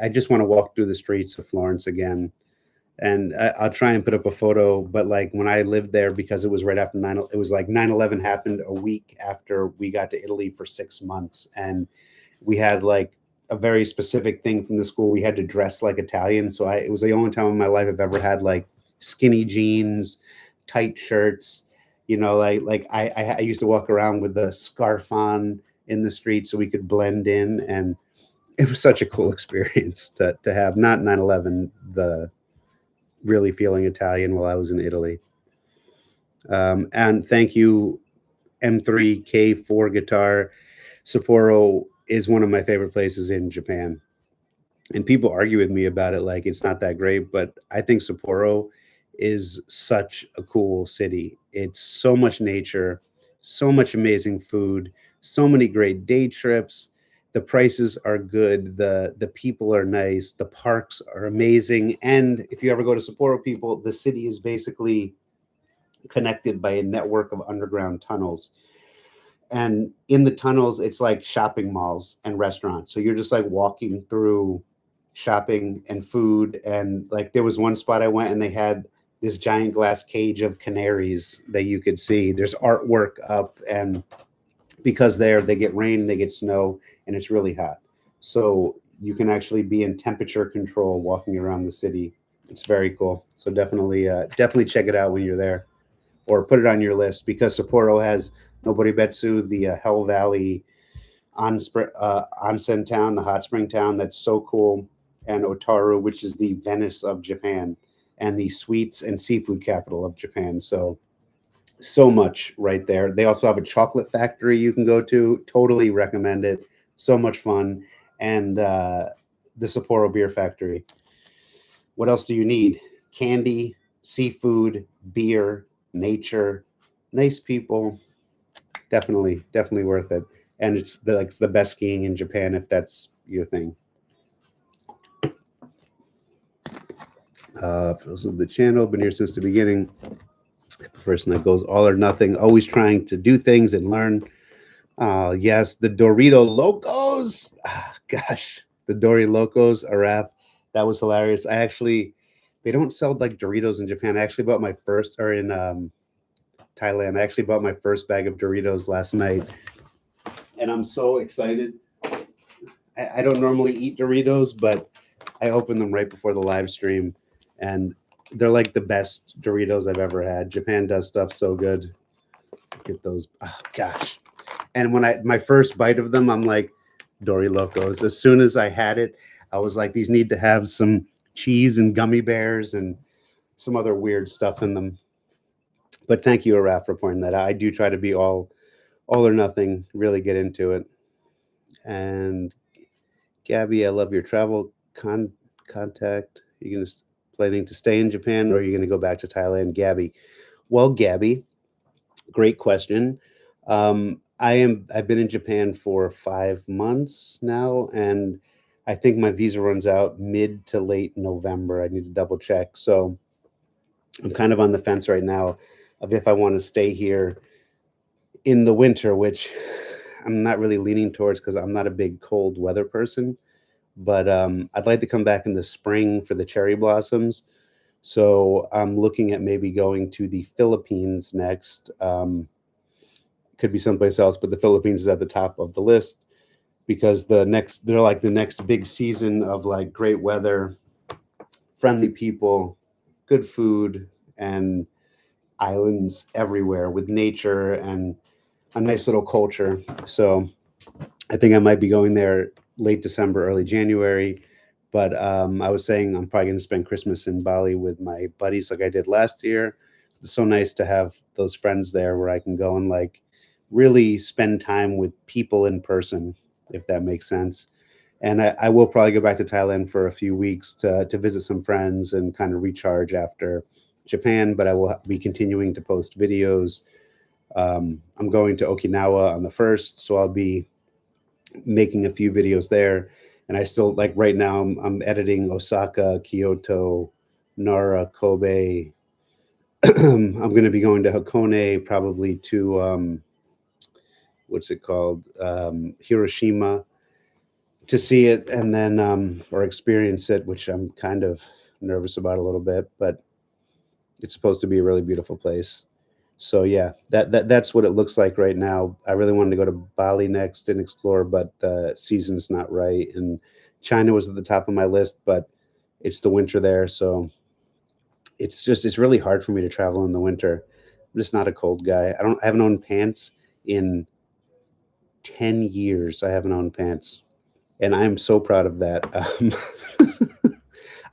I just want to walk through the streets of Florence again. And I'll try and put up a photo, but like when I lived there, because it was right after it was like 9/11 happened a week after we got to Italy for 6 months. And we had like a very specific thing from the school. We had to dress like Italian. So it was the only time in my life I've ever had like skinny jeans, tight shirts, I used to walk around with the scarf on in the street so we could blend in. And it was such a cool experience to have, not 9/11, the really feeling Italian while I was in Italy. And thank you, M3K4 Guitar. Sapporo is one of my favorite places in Japan. And people argue with me about it like it's not that great, but I think Sapporo is such a cool city. It's so much nature, so much amazing food, so many great day trips. The prices are good, the people are nice, the parks are amazing, and if you ever go to Sapporo, people, the city is basically connected by a network of underground tunnels. And in the tunnels, it's like shopping malls and restaurants. So you're just like walking through shopping and food. And like there was one spot I went and they had this giant glass cage of canaries that you could see. There's artwork up, and because there they get rain, they get snow, and it's really hot. So you can actually be in temperature control walking around the city. It's very cool. So definitely check it out when you're there, or put it on your list, because Sapporo has Noboribetsu, the Hell Valley onsen town, the hot spring town that's so cool, and Otaru, which is the Venice of Japan and the sweets and seafood capital of Japan. So much right there. They also have a chocolate factory you can go to. Totally recommend it. So much fun. And the Sapporo Beer Factory. What else do you need? Candy, seafood, beer, nature, nice people. Definitely worth it. And it's the best skiing in Japan if that's your thing. For those of the channel, been here since the beginning. The person that goes all or nothing, always trying to do things and learn. Yes, the Dorito Locos. Gosh, the Dori Locos, Araf. That was hilarious. They don't sell like Doritos in Japan. I actually bought my first, or in Thailand. I actually bought my first bag of Doritos last night, and I'm so excited. I don't normally eat Doritos, but I opened them right before the live stream, and they're like the best Doritos I've ever had. Japan does stuff so good. Get those. Oh gosh. And when my first bite of them, I'm like, Dory Locos. As soon as I had it, I was like, these need to have some cheese and gummy bears and some other weird stuff in them. But thank you, Araf, for pointing that out. I do try to be all or nothing, really get into it. And Gabby, I love your travel contact. You're gonna planning to stay in Japan, or are you gonna go back to Thailand, Gabby? Well, Gabby, great question. I've been in Japan for 5 months now, and I think my visa runs out mid to late November. I need to double check. So I'm kind of on the fence right now of if I want to stay here in the winter, which I'm not really leaning towards because I'm not a big cold weather person. But I'd like to come back in the spring for the cherry blossoms. So I'm looking at maybe going to the Philippines next. Could be someplace else, but the Philippines is at the top of the list because they're like the next big season of like great weather, friendly people, good food, and islands everywhere with nature and a nice little culture. So I think I might be going there late December, early January. But I was saying I'm probably going to spend Christmas in Bali with my buddies like I did last year. It's so nice to have those friends there where I can go and like really spend time with people in person, if that makes sense. And I will probably go back to Thailand for a few weeks to visit some friends and kind of recharge after Japan. But I will be continuing to post videos. I'm going to Okinawa on the 1st, so I'll be making a few videos there. And I still like right now I'm editing Osaka, Kyoto, Nara, Kobe. I'm going to be going to Hakone, probably to what's it called, Hiroshima, to see it, and then or experience it, which I'm kind of nervous about a little bit, but it's supposed to be a really beautiful place. So yeah, that's what it looks like right now. I really wanted to go to Bali next and explore, but the season's not right. And China was at the top of my list, but it's the winter there, so it's really hard for me to travel in the winter. I'm just not a cold guy. I haven't owned pants in 10 years. I haven't owned pants, and I'm so proud of that.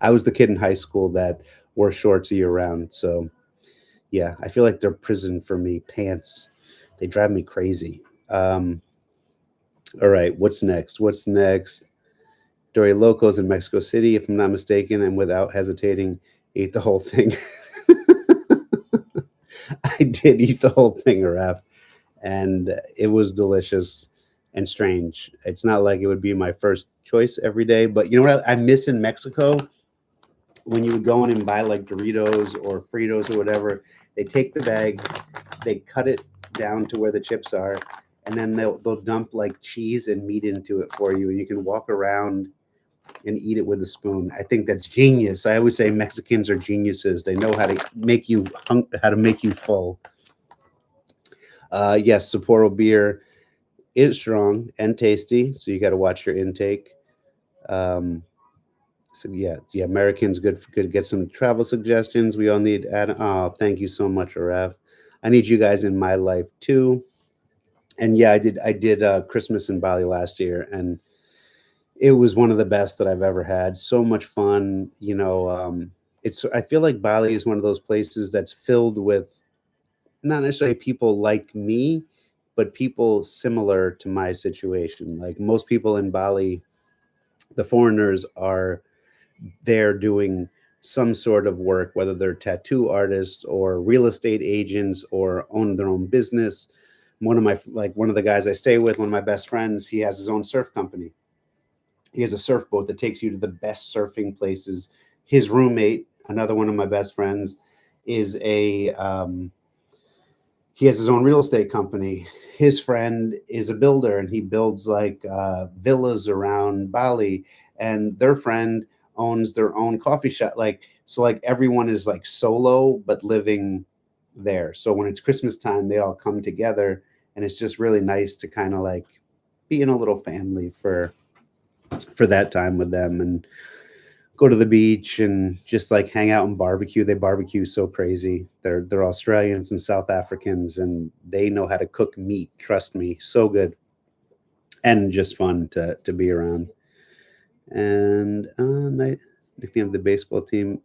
I was the kid in high school that wore shorts year round, so yeah, I feel like they're prison for me. Pants, they drive me crazy. Um, all right, what's next? What's next? Dory Locos in Mexico City, if I'm not mistaken, and without hesitating, ate the whole thing. I did eat the whole thing, Raph, and it was delicious and strange. It's not like it would be my first choice every day, but you know what I miss in Mexico? When you would go in and buy like Doritos or Fritos or whatever, they take the bag, they cut it down to where the chips are, and then they'll dump like cheese and meat into it for you, and you can walk around and eat it with a spoon. I think that's genius. I always say Mexicans are geniuses. They know how to make you how to make you full. Yes, Sapporo beer is strong and tasty, so you got to watch your intake. Um, So yeah, Americans good to get some travel suggestions. We all need add. Oh, thank you so much, Arav. I need you guys in my life too. And yeah, I did Christmas in Bali last year, and it was one of the best that I've ever had. So much fun. It's I feel like Bali is one of those places that's filled with not necessarily people like me, but people similar to my situation. Like most people in Bali, the foreigners are they're doing some sort of work, whether they're tattoo artists or real estate agents or own their own business. One of the guys I stay with, one of my best friends, he has his own surf company. He has a surfboat that takes you to the best surfing places. His roommate, another one of my best friends, is a he has his own real estate company. His friend is a builder, and he builds like villas around Bali. And their friend owns their own coffee shop. Like so, like everyone is like solo but living there. So when it's Christmas time, they all come together, and it's just really nice to kind of like be in a little family for that time with them and go to the beach and just like hang out and barbecue. They barbecue so crazy. They're Australians and South Africans, and they know how to cook meat. Trust me, so good and just fun to be around. And nickname of the baseball team.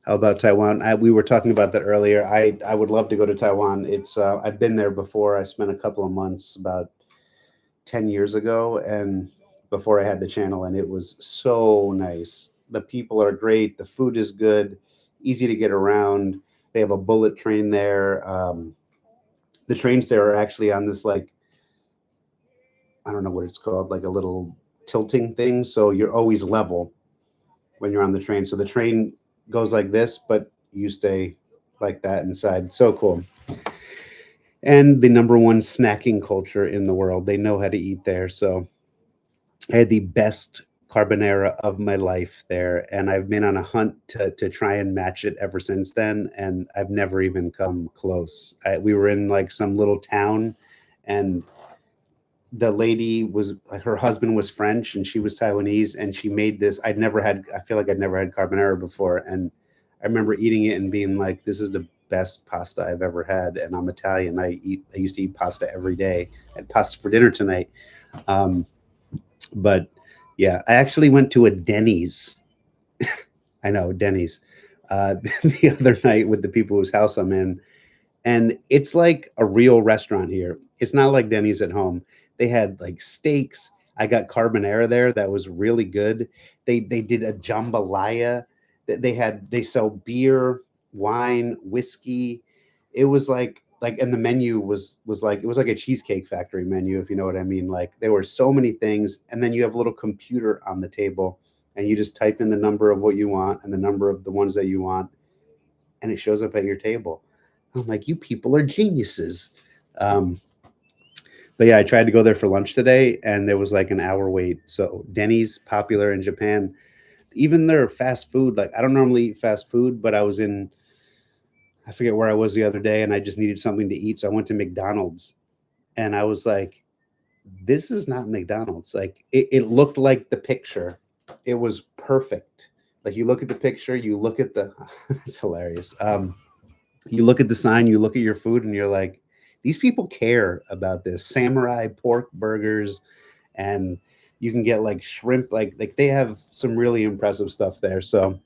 How about Taiwan? We were talking about that earlier. I would love to go to Taiwan. It's I've been there before. I spent a couple of months about 10 years ago, and before I had the channel, and it was so nice. The people are great, the food is good, easy to get around. They have a bullet train there. The trains there are actually on this like I don't know what it's called, like a little tilting thing, so you're always level when you're on the train. So the train goes like this, but you stay like that inside. So cool. And the number one snacking culture in the world. They know how to eat there. So I had the best carbonara of my life there, and I've been on a hunt to try and match it ever since then, and I've never even come close. We were in like some little town, and the lady was like her husband was French and she was Taiwanese, and she made this. I feel like I'd never had carbonara before, and I remember eating it and being like, "This is the best pasta I've ever had." And I'm Italian. I used to eat pasta every day. I had pasta for dinner tonight. Um, but yeah, I actually went to a Denny's. I know Denny's the other night with the people whose house I'm in, and it's like a real restaurant here. It's not like Denny's at home. They had like steaks. I got carbonara there that was really good. They did a jambalaya. They sell beer, wine, whiskey. It was like and the menu was like it was like a cheesecake factory menu, if you know what I mean. Like there were so many things, and then you have a little computer on the table, and you just type in the number of what you want and the number of the ones that you want, and it shows up at your table. I'm like, you people are geniuses. Um, but yeah, I tried to go there for lunch today, and there was like an hour wait. So Denny's popular in Japan. Even their fast food, like I don't normally eat fast food, but I forget where I was the other day, and I just needed something to eat, so I went to McDonald's, and I was like, this is not McDonald's. Like it looked like the picture. It was perfect. Like you look at the picture, you look at the it's hilarious. You look at the sign, you look at your food, and you're like, these people care about this. Samurai pork burgers, and you can get like shrimp, like they have some really impressive stuff there. So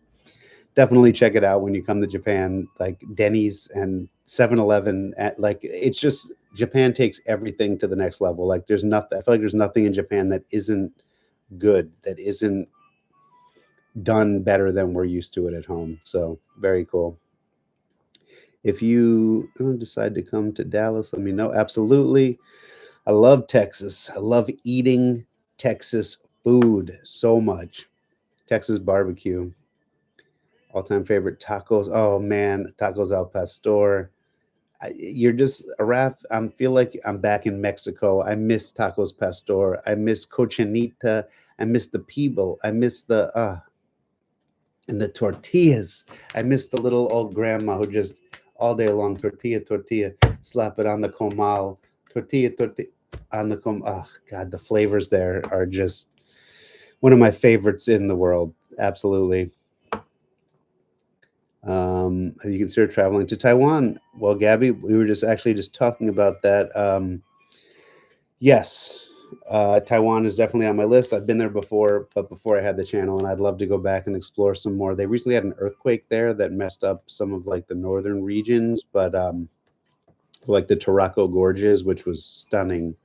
definitely check it out when you come to Japan, like Denny's and 7-Eleven. Like it's just Japan takes everything to the next level. Like there's nothing. I feel like there's nothing in Japan that isn't good, that isn't done better than we're used to it at home. So very cool. If you decide to come to Dallas, let me know. Absolutely. I love Texas. I love eating Texas food so much. Texas barbecue. All time favorite tacos. Oh man, tacos al pastor. You're just a Raf. I feel like I'm back in Mexico. I miss tacos pastor. I miss cochinita. I miss the people. I miss the and the tortillas. I miss the little old grandma who just all day long tortilla, tortilla, slap it on the comal, tortilla, tortilla on the Oh God, the flavors there are just one of my favorites in the world. Absolutely. Have you considered traveling to Taiwan? Well, Gabby, we were just actually just talking about that. Yes, Taiwan is definitely on my list. I've been there before, but before I had the channel, and I'd love to go back and explore some more. They recently had an earthquake there that messed up some of like the northern regions, but like the Tarako Gorges, which was stunning.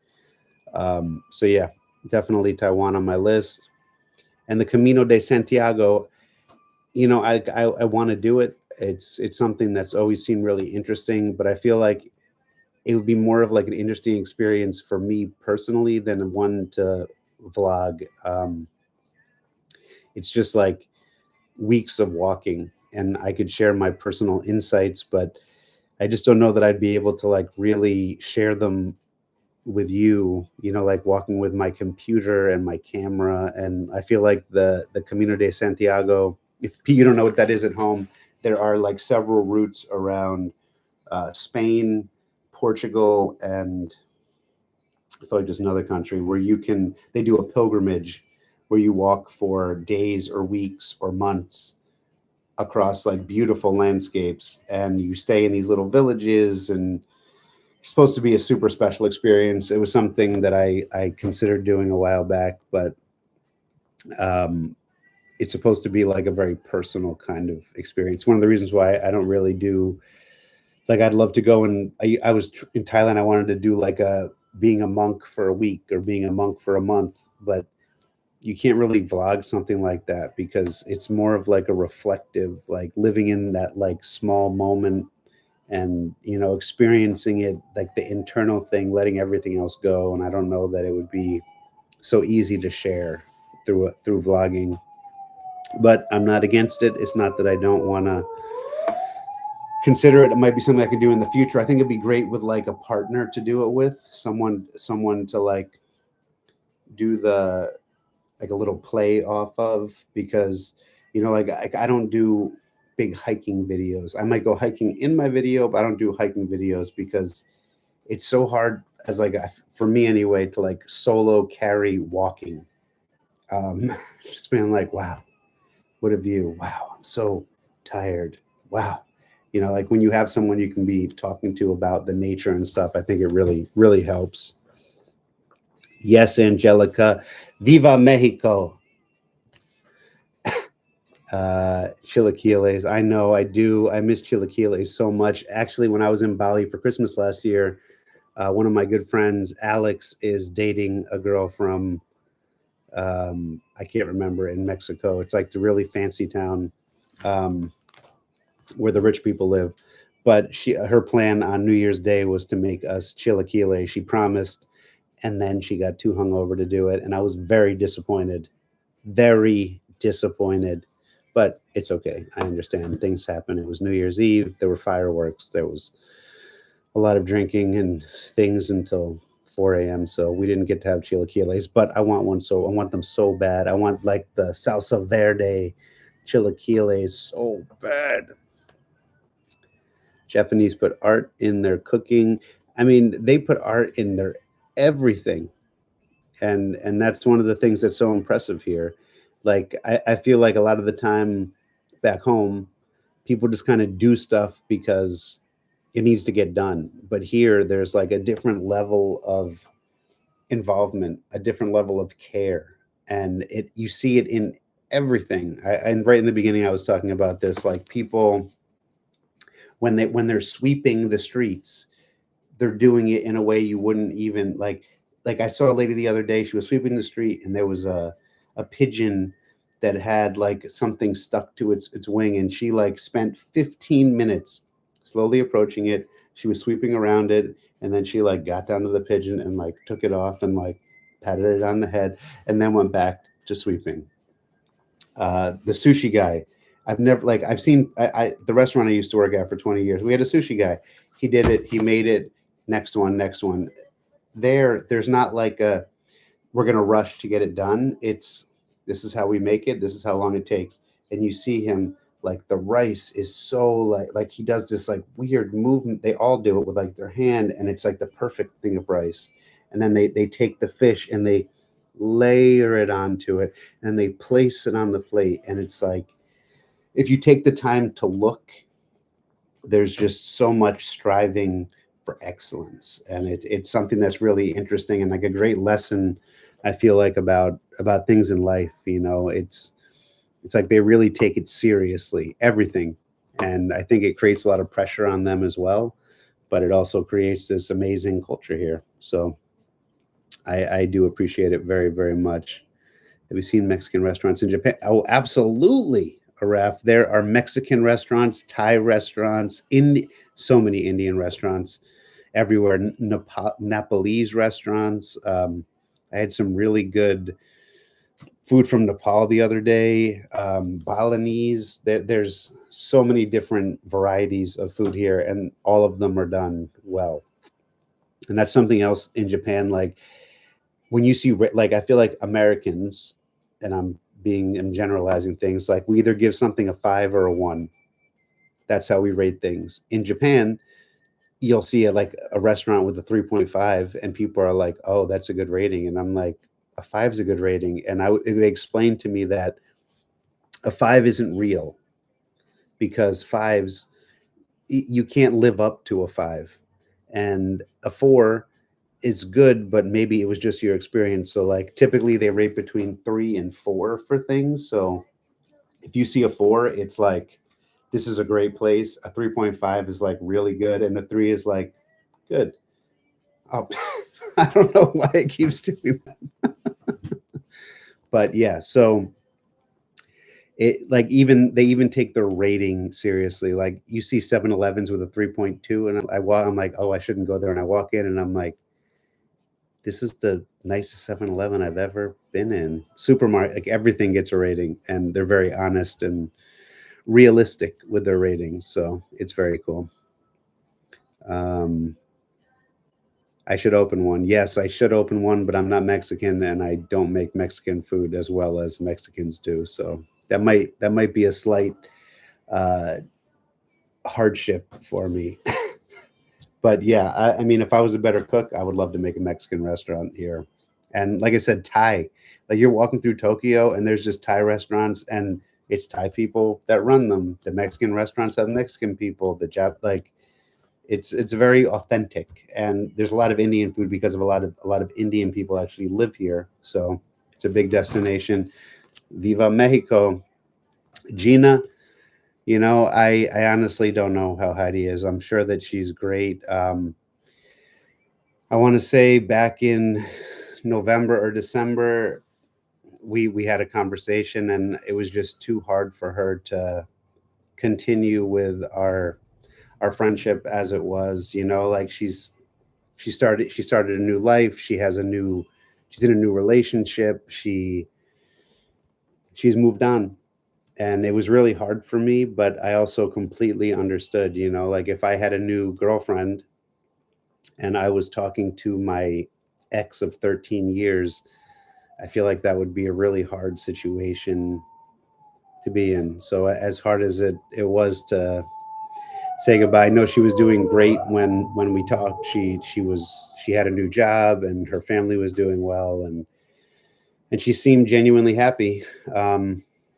So yeah, definitely Taiwan on my list. And the Camino de Santiago, I want to do it. It's something that's always seemed really interesting, but I feel like it would be more of like an interesting experience for me personally than one to vlog. It's just like weeks of walking, and I could share my personal insights, but I just don't know that I'd be able to like really share them with you, like walking with my computer and my camera. And I feel like the Camino de Santiago, if you don't know what that is at home, there are like several routes around Spain, Portugal, and I feel like just another country where they do a pilgrimage where you walk for days or weeks or months across like beautiful landscapes, and you stay in these little villages, and it's supposed to be a super special experience. It was something that I considered doing a while back, but um, it's supposed to be like a very personal kind of experience. One of the reasons why I don't really do, like, I'd love to go, and I was in Thailand. I wanted to do like being a monk for a week or being a monk for a month, but you can't really vlog something like that because it's more of like a reflective, like living in that like small moment, and experiencing it, like the internal thing, letting everything else go. And I don't know that it would be so easy to share through vlogging, but I'm not against it. It's not that I don't want to consider it. It might be something I could do in the future. I think it'd be great with like a partner to do it with, someone to like do the like a little play off of, because like I don't do big hiking videos. I might go hiking in my video, but I don't do hiking videos because it's so hard, as like for me anyway, to like solo carry walking. Just being like, wow, what a view. Wow, I'm so tired. Wow. Like when you have someone you can be talking to about the nature and stuff, I think it really, really helps. Yes, Angelica. Viva Mexico. Chilaquiles. I know I do. I miss chilaquiles so much. Actually, when I was in Bali for Christmas last year, one of my good friends, Alex, is dating a girl from I can't remember, in Mexico. It's like the really fancy town um, where the rich people live. But her plan on New Year's Day was to make us chilaquiles. She promised, and then she got too hungover to do it, and I was very disappointed. Very disappointed. But it's okay. I understand. Things happen. It was New Year's Eve. There were fireworks. There was a lot of drinking and things until 4 a.m. So we didn't get to have chilaquiles, but I want one. So I want them so bad. I want like the salsa verde chilaquiles so bad. Japanese put art in their cooking. I mean, they put art in their everything. And that's one of the things that's so impressive here. Like I feel like a lot of the time back home, people just kind of do stuff because it needs to get done. But here there's like a different level of involvement, a different level of care. And it you see it in everything. And right in the beginning I was talking about this, like people when they're sweeping the streets, they're doing it in a way you wouldn't even like I saw a lady the other day, she was sweeping the street and there was a pigeon that had like something stuck to its wing, and she like spent 15 minutes slowly approaching it. She was sweeping around it, and then she like got down to the pigeon and like took it off and like patted it on the head and then went back to sweeping. The sushi guy, I've never like I've seen the restaurant I used to work at for 20 years. We had a sushi guy. He did it. He made it. Next one. Next one. There's not like a we're gonna rush to get it done. It's this is how we make it. This is how long it takes. And you see him like the rice is so like he does this like weird movement. They all do it with like their hand, and it's like the perfect thing of rice. And then they take the fish and they layer it onto it and they place it on the plate, and it's like if you take the time to look, there's just so much striving for excellence, and it's something that's really interesting and like a great lesson. I feel like about things in life, it's like they really take it seriously, everything. And I think it creates a lot of pressure on them as well, but it also creates this amazing culture here. So I do appreciate it very, very much. Have you seen Mexican restaurants in Japan? Oh, absolutely, Araf. There are Mexican restaurants, Thai restaurants, so many Indian restaurants everywhere. Nepalese restaurants. I had some really good food from Nepal the other day. Balinese. There's so many different varieties of food here, and all of them are done well. And that's something else in Japan. Like when you see, like I feel like Americans, and I'm generalizing things. Like we either give something a 5 or a 1. That's how we rate things. In Japan, you'll see like a restaurant with a 3.5 and people are like, oh, that's a good rating, and I'm like, a 5 is a good rating. And they explained to me that a 5 isn't real, because fives, you can't live up to a 5, and a 4 is good, but maybe it was just your experience. So like typically they rate between 3 and 4 for things. So if you see a 4, it's like this is a great place. A 3.5 is like really good, and a 3 is like good. Oh, I don't know why it keeps doing that. But yeah, so it like even they even take their rating seriously. Like you see 7-Elevens with a 3.2, and I'm like, oh, I shouldn't go there. And I walk in and I'm like, this is the nicest 7-Eleven I've ever been in. Supermarket, like everything gets a rating, and they're very honest and realistic with their ratings. So it's very cool. Um, I should open one. Yes, I should open one, but I'm not Mexican and I don't make Mexican food as well as Mexicans do. So that might be a slight uh, hardship for me. But yeah, I mean, if I was a better cook, I would love to make a Mexican restaurant here. And like I said, Thai. Like you're walking through Tokyo and there's just Thai restaurants, and it's Thai people that run them. The Mexican restaurants have Mexican people. Like it's very authentic, and there's a lot of Indian food because of a lot of Indian people actually live here. So it's a big destination. Viva Mexico. Gina, I honestly don't know how Heidi is. I'm sure that she's great. I want to say back in November or December, we had a conversation, and it was just too hard for her to continue with our friendship as it was. Like she started a new life. She's in a new relationship. She's moved on, and it was really hard for me, but I also completely understood. Like if I had a new girlfriend and I was talking to my ex of 13 years, I feel like that would be a really hard situation to be in. So as hard as it was to say goodbye, I know she was doing great when we talked. She had a new job and her family was doing well, and she seemed genuinely happy.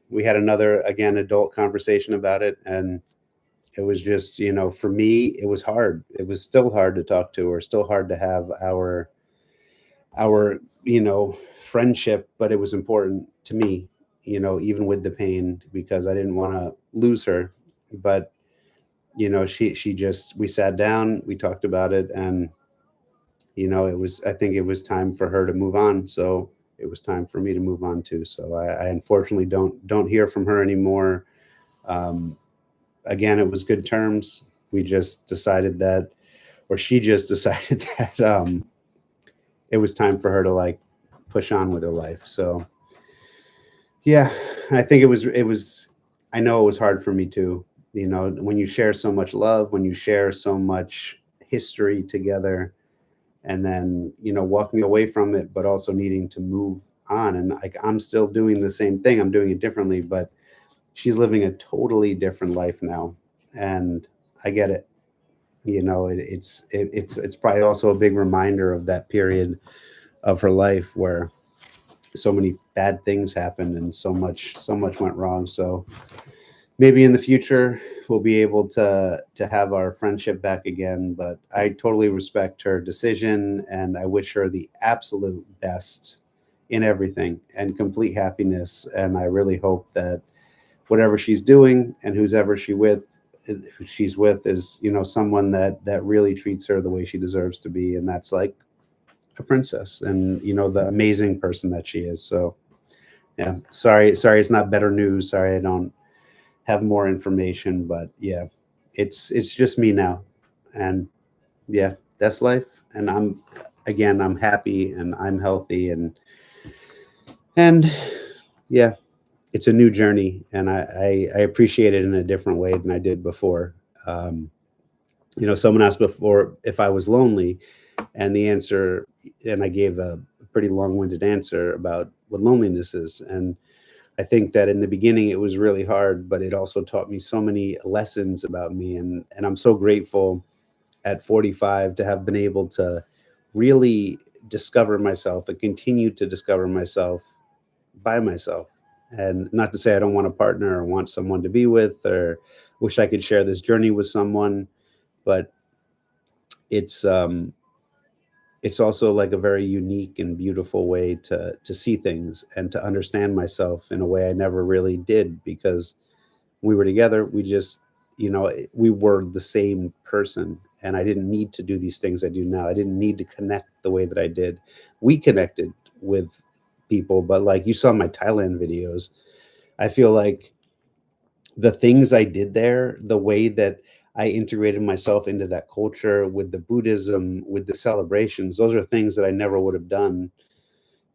We had another, again, adult conversation about it, and it was just, for me, it was hard. It was still hard to talk to her, still hard to have our friendship, but it was important to me, even with the pain, because I didn't want to lose her. But she just we sat down, we talked about it, and I think it was time for her to move on. So it was time for me to move on too. So I unfortunately don't hear from her anymore. um, Again, it was good terms. We just decided that, or she just decided that it was time for her to like push on with her life. So yeah, I think it was. I know it was hard for me too. When you share so much love, when you share so much history together, and then walking away from it, but also needing to move on. And like I'm still doing the same thing. I'm doing it differently, but she's living a totally different life now, and I get it. It's probably also a big reminder of that period of her life where so many bad things happened and so much went wrong. So maybe in the future we'll be able to have our friendship back again. But I totally respect her decision, and I wish her the absolute best in everything and complete happiness. And I really hope that whatever she's doing and who she's with is someone that really treats her the way she deserves to be, and that's like a princess, and the amazing person that she is. So yeah, sorry it's not better news. Sorry I don't have more information, but yeah, it's just me now. And yeah, that's life. And I'm happy and I'm healthy, and yeah, it's a new journey, and I appreciate it in a different way than I did before. um, Someone asked before if I was lonely, and the answer, and I gave a pretty long-winded answer about what loneliness is. And I think that in the beginning it was really hard, but it also taught me so many lessons about me. And I'm so grateful at 45 to have been able to really discover myself and continue to discover myself by myself. And not to say I don't want a partner or want someone to be with or wish I could share this journey with someone, but it's it's also like a very unique and beautiful way to see things and to understand myself in a way I never really did, because we were together, we just we were the same person, and I didn't need to do these things I do now. I didn't need to connect the way that I did. We connected with people, but like you saw my Thailand videos, I feel like the things I did there, the way that I integrated myself into that culture with the Buddhism, with the celebrations, those are things that I never would have done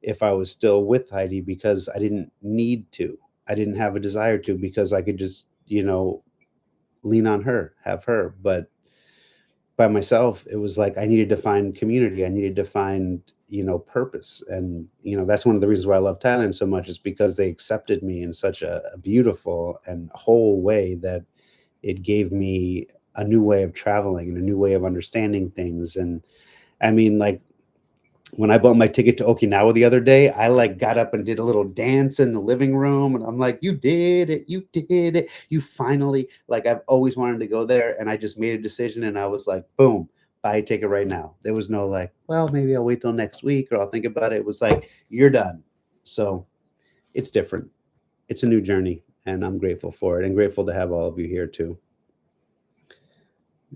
if I was still with Heidi, because I didn't need to. I didn't have a desire to, because I could just, lean on her, have her. But by myself, it was like I needed to find community. I needed to find, purpose. And, that's one of the reasons why I love Thailand so much, is because they accepted me in such a beautiful and whole way that it gave me a new way of traveling and a new way of understanding things. And I mean, like when I bought my ticket to Okinawa the other day, I like got up and did a little dance in the living room, and I'm like, "You did it! You did it! You finally!" Like I've always wanted to go there, and I just made a decision, and I was like, "Boom, buy a ticket right now." There was no like, "Well, maybe I'll wait till next week or I'll think about it." It was like, "You're done." So it's different. It's a new journey, and I'm grateful for it, and grateful to have all of you here too.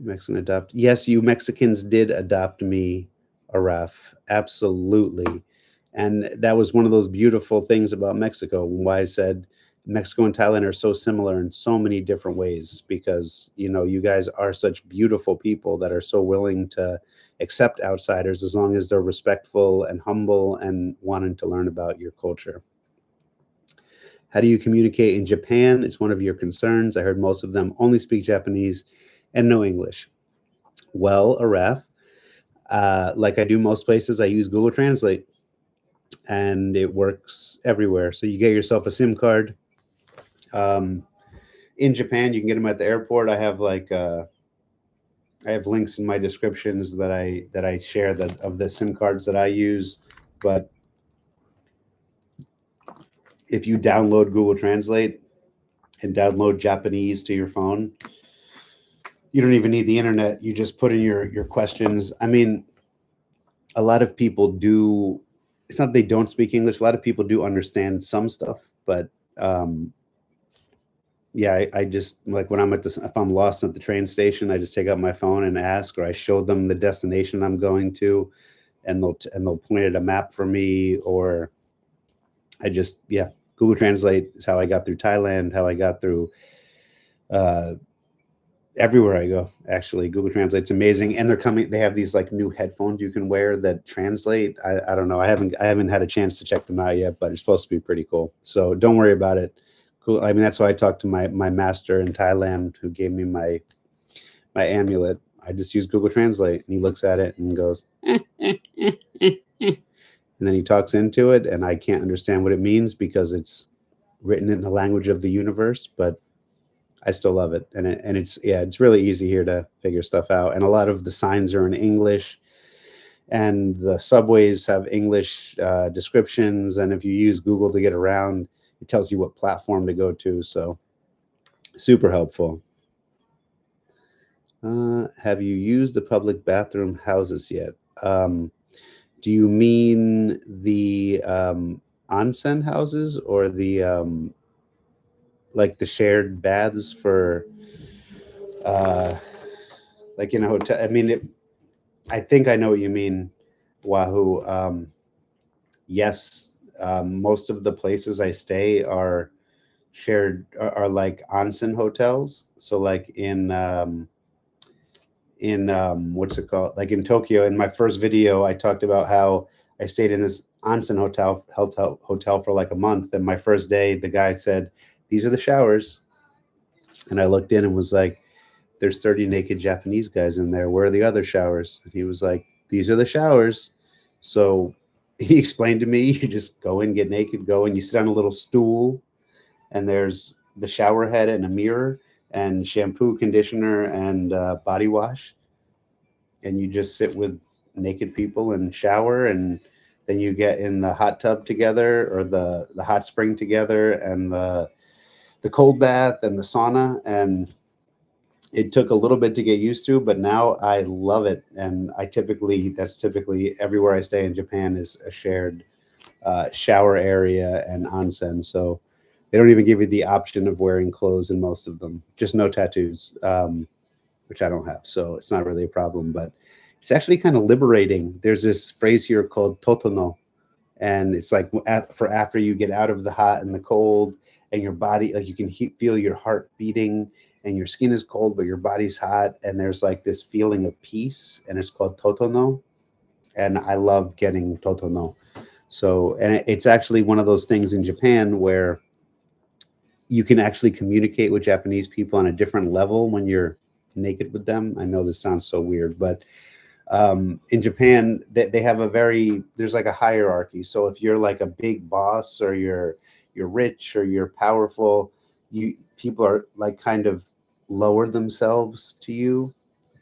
Mexican adopt. Yes, you Mexicans did adopt me, Araf. Absolutely. And that was one of those beautiful things about Mexico. Why I said Mexico and Thailand are so similar in so many different ways, because you guys are such beautiful people that are so willing to accept outsiders as long as they're respectful and humble and wanting to learn about your culture. How do you communicate in Japan? It's one of your concerns. I heard most of them only speak Japanese and no English. Well, Araf, like I do most places, I use Google Translate, and it works everywhere. So you get yourself a SIM card. Um, in Japan, you can get them at the airport. I have links in my descriptions that I share that of the SIM cards that I use. But if you download Google Translate and download Japanese to your phone, you don't even need the internet. You just put in your questions. I mean, a lot of people do. It's not they don't speak English. A lot of people do understand some stuff, but yeah, I just like when I'm if I'm lost at the train station, I just take out my phone and ask, or I show them the destination I'm going to, and they'll point at a map for me, or I just yeah, Google Translate is how I got through Thailand, how I got through uh, everywhere I go. Actually, Google Translate's amazing, and they have these like new headphones you can wear that translate. I don't know. I haven't had a chance to check them out yet, but it's supposed to be pretty cool. So don't worry about it. Cool. I mean, that's why I talked to my master in Thailand who gave me my amulet. I just use Google Translate, and he looks at it and goes, and then he talks into it, and I can't understand what it means because it's written in the language of the universe, but I still love it, and it's really easy here to figure stuff out. And a lot of the signs are in English, and the subways have English descriptions. And if you use Google to get around, it tells you what platform to go to. So super helpful. Have you used the public bathroom houses yet? Do you mean the onsen houses, or the like the shared baths for uh, like in a hotel? I mean, I think I know what you mean, Wahoo. Yes, most of the places I stay are are like onsen hotels. So like in what's it called? Like in Tokyo, in my first video, I talked about how I stayed in this onsen hotel for like a month. And my first day, the guy said, "These are the showers," and I looked in and was like, "There's 30 naked Japanese guys in there. Where are the other showers?" And he was like, "These are the showers." So he explained to me, you just go in, get naked, go and you sit on a little stool, and there's the shower head and a mirror and shampoo, conditioner, and body wash, and you just sit with naked people and shower, and then you get in the hot tub together, or the hot spring together, and the cold bath and the sauna. And it took a little bit to get used to, but now I love it. And that's typically everywhere I stay in Japan is a shared shower area and onsen. So they don't even give you the option of wearing clothes in most of them, just no tattoos, which I don't have. So it's not really a problem, but it's actually kind of liberating. There's this phrase here called totono, and it's like for after you get out of the hot and the cold, and your body, like you can feel your heart beating, and your skin is cold but your body's hot, and there's like this feeling of peace, and it's called totono. And I love getting totono. So, and it's actually one of those things in Japan where you can actually communicate with Japanese people on a different level when you're naked with them. I know this sounds so weird, but in Japan, they have there's like a hierarchy. So if you're like a big boss, or you're rich, or you're powerful, people are like kind of lower themselves to you.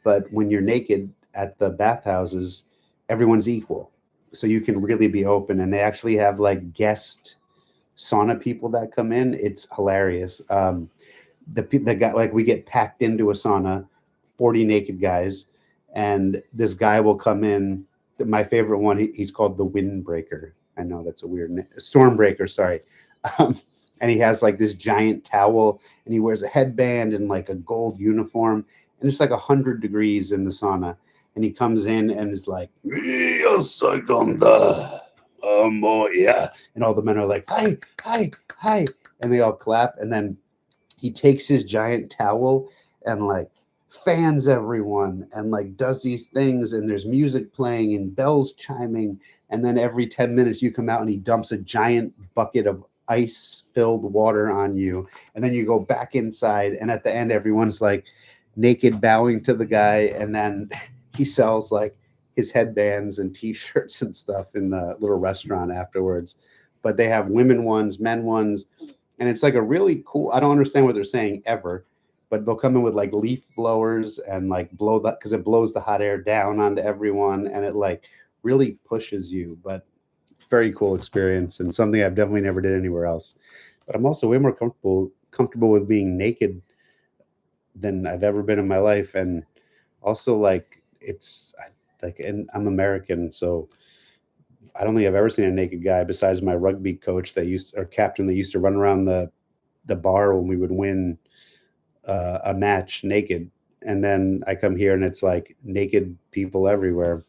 But when you're naked at the bathhouses, everyone's equal. So you can really be open, and they actually have like guest sauna people that come in. It's hilarious. The guy, like, we get packed into a sauna, 40 naked guys, and this guy will come in. My favorite one, he's called the windbreaker. I know that's a weird name. Stormbreaker, sorry. um, and he has like this giant towel, and he wears a headband and like a gold uniform, and it's like 100 degrees in the sauna, and he comes in and is like, "Me a second, yeah," and all the men are like, "Hi, hi, hi," and they all clap, and then he takes his giant towel and like fans everyone and like does these things, and there's music playing and bells chiming, and then every 10 minutes you come out and he dumps a giant bucket of ice filled water on you, and then you go back inside, and at the end everyone's like naked bowing to the guy, and then he sells like his headbands and t-shirts and stuff in the little restaurant afterwards. But they have women ones, men ones, and it's like a really cool, I don't understand what they're saying ever, but they'll come in with like leaf blowers and like blow that, because it blows the hot air down onto everyone, and it like really pushes you. But very cool experience, and something I've definitely never did anywhere else. But I'm also way more comfortable with being naked than I've ever been in my life. And also like like, and I'm American, so I don't think I've ever seen a naked guy besides my rugby coach that used, or captain, that used to run around the bar when we would win a match naked. And then I come here and it's like naked people everywhere.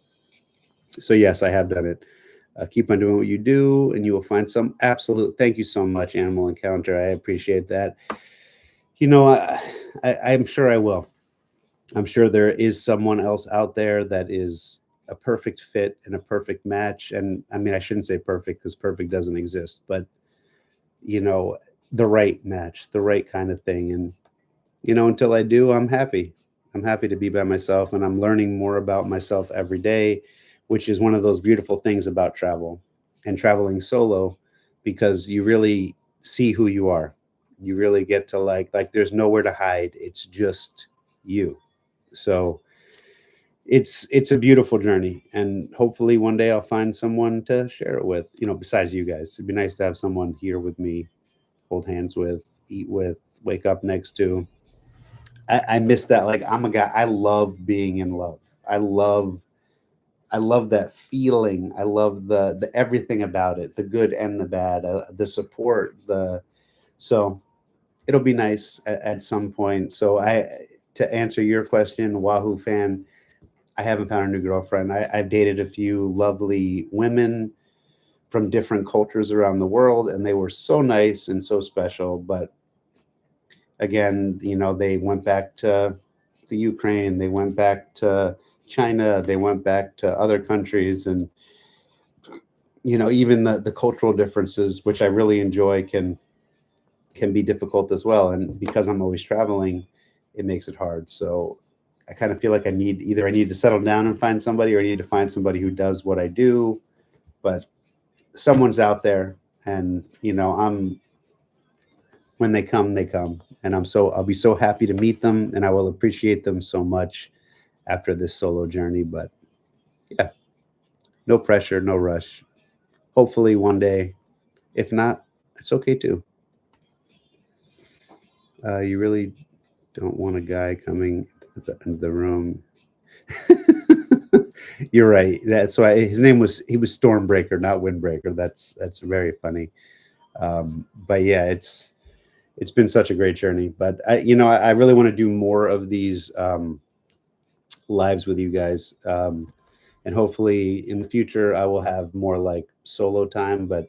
So yes, I have done it. Keep on doing what you do, and you will find some absolute. Thank you so much, Animal Encounter. I appreciate that. You know, I'm sure I will. I'm sure there is someone else out there that is a perfect fit and a perfect match. And I mean, I shouldn't say perfect because perfect doesn't exist, but you know, the right match, the right kind of thing. And you know, until I do, I'm happy. I'm happy to be by myself, and I'm learning more about myself every day, which is one of those beautiful things about travel and traveling solo, because you really see who you are. You really get to like there's nowhere to hide. It's just you. So it's a beautiful journey, and hopefully one day I'll find someone to share it with, you know, besides you guys. It'd be nice to have someone here with me, hold hands with, eat with, wake up next to. I miss that. Like, I'm a guy, I love being in love. I love that feeling. I love the everything about it, the good and the bad, the support, the so it'll be nice at some point. So I to answer your question, Wahoo fan, I haven't found a new girlfriend. I've dated a few lovely women from different cultures around the world, and they were so nice and so special. But again, you know, they went back to the Ukraine, they went back to China, they went back to other countries, and you know, even the cultural differences, which I really enjoy, can be difficult as well. And because I'm always traveling, it makes it hard. So I kind of feel like I need to settle down and find somebody, or I need to find somebody who does what I do. But someone's out there, and you know, I'm when they come, and I'll be so happy to meet them, and I will appreciate them so much after this solo journey. But yeah, no pressure, no rush. Hopefully one day. If not, it's okay too. You really don't want a guy coming into the room. You're right. That's why his name was, he was Stormbreaker, not Windbreaker. That's very funny. But yeah, it's been such a great journey. But I really want to do more of these lives with you guys. And hopefully in the future I will have more like solo time. But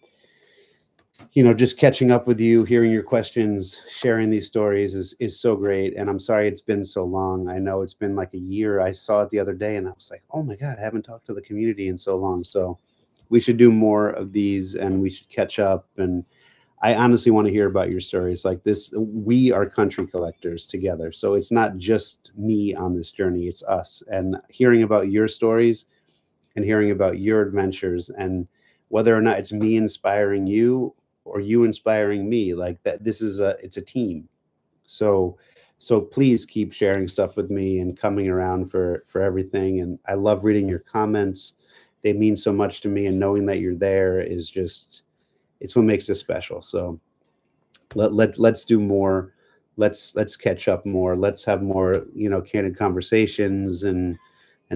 you know, just catching up with you, hearing your questions, sharing these stories is so great. And I'm sorry it's been so long. I know it's been like a year. I saw it the other day and I was like, oh my God, I haven't talked to the community in so long. So we should do more of these, and we should catch up. And I honestly want to hear about your stories like this. We are country collectors together. So it's not just me on this journey, it's us. And hearing about your stories and hearing about your adventures, and whether or not it's me inspiring you or you inspiring me, like that, it's a team. So please keep sharing stuff with me and coming around for everything. And I love reading your comments. They mean so much to me, and knowing that you're there is just, it's what makes this special. So let's do more. Let's catch up more. Let's have more, you know, candid conversations and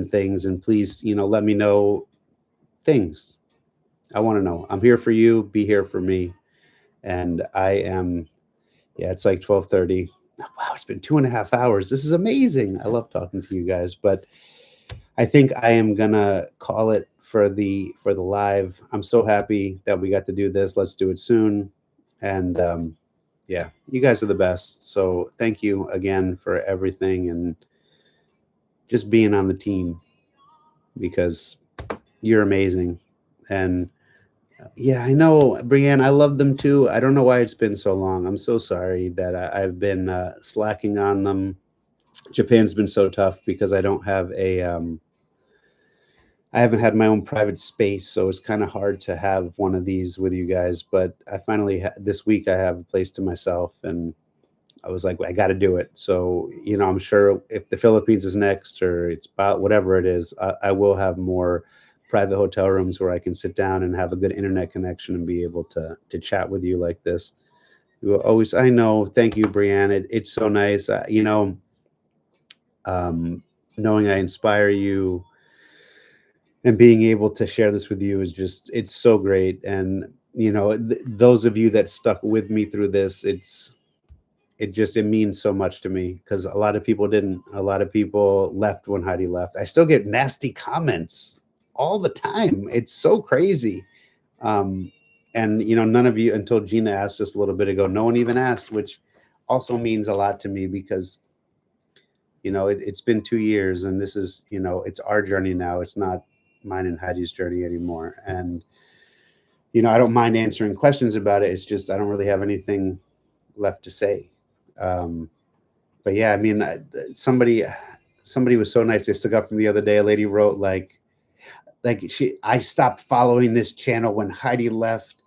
things. And please, you know, let me know things. I want to know. I'm here for you. Be here for me. And I am, yeah, it's like 12:30. Wow, it's been 2.5 hours. This is amazing. I love talking to you guys, but I think I am gonna call it for the live. I'm so happy that we got to do this. Let's do it soon. And yeah, you guys are the best. So thank you again for everything and just being on the team because you're amazing. And yeah, I know, Brienne. I love them too. I don't know why it's been so long. I'm so sorry that I've been slacking on them. Japan's been so tough because I don't have a I haven't had my own private space, so it's kind of hard to have one of these with you guys. But I finally this week I have a place to myself, and I was like, I got to do it. So I'm sure if the Philippines is next, or it's about whatever it is, I will have more private hotel rooms where I can sit down and have a good internet connection and be able to chat with you like this. You will always, I know. Thank you, Brianne. It's so nice. Um, knowing I inspire you and being able to share this with you is just it's so great. And those of you that stuck with me through this, it means so much to me because a lot of people didn't. A lot of people left when Heidi left. I still get nasty comments all the time. It's so crazy. um and none of you, until Gina asked just a little bit ago, no one even asked, which also means a lot to me because it's been 2 years, and this is, it's our journey now. It's not mine and Heidi's journey anymore. And I don't mind answering questions about it. It's just I don't really have anything left to say. Um, but yeah, I mean, somebody was so nice. They stuck up for me the other day. A lady wrote like I stopped following this channel when Heidi left.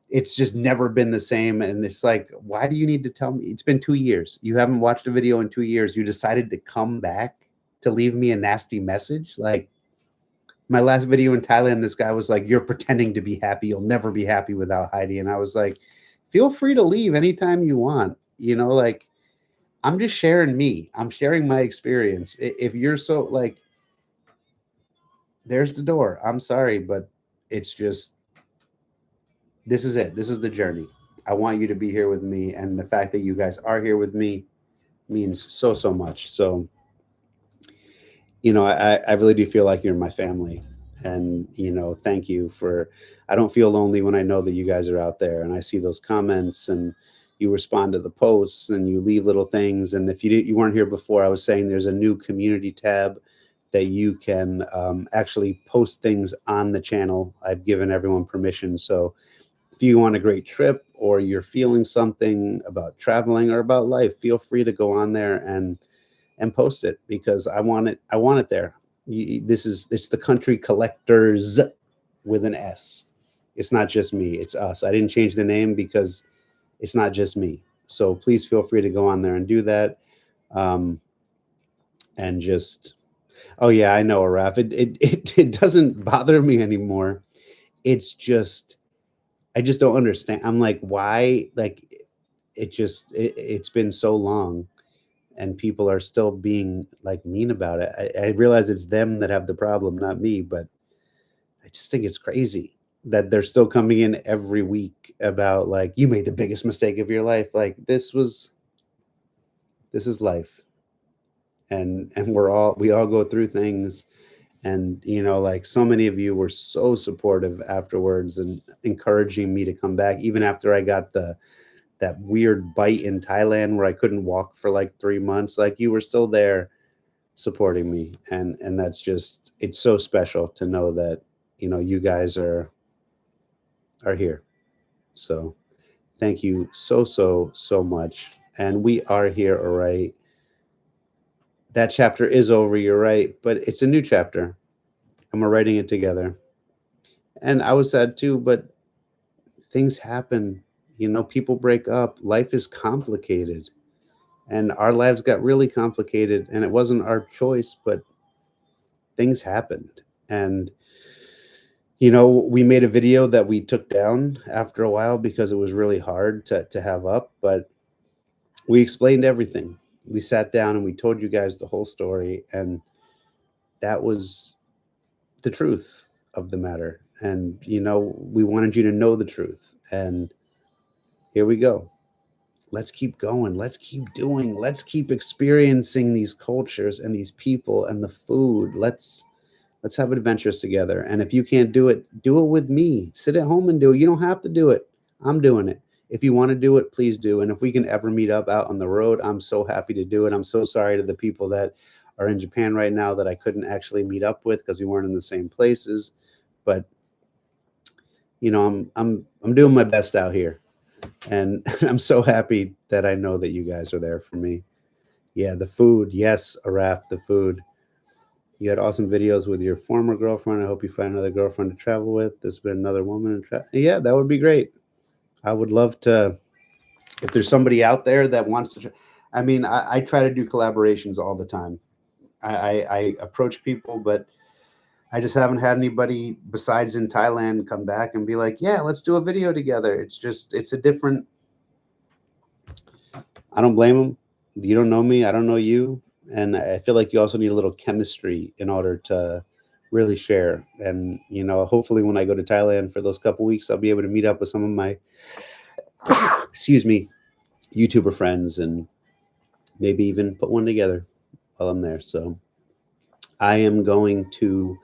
It's just never been the same. And it's like, why do you need to tell me? It's been 2 years. You haven't watched a video in 2 years. You decided to come back to leave me a nasty message. Like my last video in Thailand, this guy was like, "You're pretending to be happy. You'll never be happy without Heidi." And I was like, "Feel free to leave anytime you want. Like I'm just sharing me. I'm sharing my experience. If you're so like, there's the door. I'm sorry, but it's just this is it. This is the journey. I want you to be here with me, and the fact that you guys are here with me means so so much. So I really do feel like you're my family. And, thank you for, I don't feel lonely when I know that you guys are out there and I see those comments and you respond to the posts and you leave little things. And if you weren't here before, I was saying there's a new community tab that you can actually post things on the channel. I've given everyone permission. So if you want a great trip or you're feeling something about traveling or about life, feel free to go on there and post it because I want it. I want it there. It's the country collectors with an S. It's not just me. It's us. I didn't change the name because it's not just me. So please feel free to go on there and do that. Um, and just, oh yeah, I know, Araf. It doesn't bother me anymore. It's just, I just don't understand. I'm like, why? Like, it's been so long and people are still being like mean about it. I realize it's them that have the problem, not me, but I just think it's crazy that they're still coming in every week about like you made the biggest mistake of your life. Like this is life. And we all go through things. And like so many of you were so supportive afterwards and encouraging me to come back even after I got that weird bite in Thailand where I couldn't walk for like 3 months. Like you were still there supporting me, and that's just it's so special to know that you guys are here. So thank you so so so much. And we are here, all right. That chapter is over, you're right, but it's a new chapter and we're writing it together. And I was sad too, but things happen. People break up. Life is complicated. And our lives got really complicated and it wasn't our choice, but things happened. And we made a video that we took down after a while because it was really hard to have up, but we explained everything. We sat down and we told you guys the whole story, and that was the truth of the matter. And we wanted you to know the truth. And Here we go. Let's keep going. Let's keep doing. Let's keep experiencing these cultures and these people and the food. Let's have adventures together. And if you can't do it with me. Sit at home and do it. You don't have to do it. I'm doing it. If you want to do it, please do. And if we can ever meet up out on the road, I'm so happy to do it. I'm so sorry to the people that are in Japan right now that I couldn't actually meet up with because we weren't in the same places. But I'm doing my best out here, and I'm so happy that I know that you guys are there for me. Yeah, the food. Yes, Araf, the food. You had awesome videos with your former girlfriend. I hope you find another girlfriend to travel with. There's been another woman. Yeah, that would be great. I would love to. If there's somebody out there that wants to, I mean, I try to do collaborations all the time. I approach people, but I just haven't had anybody besides in Thailand come back and be like, yeah, let's do a video together. It's a different. I don't blame them. You don't know me. I don't know you. And I feel like you also need a little chemistry in order to really share. And, hopefully when I go to Thailand for those couple weeks, I'll be able to meet up with some of my, excuse me, YouTuber friends and maybe even put one together while I'm there. So I am going to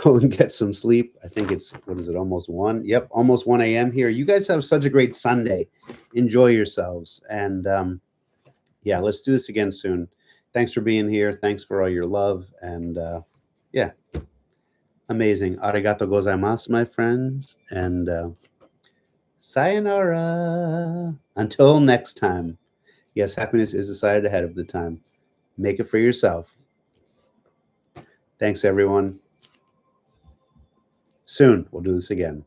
go and get some sleep. I think it's, what is it, almost 1? Yep, almost 1 a.m. here. You guys have such a great Sunday. Enjoy yourselves. And yeah, let's do this again soon. Thanks for being here. Thanks for all your love. And yeah, amazing. Arigato gozaimasu, my friends. And sayonara. Until next time. Yes, happiness is decided ahead of the time. Make it for yourself. Thanks, everyone. Soon, we'll do this again.